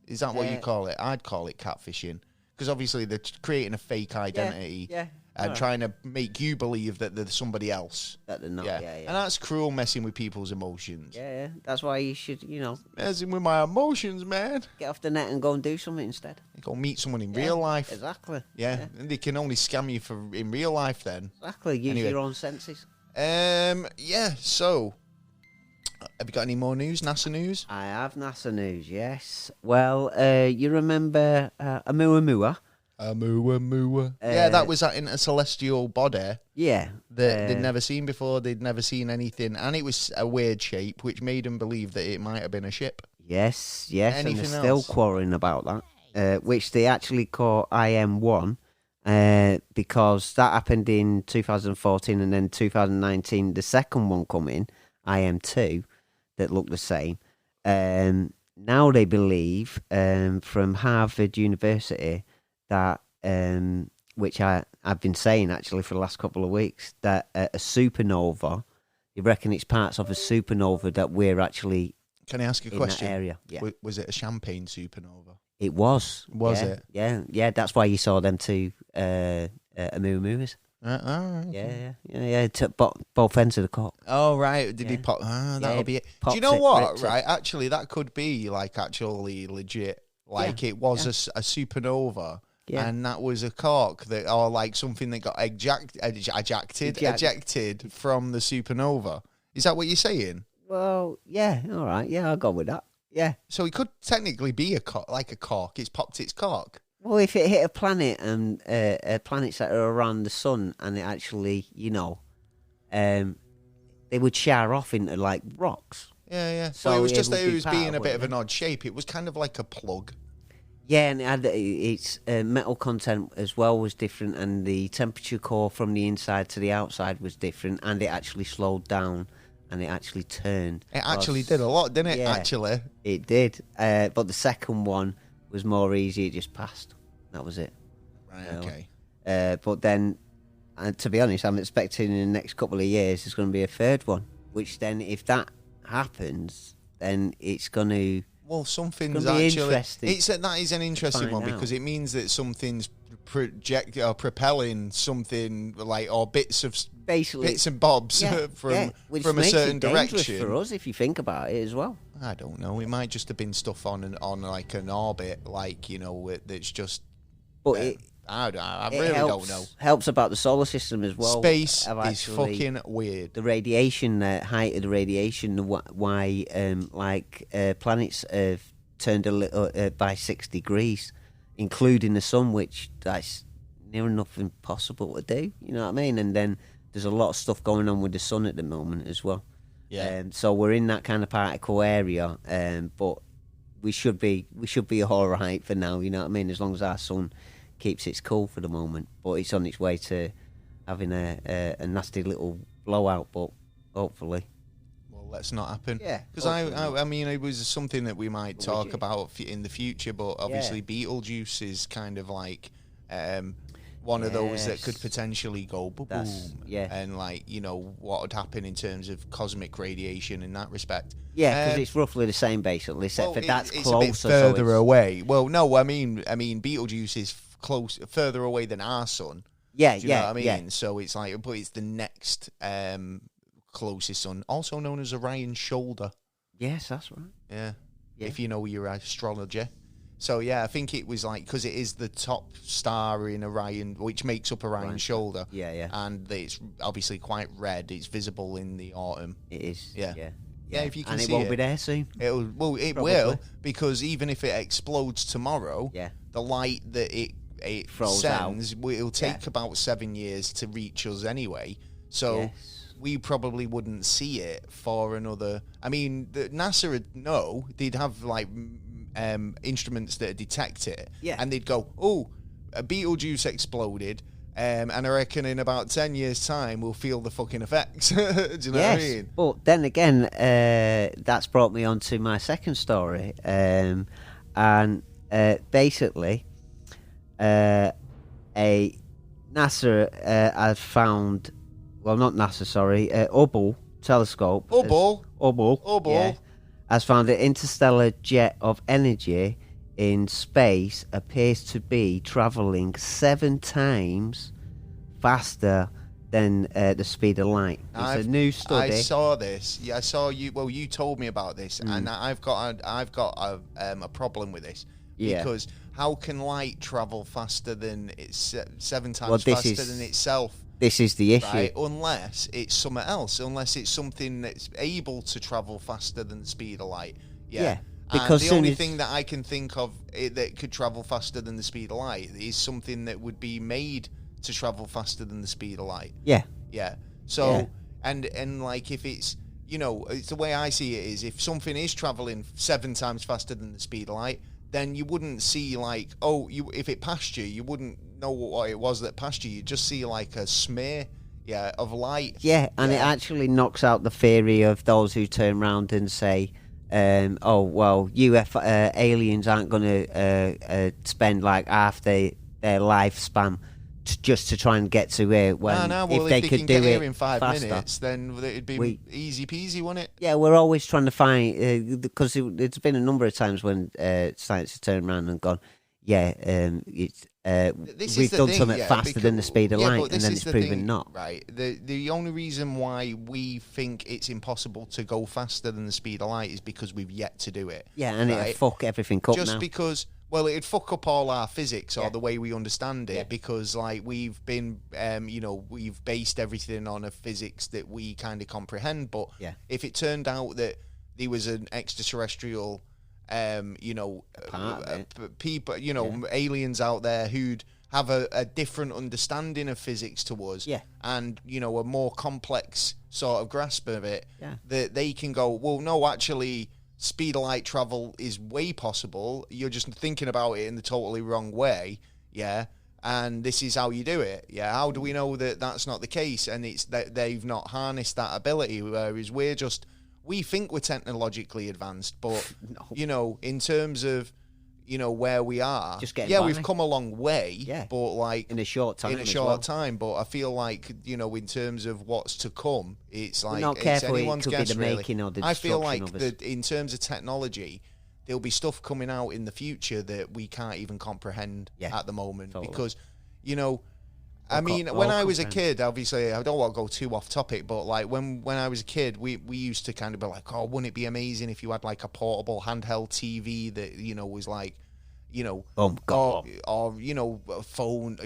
Is that what you call it? I'd call it catfishing. Because obviously they're creating a fake identity and trying to make you believe that they're somebody else. That they're not, And that's cruel, messing with people's emotions. Yeah. That's why you should, Messing with my emotions, man. Get off the net and go and do something instead. Go meet someone in real life. Exactly. Yeah. And they can only scam you in real life then. Exactly. Use your own senses. So... Have you got any more news? NASA news? I have NASA news, yes. Well, you remember Oumuamua? Oumuamua. Yeah, that was that intercelestial body. Yeah. That they'd never seen before. They'd never seen anything. And it was a weird shape, which made them believe that it might have been a ship. Yes. Anything and they're else? still quarreling about that, which they actually call IM-1. Because that happened in 2014 and then 2019, the second one come in, IM-2, that looked the same. Now they believe from Harvard University that, which I've been saying actually for the last couple of weeks, that a supernova, you reckon it's parts of a supernova that we're actually Can I ask you a in question? that area. Yeah. Was it a champagne supernova? It was. Was it? Yeah. That's why you saw them two Oumuamuas. Yeah. Took both ends of the cock. Oh, right. Did he pop? That'll be it. Do you know what? Right. Actually, that could be actually legit. It was a supernova. Yeah. And that was a cork or something that got ejected from the supernova. Is that what you're saying? Well, yeah. All right. Yeah, I'll go with that. Yeah. So it could technically be a cork. It's popped its cork. Well, if it hit a planet and planets that are around the sun, and it actually, they would shower off into rocks. Yeah. So it was just that it was part being of a bit it, of an odd shape. It was kind of like a plug. Yeah, and its metal content as well was different, and the temperature core from the inside to the outside was different, and it actually slowed down, and it actually turned. It actually did a lot, didn't it? Yeah, Actually, it did. But the second one was more easy. It just passed. That was it. Right. Okay. But then, to be honest, I'm expecting in the next couple of years there's going to be a third one. Which then, if that happens, then it's going to. Well, something's actually interesting. That is an interesting one because it means that something's propelling something like or bits and bobs from a certain direction for us if you think about it as well. I don't know. It might just have been stuff on like an orbit, like that's just. But I really don't know. Helps about the solar system as well. Space is fucking weird. The radiation, height of the radiation, why planets have turned a little by 6 degrees, including the sun, which that's near enough impossible to do. You know what I mean? And then there's a lot of stuff going on with the sun at the moment as well. Yeah. So we're in that kind of particle area, but we should be all right for now. You know what I mean? As long as our sun keeps its cool for the moment, but it's on its way to having a nasty little blowout. But hopefully, well, let's not happen. Yeah, because I mean, it was something that we might talk about in the future. But obviously, Beetlejuice is kind of like one of those that could potentially go boom. And what would happen in terms of cosmic radiation in that respect. Yeah, because it's roughly the same basically, except for that's it's closer, a bit further away. Well, no, I mean, Beetlejuice is further away than our sun. Yeah, do you know what I mean? Yeah. So it's like, but it's the next closest sun, also known as Orion's shoulder. Yes, that's right. Yeah. If you know your astrology. So yeah, I think it was like because it is the top star in Orion, which makes up Orion's shoulder. Yeah. And it's obviously quite red. It's visible in the autumn. It is. Yeah. If you can see it won't be there soon. It will, because even if it explodes tomorrow, the light that it sends, it'll take about 7 years to reach us anyway. So we probably wouldn't see it for another. I mean, NASA would know. They'd have like instruments that detect it, and they'd go, "Oh, a Beetlejuice exploded." And I reckon in about 10 years' time, we'll feel the fucking effects. Do you know what I mean? But then again, that's brought me on to my second story. Basically, a NASA has found, well, not NASA, sorry, Hubble telescope. Hubble. Has found an interstellar jet of energy in space appears to be travelling 7 times faster than the speed of light. It's a new study. I saw this. Yeah, I saw you. Well, you told me about this, and I've got a problem with this because how can light travel faster than it's 7 times faster than itself? This is the issue. Right? Unless it's something else. Unless it's something that's able to travel faster than the speed of light. Yeah. Because the only thing that I can think of that could travel faster than the speed of light is something that would be made to travel faster than the speed of light. Yeah. So, and like if it's, it's the way I see it is if something is traveling 7 times faster than the speed of light, then you wouldn't see like, if it passed you, you wouldn't know what it was that passed you. You just see like a smear, of light. Yeah, and it actually knocks out the theory of those who turn around and say, UFO aliens aren't going to spend like half their lifespan just to try and get to here. If they could do it in 5 faster, minutes, then it'd be easy peasy, wouldn't it? Yeah, we're always trying to find because it's been a number of times when science has turned around and gone, we've done something faster than the speed of light, and then it's proven not. Right. The only reason why we think it's impossible to go faster than the speed of light is because we've yet to do it. Yeah, and it'll fuck everything up just now. Because, well, it'd fuck up all our physics or the way we understand it because, like, we've been, we've based everything on a physics that we kind of comprehend. But if it turned out that there was an extraterrestrial people, aliens out there who'd have a different understanding of physics to us, and a more complex sort of grasp of it, that they can go, well, no, actually, speed of light travel is way possible. You're just thinking about it in the totally wrong way, yeah. And this is how you do it, yeah. How do we know that that's not the case? And it's that they've not harnessed that ability, whereas we think we're technologically advanced, but No. you know, in terms of where we are, Just getting by. we've come a long way, Yeah. but like in a short time. But I feel like in terms of what's to come, it's like not it's careful, it anyone's could be guess, the really. making or the I feel like destruction of us. in terms of technology, there'll be stuff coming out in the future that we can't even comprehend at the moment, totally. because I mean, when I was a kid, obviously, I don't want to go too off topic, but like when I was a kid, we used to kind of be like, oh, wouldn't it be amazing if you had like a portable handheld TV that, was like, or a phone,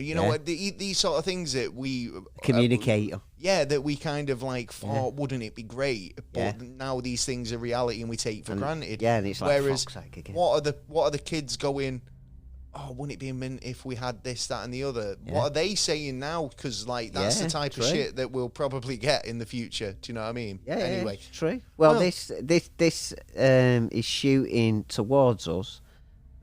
these sort of things that we Communicator. that we kind of like thought, wouldn't it be great? But now these things are reality and we take for granted. Yeah, and it's like, whereas, fuck's sake again. what are the kids going? Oh, wouldn't it be a mint if we had this, that, and the other? Yeah. What are they saying now? Because like that's the type of shit that we'll probably get in the future. Do you know what I mean? Yeah. Anyway, It's true. Well, this is shooting towards us,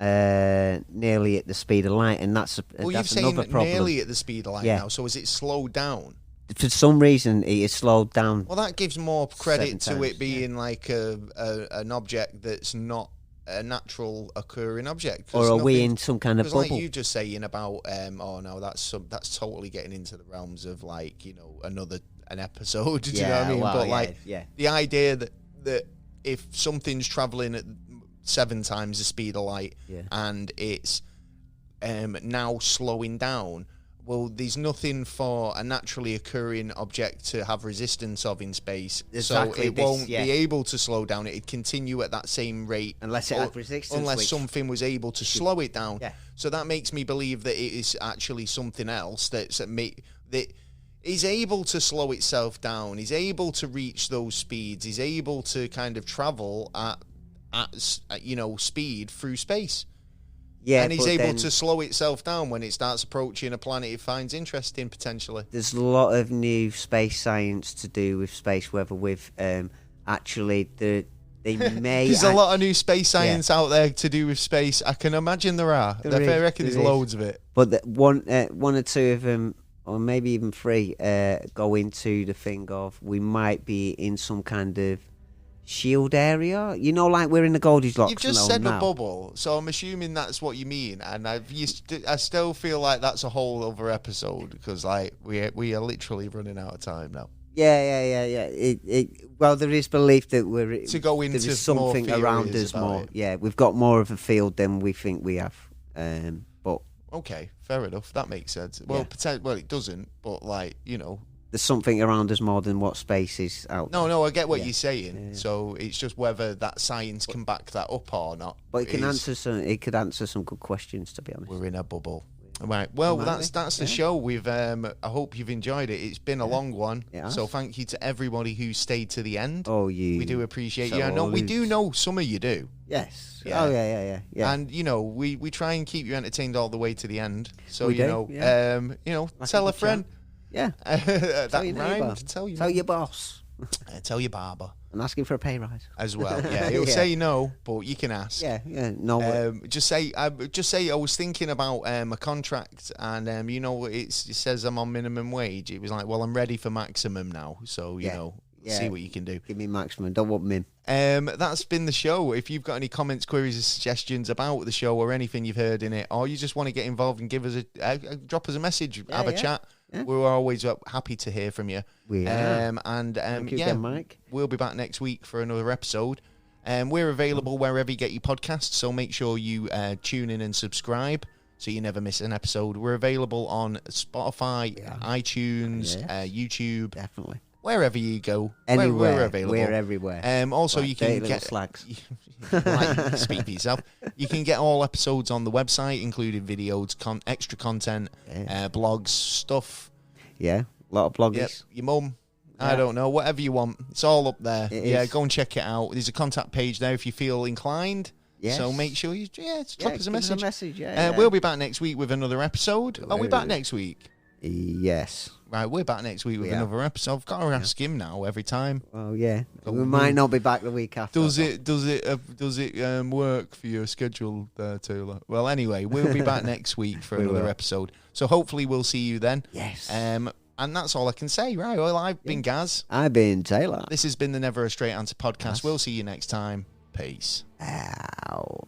nearly at the speed of light, and that's you've saying another problem. nearly at the speed of light now. So is it slowed down? For some reason, it is slowed down. Well, that gives more credit to 7 it times, being like an object that's not a natural occurring object. Or are we in some kind of bubble? Like you just saying about, that's totally getting into the realms of like, an episode. Do you know what I mean? Well, but the idea that if something's traveling at 7 times the speed of light and it's now slowing down, well, there's nothing for a naturally occurring object to have resistance of in space. Exactly, so it won't be able to slow down. It'd continue at that same rate. Unless it had resistance. Unless something was able to slow it down. Yeah. So that makes me believe that it is actually something else that is able to slow itself down, is able to reach those speeds, is able to kind of travel at speed through space. Yeah, and he's able to slow itself down when it starts approaching a planet it finds interesting, potentially. There's a lot of new space science to do with space weather. With actually, they may. There's a lot of new space science out there to do with space. I can imagine there are. I reckon there's loads of it. But one or two of them, or maybe even 3, go into the thing of we might be in some kind of shield area, like we're in the Goldilocks. You've just said a bubble, so I'm assuming that's what you mean, and I still feel like that's a whole other episode because like we are literally running out of time now. Yeah. Well, there is belief that we're to go into there's something more around us more. Yeah, we've got more of a field than we think we have. But okay, fair enough. That makes sense. Well, it doesn't, but like there's something around us more than what space is out there. No, I get what you're saying. Yeah. So it's just whether that science can back that up or not. But it could answer some good questions, to be honest. We're in a bubble. Right. Well, that's the show. We've I hope you've enjoyed it. It's been a long one. So thank you to everybody who stayed to the end. Oh, we do appreciate you. I know we do know some of you do. Yes. Yeah. Oh yeah. And we try and keep you entertained all the way to the end. So like tell a friend. Yeah. That rhymed. Tell your boss. Tell your barber. And ask him for a pay rise as well. Yeah, he'll say no, but you can ask. Yeah, no. Just say I was thinking about a contract, and it says I'm on minimum wage. It was like, well, I'm ready for maximum now. So see what you can do. Give me maximum. Don't want min. That's been the show. If you've got any comments, queries, or suggestions about the show or anything you've heard in it, or you just want to get involved and give us drop us a message, have a chat. Yeah. We're always happy to hear from you. We are. Thank you again, Mike. We'll be back next week for another episode. We're available wherever you get your podcasts, so make sure you tune in and subscribe so you never miss an episode. We're available on Spotify, iTunes, YouTube. Definitely. Wherever you go, anywhere, we're available. We're everywhere. Also, you can get slags. Speak for yourself. You can get all episodes on the website, including videos, extra content, blogs, stuff. Yeah, a lot of bloggers. Yep. Your mum. Yeah. I don't know. Whatever you want, it's all up there. Go and check it out. There's a contact page there if you feel inclined. Yes. So make sure you drop us a message. We'll be back next week with another episode. Are we back next week? Yes. Right, we're back next week with another episode. I've got to ask him now every time. Well, yeah, we might not be back the week after. Does it work for your schedule there, Taylor? Well, anyway, we'll be back next week for another episode. So hopefully we'll see you then. Yes. And that's all I can say. Right. Well, I've been Gaz. I've been Taylor. This has been the Never a Straight Answer podcast. We'll see you next time. Peace. Out.